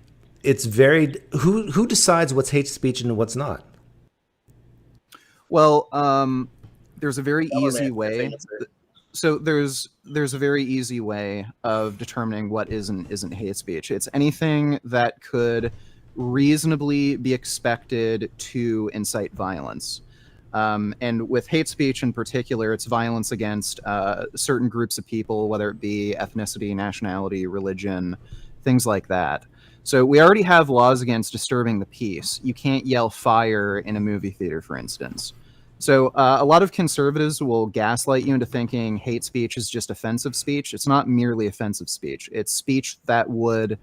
it's very who decides what's hate speech and what's not. Well, there's a very easy way. So there's a very easy way of determining what is and isn't hate speech. It's anything that could reasonably be expected to incite violence. And with hate speech in particular, it's violence against certain groups of people, whether it be ethnicity, nationality, religion, things like that. So we already have laws against disturbing the peace. You can't yell fire in a movie theater, for instance. So a lot of conservatives will gaslight you into thinking hate speech is just offensive speech. It's not merely offensive speech. It's speech that would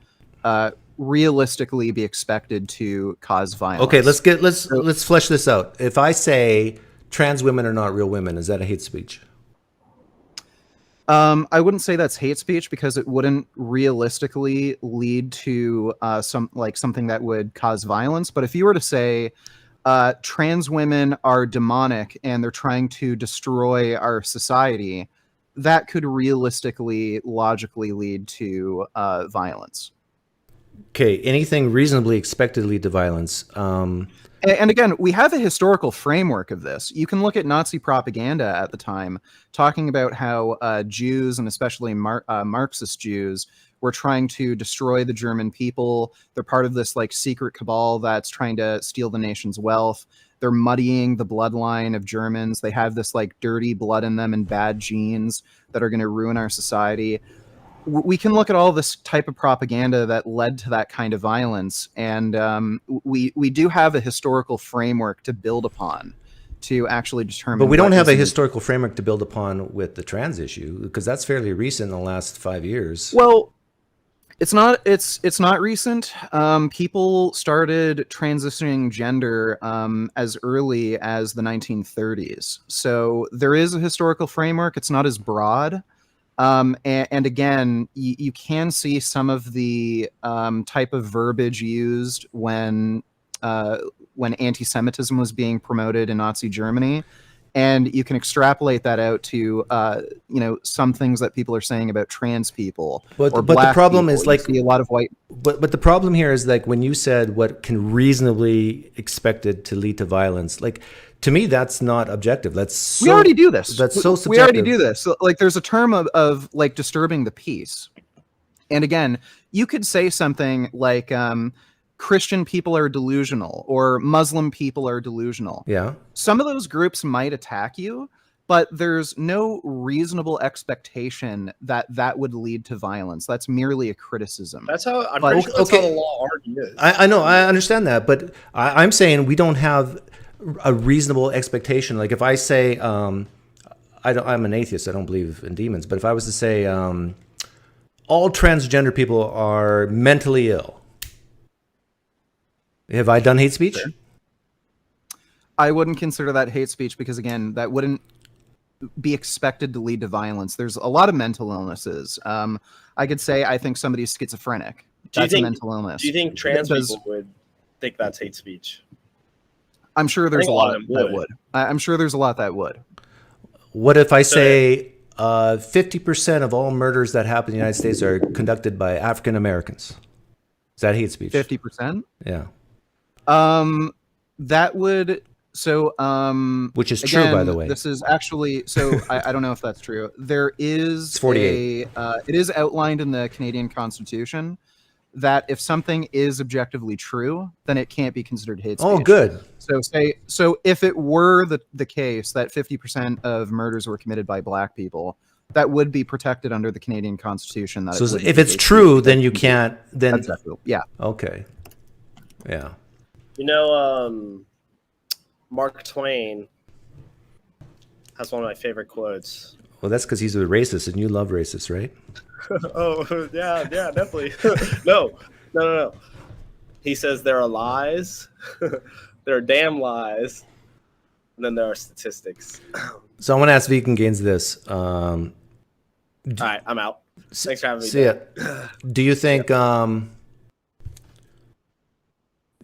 realistically be expected to cause violence. Okay, let's flesh this out. If I say trans women are not real women, is that a hate speech? I wouldn't say that's hate speech because it wouldn't realistically lead to something that would cause violence. But if you were to say trans women are demonic and they're trying to destroy our society, that could realistically, logically lead to violence. Okay, anything reasonably expected to lead to violence. And again, we have a historical framework of this. You can look at Nazi propaganda at the time, talking about how Jews, and especially Marxist Jews, were trying to destroy the German people. They're part of this like secret cabal that's trying to steal the nation's wealth. They're muddying the bloodline of Germans. They have this like dirty blood in them and bad genes that are going to ruin our society. We can look at all this type of propaganda that led to that kind of violence, and we do have a historical framework to build upon to actually determine. But we don't have a historical framework to build upon with the trans issue, because that's fairly recent in the last 5 years. Well, it's not recent. People started transitioning gender as early as the 1930s. So there is a historical framework. It's not as broad. And again, you can see some of the type of verbiage used when anti-Semitism was being promoted in Nazi Germany, and you can extrapolate that out to some things that people are saying about trans people. But the problem is like a lot of white. But the problem here is like when you said what can reasonably expected to lead to violence, like To me, that's not objective. That's so, we already do this. That's so subjective. We already do this. So, like, there's a term of like disturbing the peace. And again, you could say something like Christian people are delusional or Muslim people are delusional. Yeah. Some of those groups might attack you, but there's no reasonable expectation that that would lead to violence. That's merely a criticism. That's how I'm pretty sure that's how the law already is. I know, I understand that, but I'm saying we don't have a reasonable expectation. Like if I say, I'm an atheist, I don't believe in demons, but if I was to say all transgender people are mentally ill, have I done hate speech? Sure. I wouldn't consider that hate speech because, again, that wouldn't be expected to lead to violence. There's a lot of mental illnesses. I could say I think somebody's schizophrenic. That's a mental illness. Do you think trans people would think that's hate speech? I'm sure there's a lot that would. I'm sure there's a lot that would. What if I say 50% of all murders that happen in the United States are conducted by African Americans? Is that hate speech? 50%? Yeah. That would... So, which is again, true, by the way. This is actually, so I don't know if that's true. There is it's 48. It is outlined in the Canadian Constitution that if something is objectively true, then it can't be considered hate speech. Oh, good. So if it were the case that 50% of murders were committed by Black people, that would be protected under the Canadian Constitution. That so if it's true, then you can't. Then yeah. Okay. Yeah. You know, Mark Twain has one of my favorite quotes. Well, that's because he's a racist, and you love racists, right? Oh, yeah, definitely. No. He says there are lies, there are damn lies, and then there are statistics. So I want to ask VeganGains this. All right, I'm out. Thanks for having me. See ya.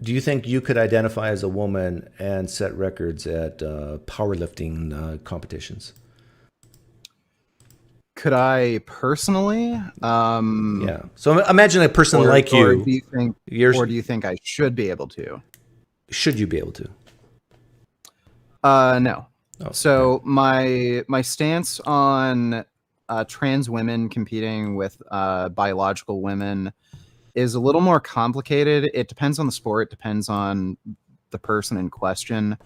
Do you think you could identify as a woman and set records at powerlifting competitions? Could I personally? Yeah. So imagine a person like you. Or do you think I should be able to? Should you be able to? No. Oh, so my stance on trans women competing with biological women is a little more complicated. It depends on the sport. It depends on the person in question.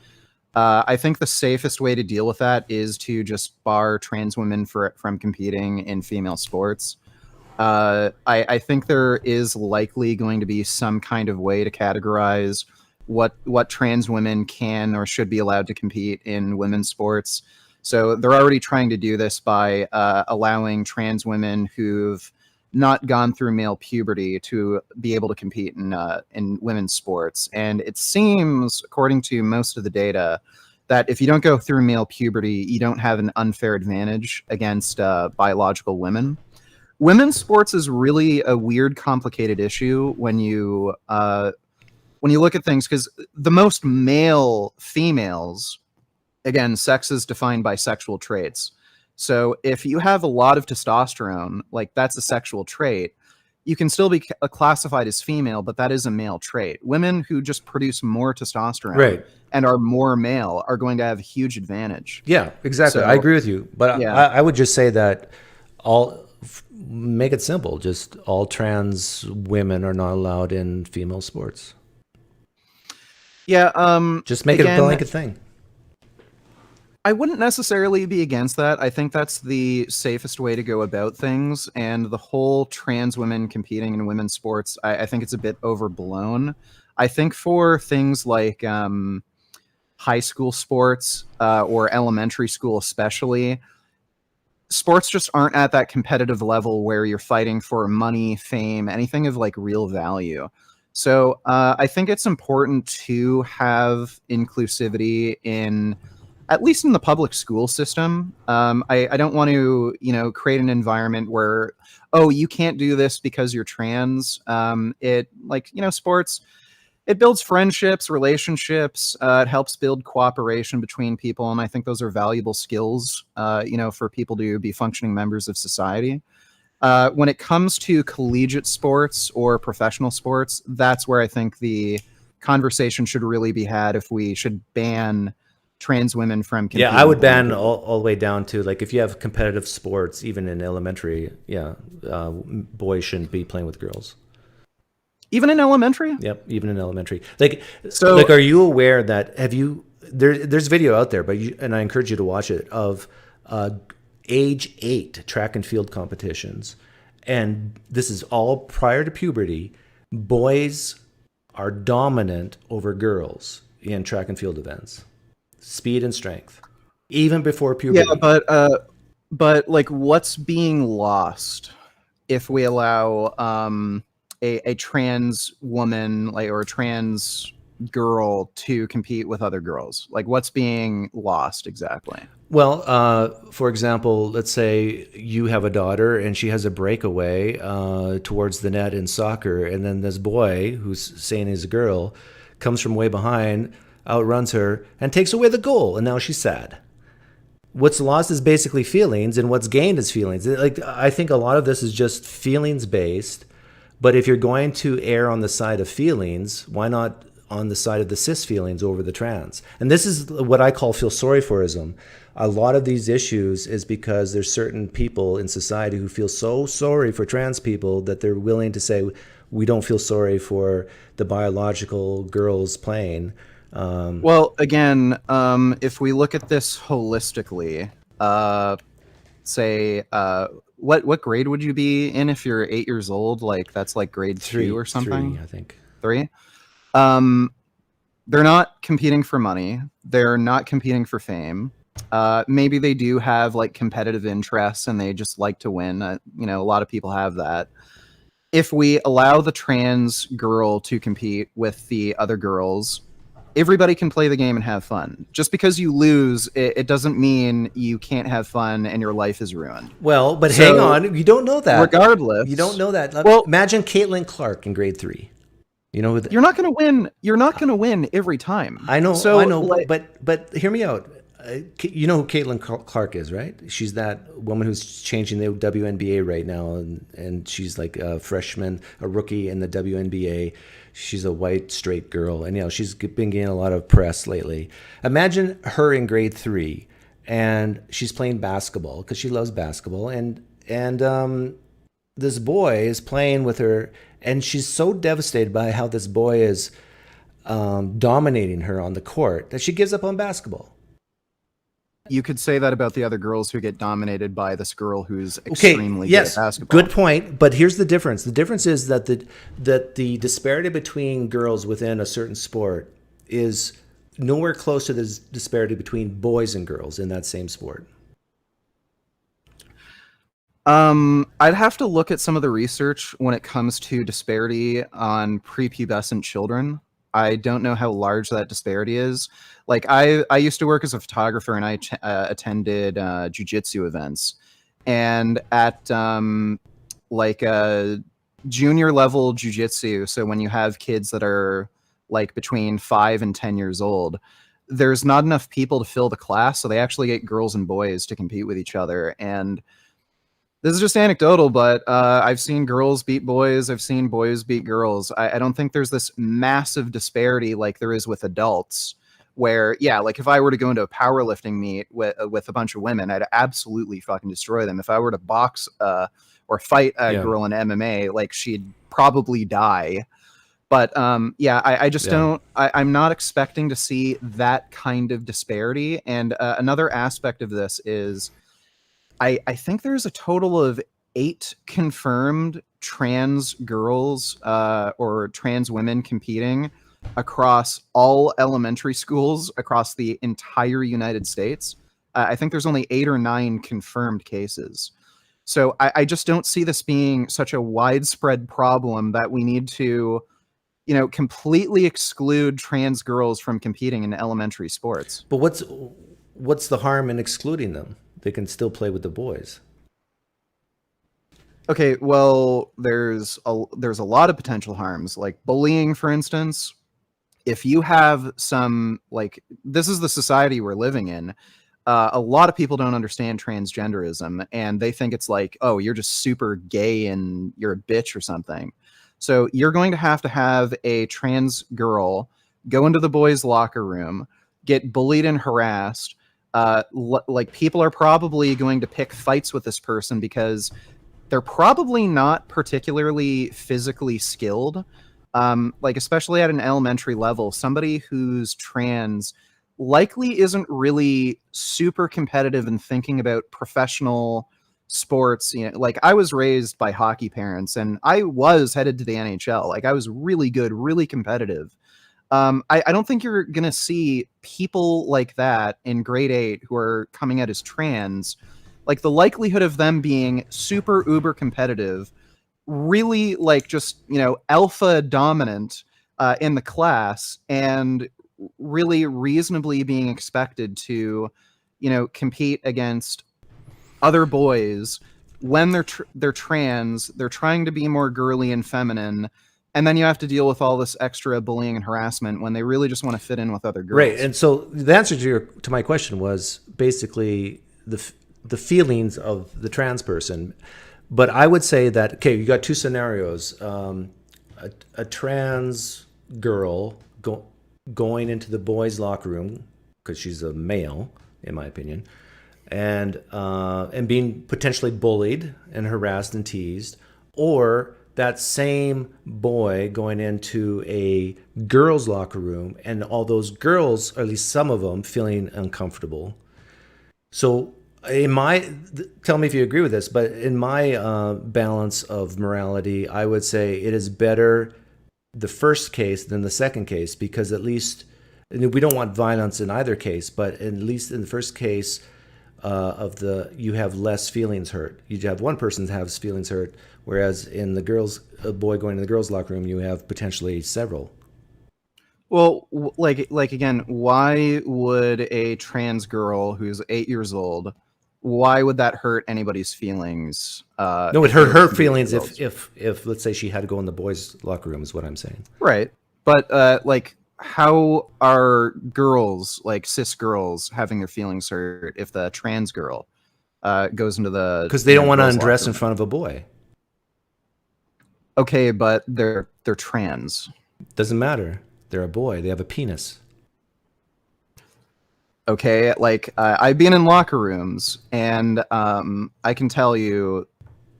I think the safest way to deal with that is to just bar trans women from competing in female sports. I think there is likely going to be some kind of way to categorize what trans women can or should be allowed to compete in women's sports. So they're already trying to do this by allowing trans women who've not gone through male puberty to be able to compete in women's sports. And it seems, according to most of the data, that if you don't go through male puberty, you don't have an unfair advantage against biological women. Women's sports is really a weird, complicated issue when you look at things, because the most male females, again, sex is defined by sexual traits. So if you have a lot of testosterone, like that's a sexual trait, you can still be classified as female, but that is a male trait. Women who just produce more testosterone and are more male are going to have a huge advantage. Yeah, exactly. So, I agree with you. But yeah. I would just say that make it simple. Just all trans women are not allowed in female sports. Yeah. Just make it a blanket thing. I wouldn't necessarily be against that. I think that's the safest way to go about things. And the whole trans women competing in women's sports, I think it's a bit overblown. I think for things like high school sports or elementary school especially, sports just aren't at that competitive level where you're fighting for money, fame, anything of like real value. So I think it's important to have inclusivity in, at least in the public school system. I don't want to, create an environment where, oh, you can't do this because you're trans. Sports, it builds friendships, relationships. It helps build cooperation between people. And I think those are valuable skills, for people to be functioning members of society. When it comes to collegiate sports or professional sports, that's where I think the conversation should really be had if we should ban trans women from competing. Yeah, I would ban all the way down to, like, if you have competitive sports, even in elementary, boys shouldn't be playing with girls. Even in elementary? Yep, even in elementary. Like, are you aware that there's video out there, and I encourage you to watch it, of age 8 track and field competitions, and this is all prior to puberty. Boys are dominant over girls in track and field events, speed and strength, even before puberty. Yeah, but like, what's being lost if we allow a trans woman, like, or a trans girl to compete with other girls? Like, what's being lost exactly? Well, for example, let's say you have a daughter and she has a breakaway towards the net in soccer, and then this boy, who's saying he's a girl, comes from way behind, outruns her, and takes away the goal, and now she's sad. What's lost is basically feelings, and what's gained is feelings. Like, I think a lot of this is just feelings-based, but if you're going to err on the side of feelings, why not on the side of the cis feelings over the trans? And this is what I call feel sorry forism. A lot of these issues is because there's certain people in society who feel so sorry for trans people that they're willing to say, we don't feel sorry for the biological girls playing. Well, again, if we look at this holistically, say, what grade would you be in if you're 8 years old? Like, that's like grade 2 or something? 3, I think. 3? They're not competing for money. They're not competing for fame. Maybe they do have like competitive interests and they just like to win. A lot of people have that. If we allow the trans girl to compete with the other girls, everybody can play the game and have fun. Just because you lose, it doesn't mean you can't have fun and your life is ruined. Well, but hang on, you don't know that. Regardless, you don't know that. Well, imagine Caitlin Clark in grade 3. You know, you're not going to win. You're not going to win every time. I know. So, I know. But hear me out. You know who Caitlin Clark is, right? She's that woman who's changing the WNBA right now, and she's like a freshman, a rookie in the WNBA. She's a white, straight girl, and she's been getting a lot of press lately. Imagine her in grade 3, and she's playing basketball because she loves basketball, and this boy is playing with her, and she's so devastated by how this boy is dominating her on the court that she gives up on basketball. You could say that about the other girls who get dominated by this girl who's extremely good at basketball. Good point. But here's the difference. The difference is that the disparity between girls within a certain sport is nowhere close to the disparity between boys and girls in that same sport. I'd have to look at some of the research when it comes to disparity on prepubescent children. I don't know how large that disparity is. Like, I used to work as a photographer, and I attended jiu-jitsu events. And at junior level jiu-jitsu, so when you have kids that are like between 5 and 10 years old, there's not enough people to fill the class, so they actually get girls and boys to compete with each other. And this is just anecdotal, but I've seen girls beat boys. I've seen boys beat girls. I don't think there's this massive disparity like there is with adults, where, like, if I were to go into a powerlifting meet with a bunch of women, I'd absolutely fucking destroy them. If I were to box or fight a girl in MMA, like, she'd probably die. But I just don't. I'm not expecting to see that kind of disparity. And another aspect of this is, I think there's a total of 8 confirmed trans girls or trans women competing across all elementary schools across the entire United States. I think there's only 8 or 9 confirmed cases. So I just don't see this being such a widespread problem that we need to, completely exclude trans girls from competing in elementary sports. But what's the harm in excluding them? They can still play with the boys. Okay, well, there's a lot of potential harms, like bullying, for instance. If you have some, like, this is the society we're living in. A lot of people don't understand transgenderism, and they think it's like, oh, you're just super gay and you're a bitch or something. So you're going to have a trans girl go into the boys' locker room, get bullied and harassed, like people are probably going to pick fights with this person because they're probably not particularly physically skilled. Like especially at an elementary level, somebody who's trans likely isn't really super competitive in thinking about professional sports. You know, like I was raised by hockey parents and I was headed to the NHL. Like I was really good, really competitive. I don't think you're going to see people like that in grade 8 who are coming out as trans. Like the likelihood of them being super uber competitive, really like just, you know, alpha dominant in the class and really reasonably being expected to, you know, compete against other boys when they're trans, they're trying to be more girly and feminine, and then you have to deal with all this extra bullying and harassment when they really just want to fit in with other girls. Right, and so the answer to my question was basically the feelings of the trans person. But I would say that, okay, you got two scenarios: a trans girl going into the boys' locker room because she's a male, in my opinion, and being potentially bullied and harassed and teased, or that same boy going into a girls' locker room and all those girls, or at least some of them, feeling uncomfortable. So tell me if you agree with this, but in my balance of morality, I would say it is better the first case than the second case, because at least, we don't want violence in either case, but at least in the first case, you have less feelings hurt. You have one person that has feelings hurt, whereas in a boy going to the girls' locker room, you have potentially several. Well, like again, why would a trans girl who's 8 years old, why would that hurt anybody's feelings? No, it hurt her feelings if let's say she had to go in the boys' locker room, is what I'm saying. Right, but like, how are girls, like cis girls, having their feelings hurt if the trans girl goes into the? Because they don't want to undress in front of a boy. Okay, but they're trans. Doesn't matter. They're a boy. They have a penis. Okay, like I've been in locker rooms, and I can tell you,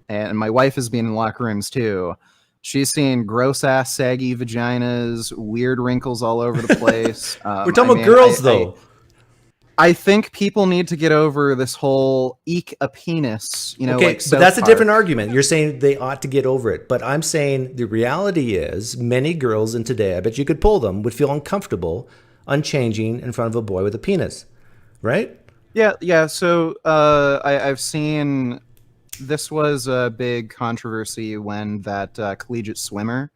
and my wife has been in locker rooms too. She's seen gross ass saggy vaginas, weird wrinkles all over the place. We're talking about girls, though. I think people need to get over this whole eek a penis, you know. Okay, like but that's a different argument. You're saying they ought to get over it, but I'm saying the reality is many girls in today, I bet you could pull them, would feel uncomfortable unchanging in front of a boy with a penis, right? Yeah. So I've seen. This was a big controversy when that collegiate swimmer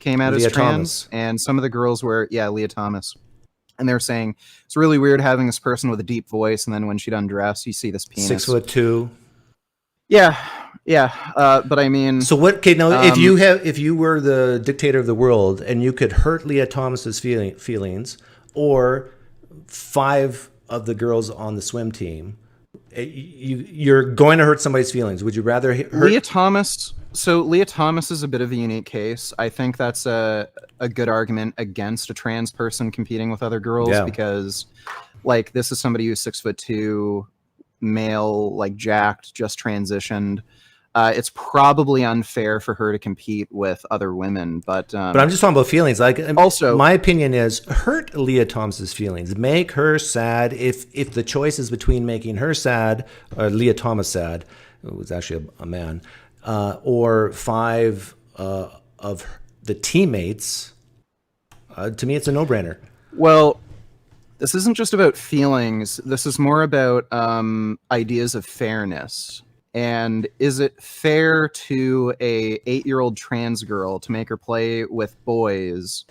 came out as trans, and some of the girls were, Leah Thomas, and they were saying it's really weird having this person with a deep voice, and then when she'd undress, you see this penis. 6'2". Yeah. But I mean, so what? Okay, now if you were the dictator of the world and you could hurt Leah Thomas's feelings, or 5 of the girls on the swim team, you're going to hurt somebody's feelings. Would you rather hurt Leah Thomas? So Leah Thomas is a bit of a unique case. I think that's a good argument against a trans person competing with other girls, because like this is somebody who's 6'2", male, like jacked, just transitioned. It's probably unfair for her to compete with other women, but I'm just talking about feelings. Like, also, my opinion is hurt Leah Thomas's feelings, make her sad. If the choice is between making her sad or Leah Thomas sad, it was actually a man, or 5 of the teammates, to me it's a no-brainer. Well, this isn't just about feelings. This is more about ideas of fairness. And is it fair to a 8-year-old trans girl to make her play with boys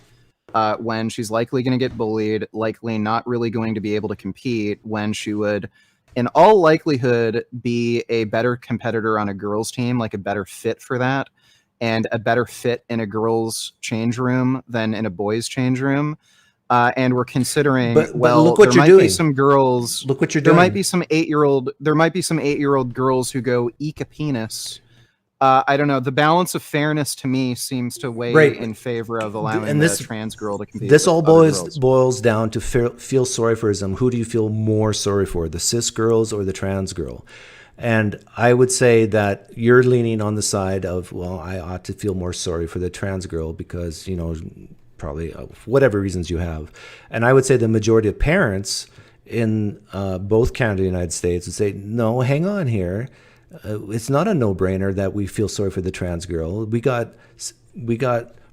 when she's likely going to get bullied, likely not really going to be able to compete, when she would, in all likelihood, be a better competitor on a girls' team, like a better fit for that, and a better fit in a girls' change room than in a boys' change room? And we're considering, but look what there you're doing. Be some girls. Look what you're doing. There might be some 8-year-old girls who go eek a penis I don't know. The balance of fairness to me seems to weigh in favor of allowing the trans girl to compete. This with all other girls. boils down to feel sorry for them. Who do you feel more sorry for, the cis girls or the trans girl? And I would say that you're leaning on the side of, well, I ought to feel more sorry for the trans girl because, probably whatever reasons you have. And I would say the majority of parents in both Canada and the United States would say, no, hang on here. It's not a no-brainer that we feel sorry for the trans girl. We got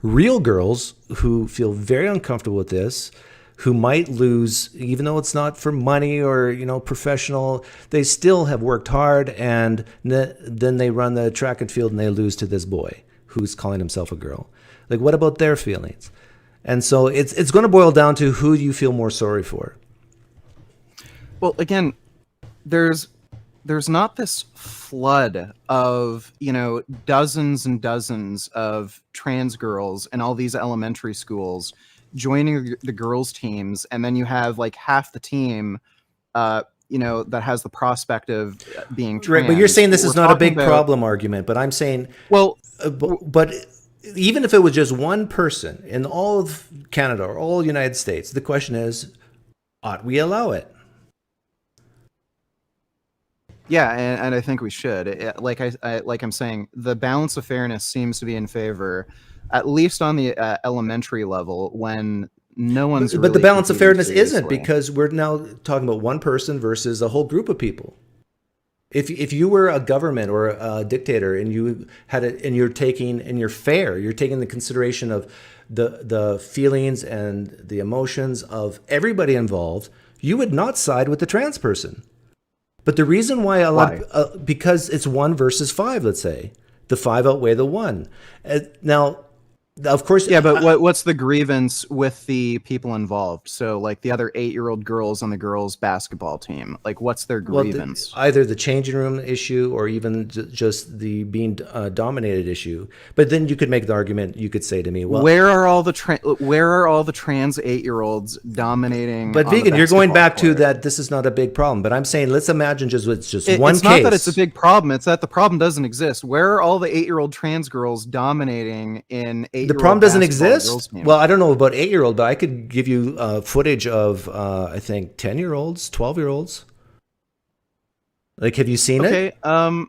real girls who feel very uncomfortable with this, who might lose, even though it's not for money or professional. They still have worked hard, and then they run the track and field and they lose to this boy who's calling himself a girl. Like, what about their feelings? And so it's going to boil down to who you feel more sorry for. Well, again, there's not this flood of dozens and dozens of trans girls in all these elementary schools joining the girls teams, and then you have like half the team that has the prospect of being trans. Right, but you're saying this is not a big problem argument, but I'm saying, well, but even if it was just one person in all of Canada or all United States, the question is, ought we allow it? Yeah, and I think we should. Like I'm saying, the balance of fairness seems to be in favor, at least on the elementary level, when no one's. But the balance of fairness isn't, because we're now talking about one person versus a whole group of people. If you were a government or a dictator and you had it, and you're taking the consideration of the feelings and the emotions of everybody involved, you would not side with the trans person. But the reason why because it's 1 versus 5, let's say. The 5 outweigh the 1. Now, of course... Yeah, but what's the grievance with the people involved? So, like, the other 8-year-old girls on the girls' basketball team. Like, what's their grievance? Either the changing room issue or even just the being dominated issue. But then you could make the argument, you could say to me, well... Where are all the trans 8-year-olds dominating? But Vegan, you're going back to that this is not a big problem. But I'm saying, let's imagine it's just one case. It's not that it's a big problem. It's that the problem doesn't exist. Where are all the 8-year-old trans girls dominating in 8-year-old The problem doesn't exist? girls' teams? Well, I don't know about 8-year-old, but I could give you footage of, I think, 10-year-olds, 12-year-olds. Like, have you seen it? I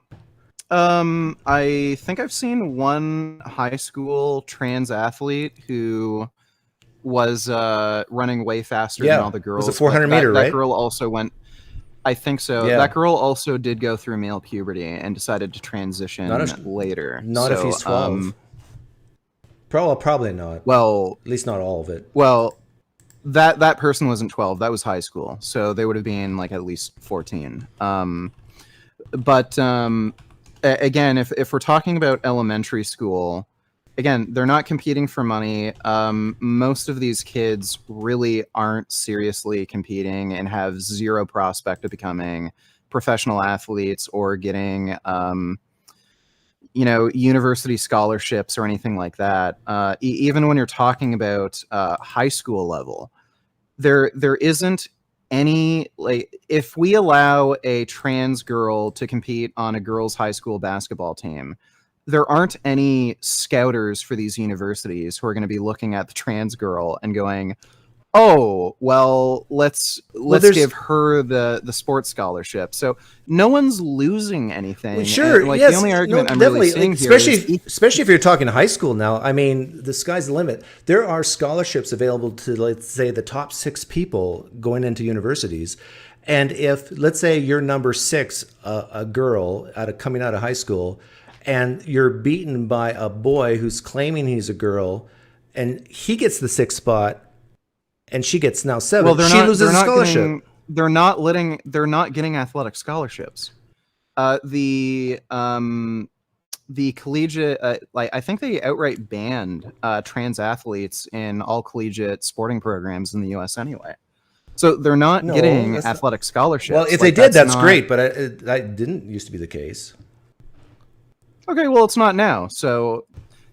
think I've seen one high school trans athlete who was running way faster than all the girls. It was a 400-meter, right? That girl also went... I think so. Yeah. That girl also did go through male puberty and decided to transition later. Not if he's 12. Probably not. Well, at least not all of it. Well, that person wasn't 12. That was high school, so they would have been like at least 14. Again, if we're talking about elementary school, again, they're not competing for money. Most of these kids really aren't seriously competing and have zero prospect of becoming professional athletes or getting university scholarships or anything like that. Even when you're talking about high school level, there isn't any, like, if we allow a trans girl to compete on a girls' high school basketball team, there aren't any scouters for these universities who are going to be looking at the trans girl and going, oh, well, let's give her the sports scholarship. So no one's losing anything. Well, sure, and, yes. The only argument I'm definitely, really seeing especially if you're talking high school now. I mean, the sky's the limit. There are scholarships available to, let's say, the top 6 people going into universities. And if, let's say, you're number 6, a girl coming out of high school, and you're beaten by a boy who's claiming he's a girl, and he gets the 6th spot, and she gets now 7. Well, she loses a scholarship. They're not getting athletic scholarships. The collegiate, I think they outright banned trans athletes in all collegiate sporting programs in the U.S. anyway. So they're not getting athletic scholarships. Well, if they did, that's great, but that didn't used to be the case. Okay, well, it's not now. So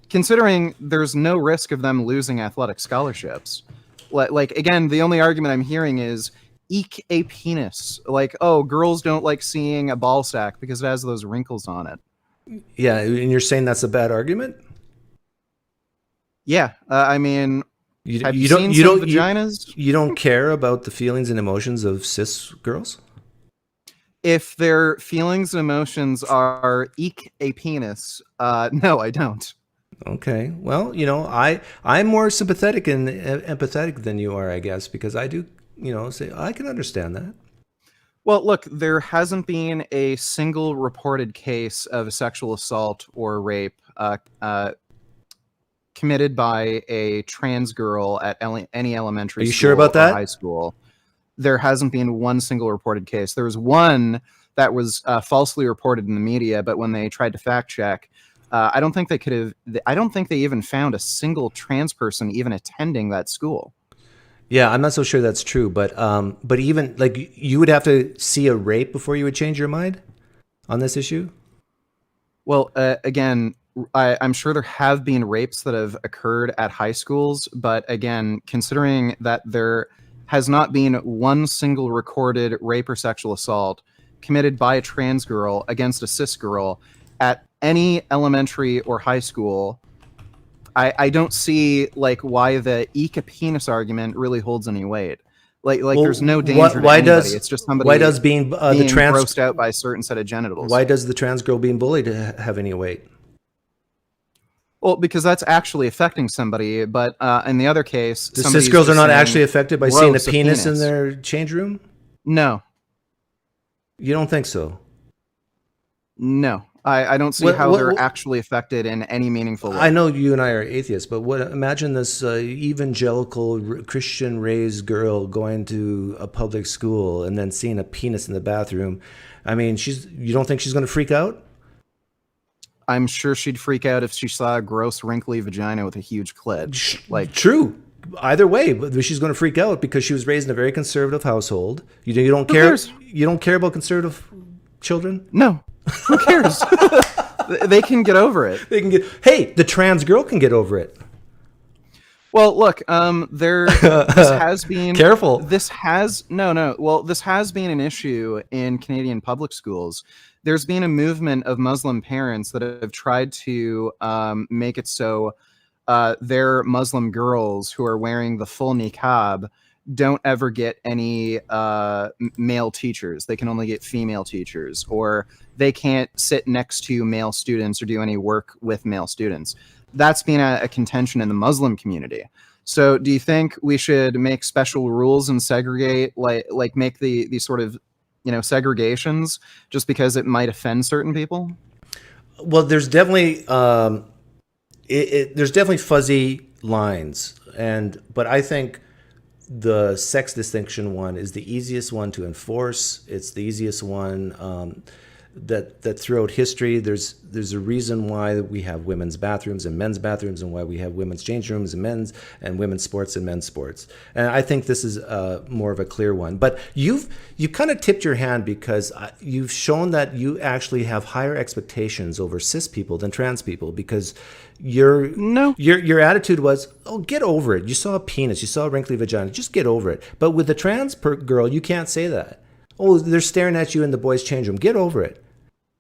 considering there's no risk of them losing athletic scholarships, like, again, the only argument I'm hearing is eek a penis. Like, oh, girls don't like seeing a ball sack because it has those wrinkles on it. Yeah, and you're saying that's a bad argument? Yeah, I mean, have you don't seen you some don't vaginas? you don't care about the feelings and emotions of cis girls? If their feelings and emotions are eek a penis, no, I don't. Okay. Well, I'm more sympathetic and empathetic than you are, I guess, because I do, say I can understand that. Well, look, there hasn't been a single reported case of sexual assault or rape committed by a trans girl at any elementary Are you school sure about or that? high school. There hasn't been one single reported case. There was one that was falsely reported in the media, but when they tried to fact check, I don't think they could have. I don't think they even found a single trans person even attending that school. Yeah, I'm not so sure that's true, but even like you would have to see a rape before you would change your mind on this issue. Well, again, I'm sure there have been rapes that have occurred at high schools, but again, considering that there has not been one single recorded rape or sexual assault committed by a trans girl against a cis girl at any elementary or high school, I don't see like why the eek a penis argument really holds any weight. Like well, there's no danger to anybody. It's just somebody why does being the trans grossed out by a certain set of genitals. Why does the trans girl being bullied have any weight? Well, because that's actually affecting somebody, but in the other case, the cis girls are not actually affected by seeing a penis in their change room? No. You don't think so? No. I don't see how they're actually affected in any meaningful way. I know you and I are atheists, but imagine this evangelical Christian-raised girl going to a public school and then seeing a penis in the bathroom. I mean, you don't think she's going to freak out? I'm sure she'd freak out if she saw a gross, wrinkly vagina with a huge clit. Like true. Either way, but she's going to freak out because she was raised in a very conservative household. You don't care. Cares? You don't care about conservative children? No. Who cares? They can get over it. They can get. Hey, the trans girl can get over it. Well, look, this has been careful. This has no. Well, this has been an issue in Canadian public schools. There's been a movement of Muslim parents that have tried to make it so their Muslim girls who are wearing the full niqab don't ever get any male teachers. They can only get female teachers, or they can't sit next to male students or do any work with male students. That's been a contention in the Muslim community. So do you think we should make special rules and segregate, like make the sort of, segregations just because it might offend certain people? Well, there's definitely there's definitely fuzzy lines, but I think the sex distinction one is the easiest one to enforce. It's the easiest one that throughout history there's a reason why we have women's bathrooms and men's bathrooms, and why we have women's change rooms and men's, and women's sports and men's sports. And I think this is more of a clear one. But you kind of tipped your hand because you've shown that you actually have higher expectations over cis people than trans people, because your attitude was, oh, get over it. You saw a penis, you saw a wrinkly vagina, just get over it. But with the trans girl, you can't say that. Oh, they're staring at you in the boys' change room. Get over it.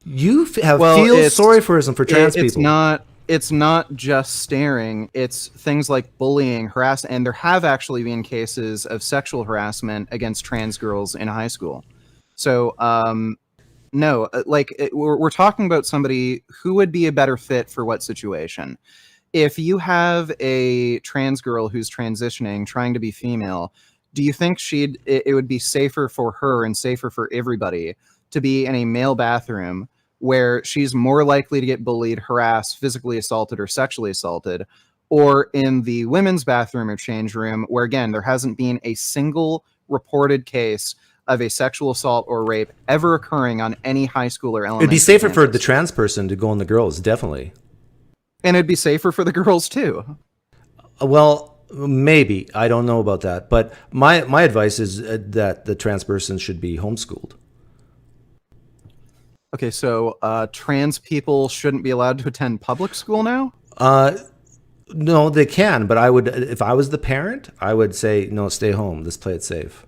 You feel sorry for trans people. It's not just staring. It's things like bullying, harassment, and there have actually been cases of sexual harassment against trans girls in high school. So, no, we're talking about somebody who would be a better fit for what situation. If you have a trans girl who's transitioning, trying to be female, do you think it would be safer for her and safer for everybody to be in a male bathroom where she's more likely to get bullied, harassed, physically assaulted, or sexually assaulted, or in the women's bathroom or change room where, again, there hasn't been a single reported case of a sexual assault or rape ever occurring on any high school or elementary It'd be safer campus? for the trans person to go in the girls, definitely. And it'd be safer for the girls too. Well, maybe. I don't know about that. But my advice is that the trans person should be homeschooled. Okay, so trans people shouldn't be allowed to attend public school now? No, they can. But if I was the parent, I would say, no, stay home. Let's play it safe.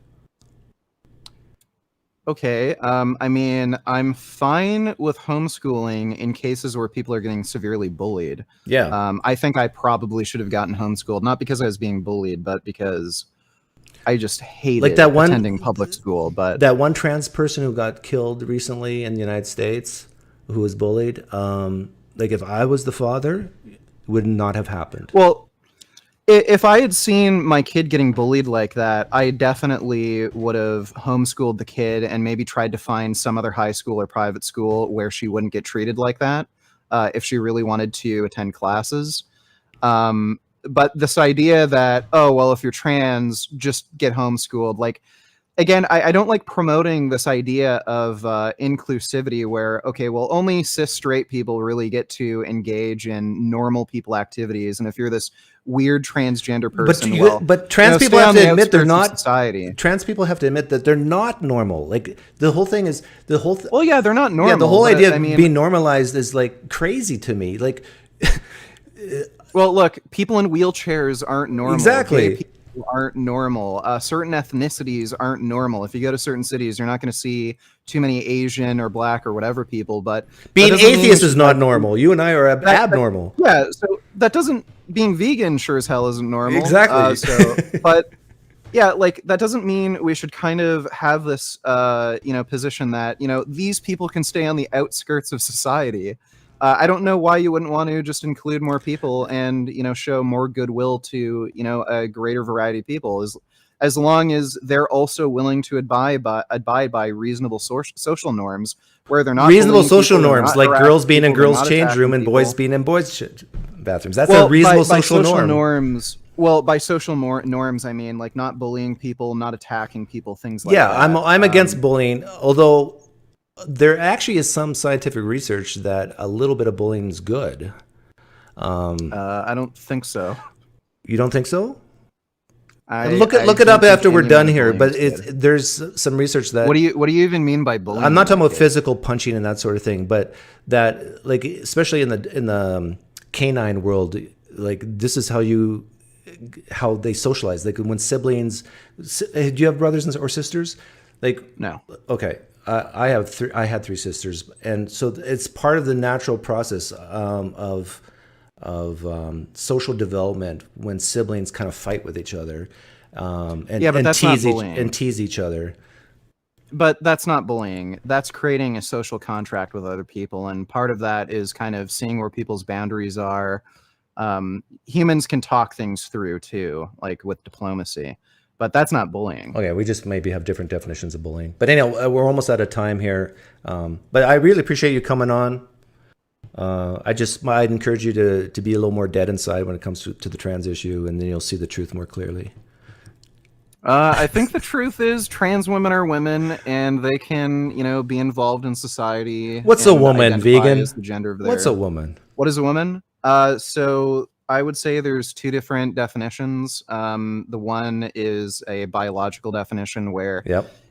Okay. I mean, I'm fine with homeschooling in cases where people are getting severely bullied. Yeah. I think I probably should have gotten homeschooled, not because I was being bullied, but because I just hated attending public school. But that one trans person who got killed recently in the United States, who was bullied, like if I was the father, it would not have happened. Well, if I had seen my kid getting bullied like that, I definitely would have homeschooled the kid and maybe tried to find some other high school or private school where she wouldn't get treated like that if she really wanted to attend classes. But this idea that, oh, well, if you're trans, just get homeschooled. Like, again, I don't like promoting this idea of inclusivity where, okay, well, only cis straight people really get to engage in normal people activities. And if you're this weird transgender person, but trans people have to admit they're not society. Trans people have to admit that they're not normal. Like the whole thing is well, yeah, they're not normal. Yeah, the whole idea of mean, being normalized is like crazy to me. Like, well, look, people in wheelchairs aren't normal. Exactly. Gay people aren't normal. Certain ethnicities aren't normal. If you go to certain cities, you're not going to see too many Asian or black or whatever people. But being atheist is not normal. You and I are abnormal. Yeah, so that doesn't. Being vegan sure as hell isn't normal. Exactly. But yeah, like that doesn't mean we should kind of have this, position that these people can stay on the outskirts of society. I don't know why you wouldn't want to just include more people and show more goodwill to a greater variety of people, as long as they're also willing to abide by reasonable social norms where they're not reasonable bullying social people, norms, like girls being in girls' change room and boys being in boys' bathrooms. That's a reasonable social norm. Norms. Well, by social norms, I mean like not bullying people, not attacking people, things like that. Yeah, I'm against bullying, although there actually is some scientific research that a little bit of bullying is good. I don't think so. You don't think so? Look it up after we're done here. But there's some research that. What do you even mean by bullying? I'm not talking about physical punching and that sort of thing, but that like especially in the canine world, like this is how they socialize. Like when siblings, do you have brothers or sisters? Like no. Okay. I had three sisters, and so it's part of the natural process of social development when siblings kind of fight with each other, and tease each other. But that's not bullying. That's creating a social contract with other people, and part of that is kind of seeing where people's boundaries are. Humans can talk things through too, like with diplomacy. But that's not bullying. Okay, we just maybe have different definitions of bullying. But anyhow, we're almost out of time here. But I really appreciate you coming on. I'd encourage you to be a little more dead inside when it comes to the trans issue, and then you'll see the truth more clearly. I think the truth is trans women are women, and they can, be involved in society. What's a woman, vegan? As the gender of What's a woman? What is a woman? So I would say there's two different definitions. The one is a biological definition where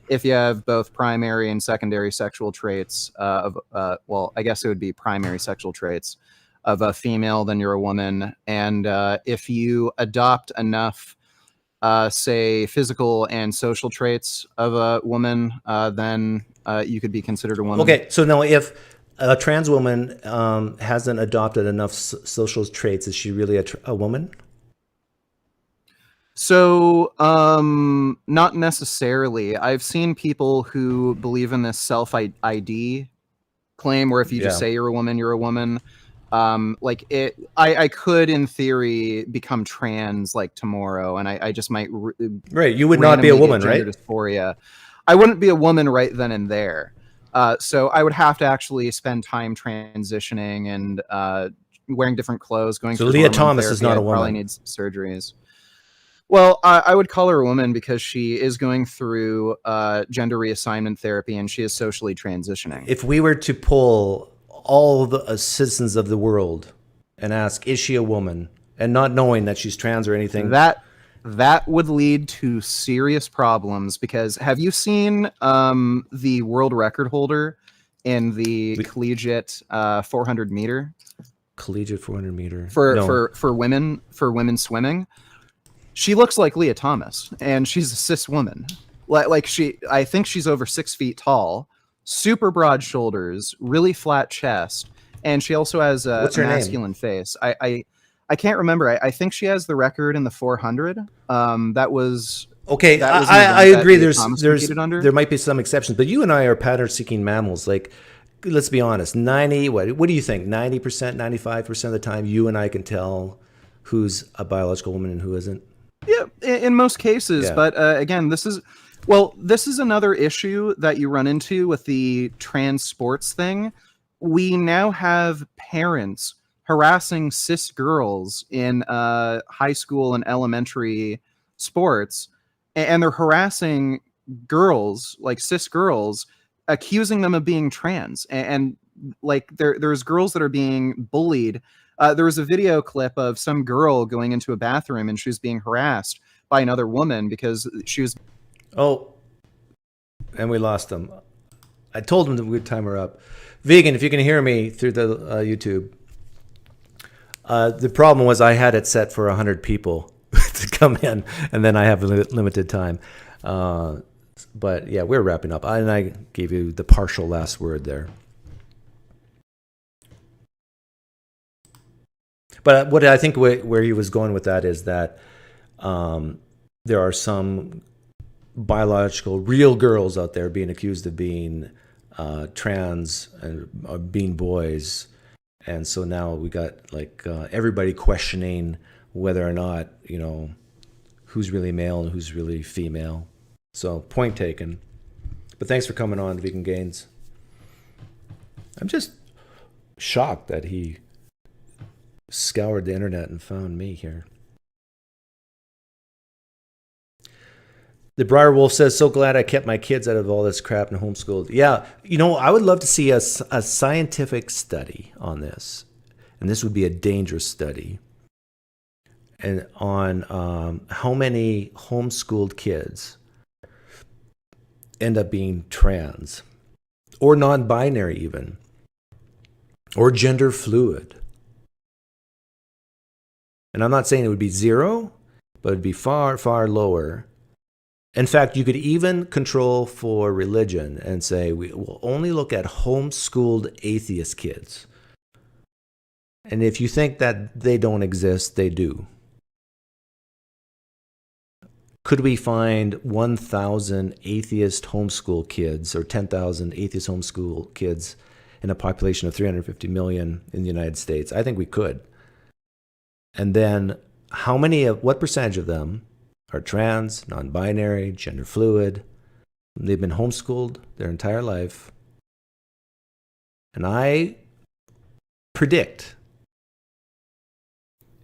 if you have both primary and secondary sexual traits well, I guess it would be primary sexual traits of a female, then you're a woman. And if you adopt enough, say, physical and social traits of a woman, then you could be considered a woman. Okay, so now if a trans woman hasn't adopted enough social traits, is she really a woman? So, not necessarily. I've seen people who believe in this self-ID claim where if you just say you're a woman, you're a woman. I could, in theory, become trans like tomorrow, and I just might right. You would not be a woman, right? Dysphoria. I wouldn't be a woman right then and there. So I would have to actually spend time transitioning and wearing different clothes, going through Leah hormone Thomas therapy. is not a woman. Probably needs surgeries. Well, I would call her a woman because she is going through gender reassignment therapy and she is socially transitioning. If we were to poll all the citizens of the world and ask, is she a woman? And not knowing that she's trans or anything. That would lead to serious problems because have you seen the world record holder in the collegiate 400 meter? Collegiate 400 meter. For women swimming. She looks like Leah Thomas, and she's a cis woman. Like I think she's over 6 feet tall, super broad shoulders, really flat chest, and she also has a What's her name? masculine face. I can't remember. I think she has the record in the 400. That was Okay, that was an I event that agree. Leah Thomas competed under. There might be some exceptions, but you and I are pattern-seeking mammals. Like, let's be honest. 90. What do you think? 90%, 95% of the time, you and I can tell who's a biological woman and who isn't. Yeah, in most cases. Yeah. But again, this is another issue that you run into with the trans sports thing. We now have parents harassing cis girls in high school and elementary sports, and they're harassing girls, like cis girls, accusing them of being trans. And like there's girls that are being bullied. There was a video clip of some girl going into a bathroom and she was being harassed by another woman because she was. Oh, and we lost them. I told him that we'd time her up. Vegan, if you can hear me through the YouTube. The problem was I had it set for 100 people to come in, and then I have limited time. But yeah, we're wrapping up. And I gave you the partial last word there. But what I think where he was going with that is that there are some biological real girls out there being accused of being trans and being boys. And so now we got like everybody questioning whether or not, who's really male and who's really female. So point taken. But thanks for coming on, VeganGains. I'm just shocked that he scoured the internet and found me here. The Briar Wolf says, so glad I kept my kids out of all this crap and homeschooled. Yeah, I would love to see a scientific study on this. And this would be a dangerous study. And on how many homeschooled kids end up being trans or non-binary even, or gender fluid. And I'm not saying it would be zero, but it would be far, far lower. In fact, you could even control for religion and say we will only look at homeschooled atheist kids. And if you think that they don't exist, they do. Could we find 1,000 atheist homeschool kids or 10,000 atheist homeschool kids in a population of 350 million in the United States? I think we could. And then what percentage of them are trans, non-binary, gender fluid? They've been homeschooled their entire life. And I predict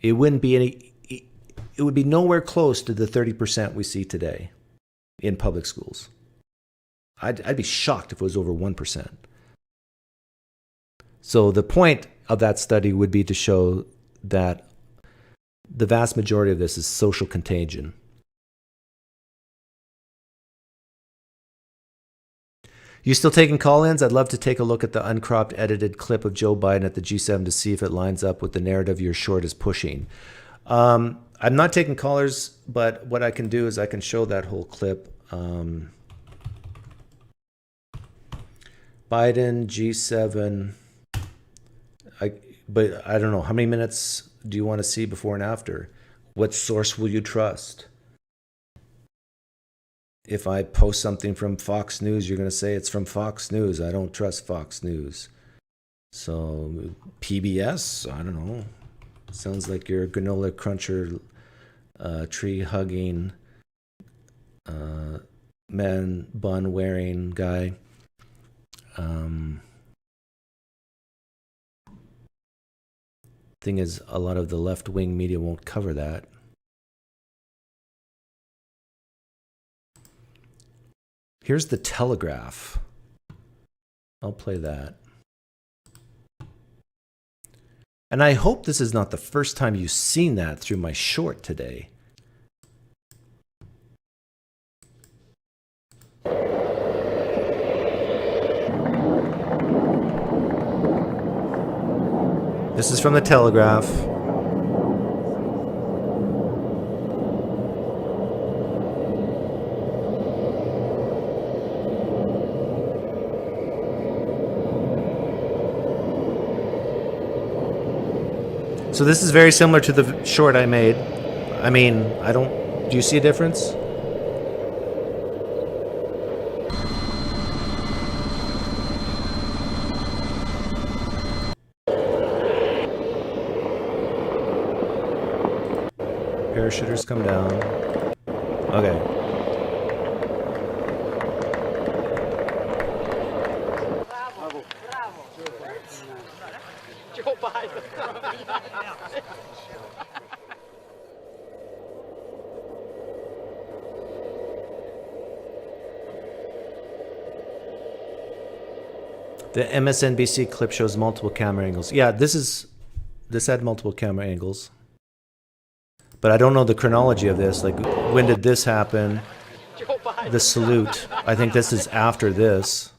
it would be nowhere close to the 30% we see today in public schools. I'd be shocked if it was over 1%. So the point of that study would be to show that the vast majority of this is social contagion. You still taking call-ins? I'd love to take a look at the uncropped, edited clip of Joe Biden at the G7 to see if it lines up with the narrative your short is pushing. I'm not taking callers, but what I can do is I can show that whole clip. Biden, G7. But I don't know. How many minutes do you want to see before and after? What source will you trust? If I post something from Fox News, you're going to say it's from Fox News. I don't trust Fox News. So PBS, I don't know. Sounds like you're a granola cruncher, tree-hugging, man bun-wearing guy. Thing is, a lot of the left-wing media won't cover that. Here's the Telegraph. I'll play that. And I hope this is not the first time you've seen that through my short today. This is from the Telegraph. So this is very similar to the short I made. I mean, I don't... Do you see a difference? Parachuters come down. Okay. Joe Biden. The MSNBC clip shows multiple camera angles. Yeah, this had multiple camera angles. But I don't know the chronology of this. Like, when did this happen? The salute. I think this is after this.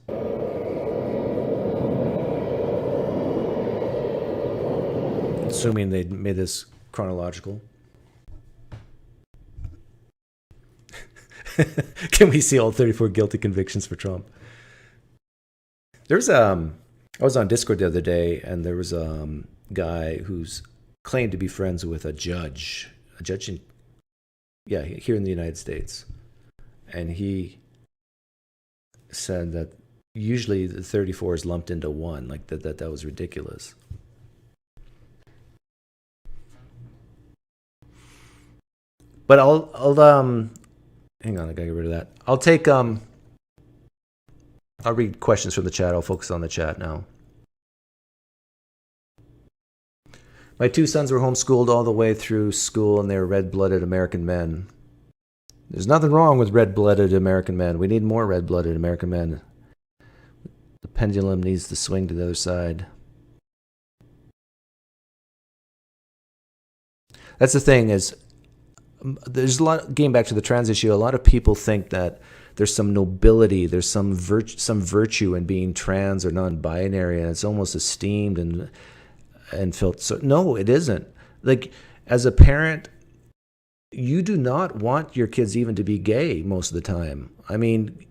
Assuming they made this chronological. Can we see all 34 guilty convictions for Trump? There's I was on Discord the other day, and there was a guy who's claimed to be friends with a judge in, yeah, here in the United States, and he said that usually the 34 is lumped into one, like that was ridiculous. But I'll hang on, I gotta get rid of that. I'll read questions from the chat. I'll focus on the chat now. My two sons were homeschooled all the way through school, and they were red-blooded American men. There's nothing wrong with red-blooded American men. We need more red-blooded American men. The pendulum needs to swing to the other side. That's the thing is, there's a lot, getting back to the trans issue, a lot of people think that there's some nobility, there's some virtue in being trans or non-binary, and it's almost esteemed and felt so. No, it isn't. Like, as a parent, you do not want your kids even to be gay most of the time. I mean,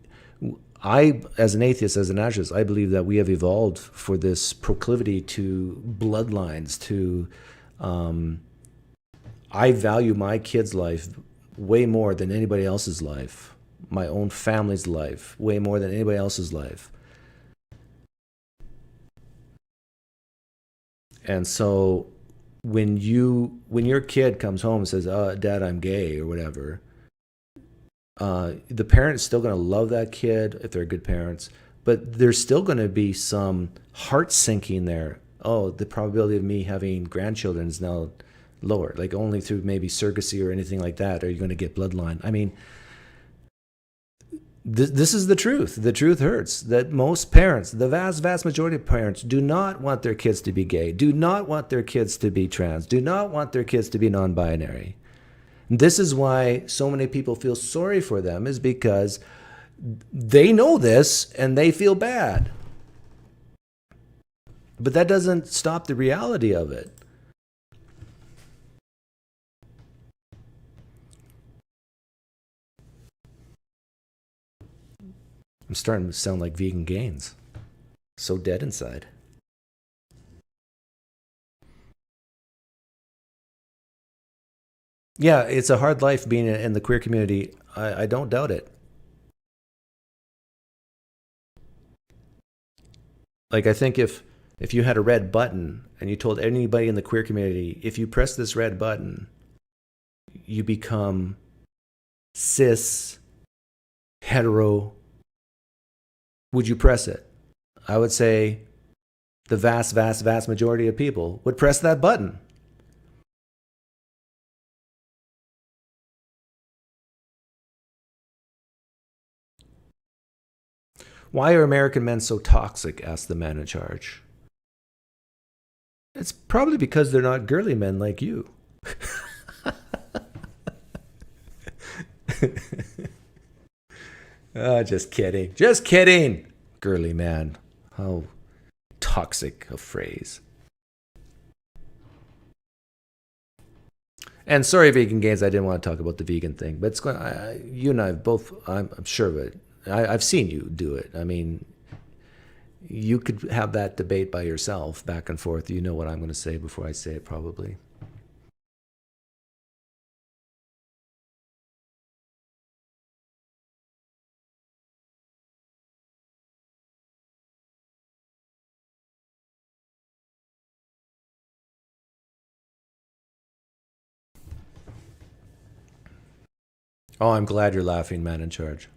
as an atheist, as a naturalist, I believe that we have evolved for this proclivity to bloodlines, to I value my kid's life way more than anybody else's life. My own family's life way more than anybody else's life. And so when your kid comes home and says, Dad, I'm gay or whatever, the parent's still going to love that kid if they're good parents, but there's still going to be some heart sinking there. Oh, the probability of me having grandchildren is now lower, like only through maybe surrogacy or anything like that are you going to get bloodline. I mean, this is the truth. The truth hurts. That most parents, the vast majority of parents, do not want their kids to be gay, do not want their kids to be trans, do not want their kids to be non-binary. This is why so many people feel sorry for them, is because they know this and they feel bad. But that doesn't stop the reality of it. I'm starting to sound like VeganGains. So dead inside. Yeah, it's a hard life being in the queer community. I don't doubt it. Like, I think if you had a red button and you told anybody in the queer community, if you press this red button, you become cis, hetero, would you press it? I would say the vast majority of people would press that button. Why are American men so toxic? Asked the man in charge. It's probably because they're not girly men like you. Just kidding. Just kidding. Girly man. How toxic a phrase. And sorry, VeganGains, I didn't want to talk about the vegan thing, but it's going. You and I both. I'm sure of it. I've seen you do it. I mean, You could have that debate by yourself, back and forth. You know what I'm going to say before I say it, probably. Oh, I'm glad you're laughing, man in charge.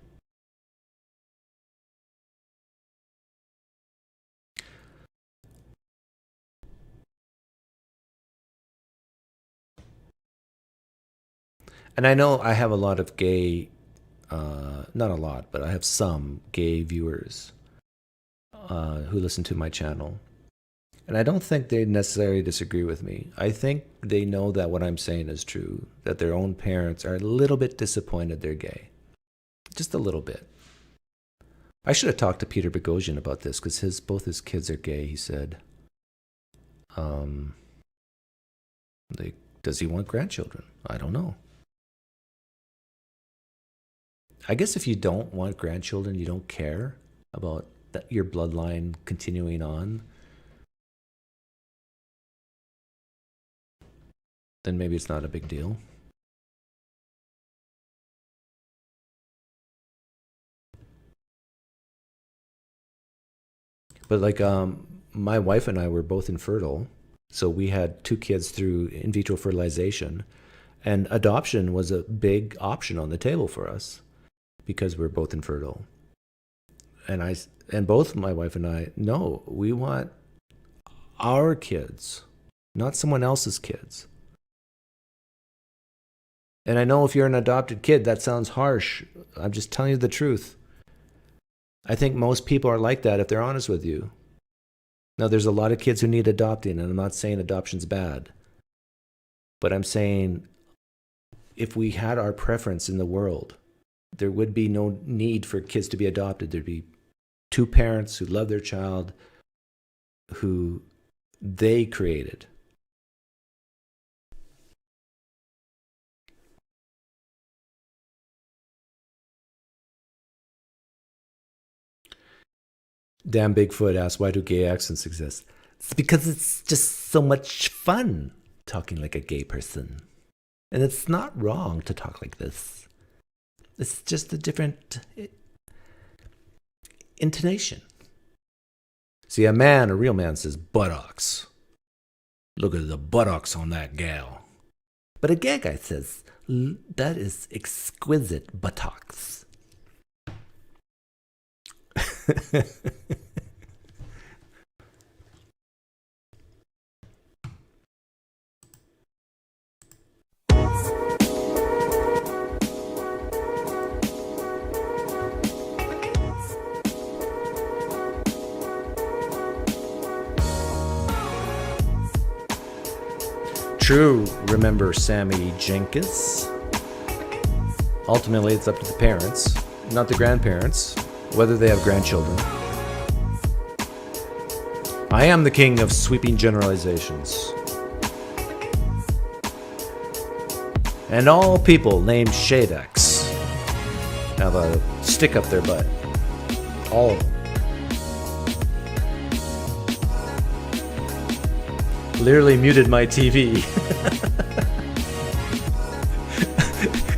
And I know I have a lot of gay, not a lot, but I have some gay viewers who listen to my channel. And I don't think they necessarily disagree with me. I think they know that what I'm saying is true, that their own parents are a little bit disappointed they're gay. Just a little bit. I should have talked to Peter Boghossian about this, because both his kids are gay, he said. Does he want grandchildren? I don't know. I guess if you don't want grandchildren, you don't care about your bloodline continuing on, then maybe it's not a big deal. But like, my wife and I were both infertile, so we had 2 kids through in vitro fertilization, and adoption was a big option on the table for us because we're both infertile. And both my wife and I, no, we want our kids, not someone else's kids. And I know if you're an adopted kid, that sounds harsh. I'm just telling you the truth. I think most people are like that if they're honest with you. Now, there's a lot of kids who need adopting, and I'm not saying adoption's bad. But I'm saying if we had our preference in the world, there would be no need for kids to be adopted. There'd be 2 parents who love their child, who they created. Damn Bigfoot asks, why do gay accents exist? It's because it's just so much fun talking like a gay person. And it's not wrong to talk like this. It's just a different intonation. See, a real man says buttocks. Look at the buttocks on that gal. But a gay guy says, that is exquisite buttocks. True, remember Sammy Jenkins? Ultimately, it's up to the parents, not the grandparents, whether they have grandchildren. I am the king of sweeping generalizations. And all people named Shadex have a stick up their butt. All of them. Literally muted my TV.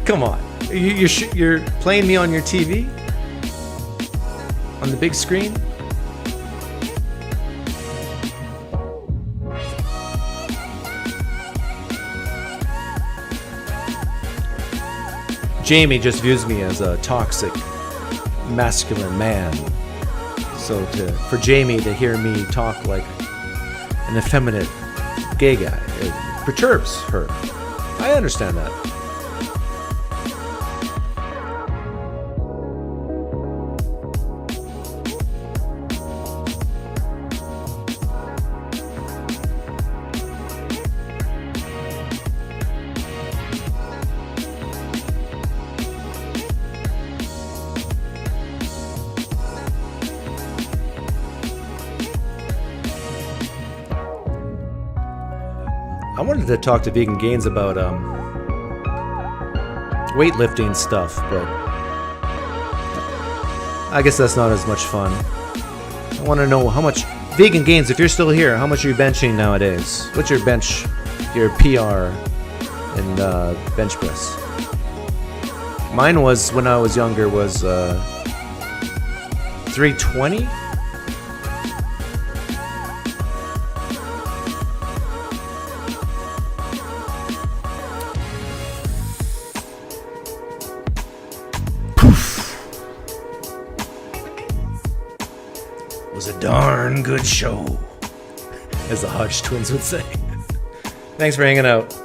Come on. You're playing me on your TV? On the big screen? Jamie just views me as a toxic, masculine man. So for Jamie to hear me talk like an effeminate gay guy, it perturbs her. I understand that. I wanted to talk to VeganGains about weightlifting stuff, but I guess that's not as much fun. want to know how much VeganGains, if you're still here, how much are you benching nowadays? What's your bench, your PR and bench press? Mine was, when I was younger, was 320. Was a darn good show, as the Hodge twins would say. Thanks for hanging out.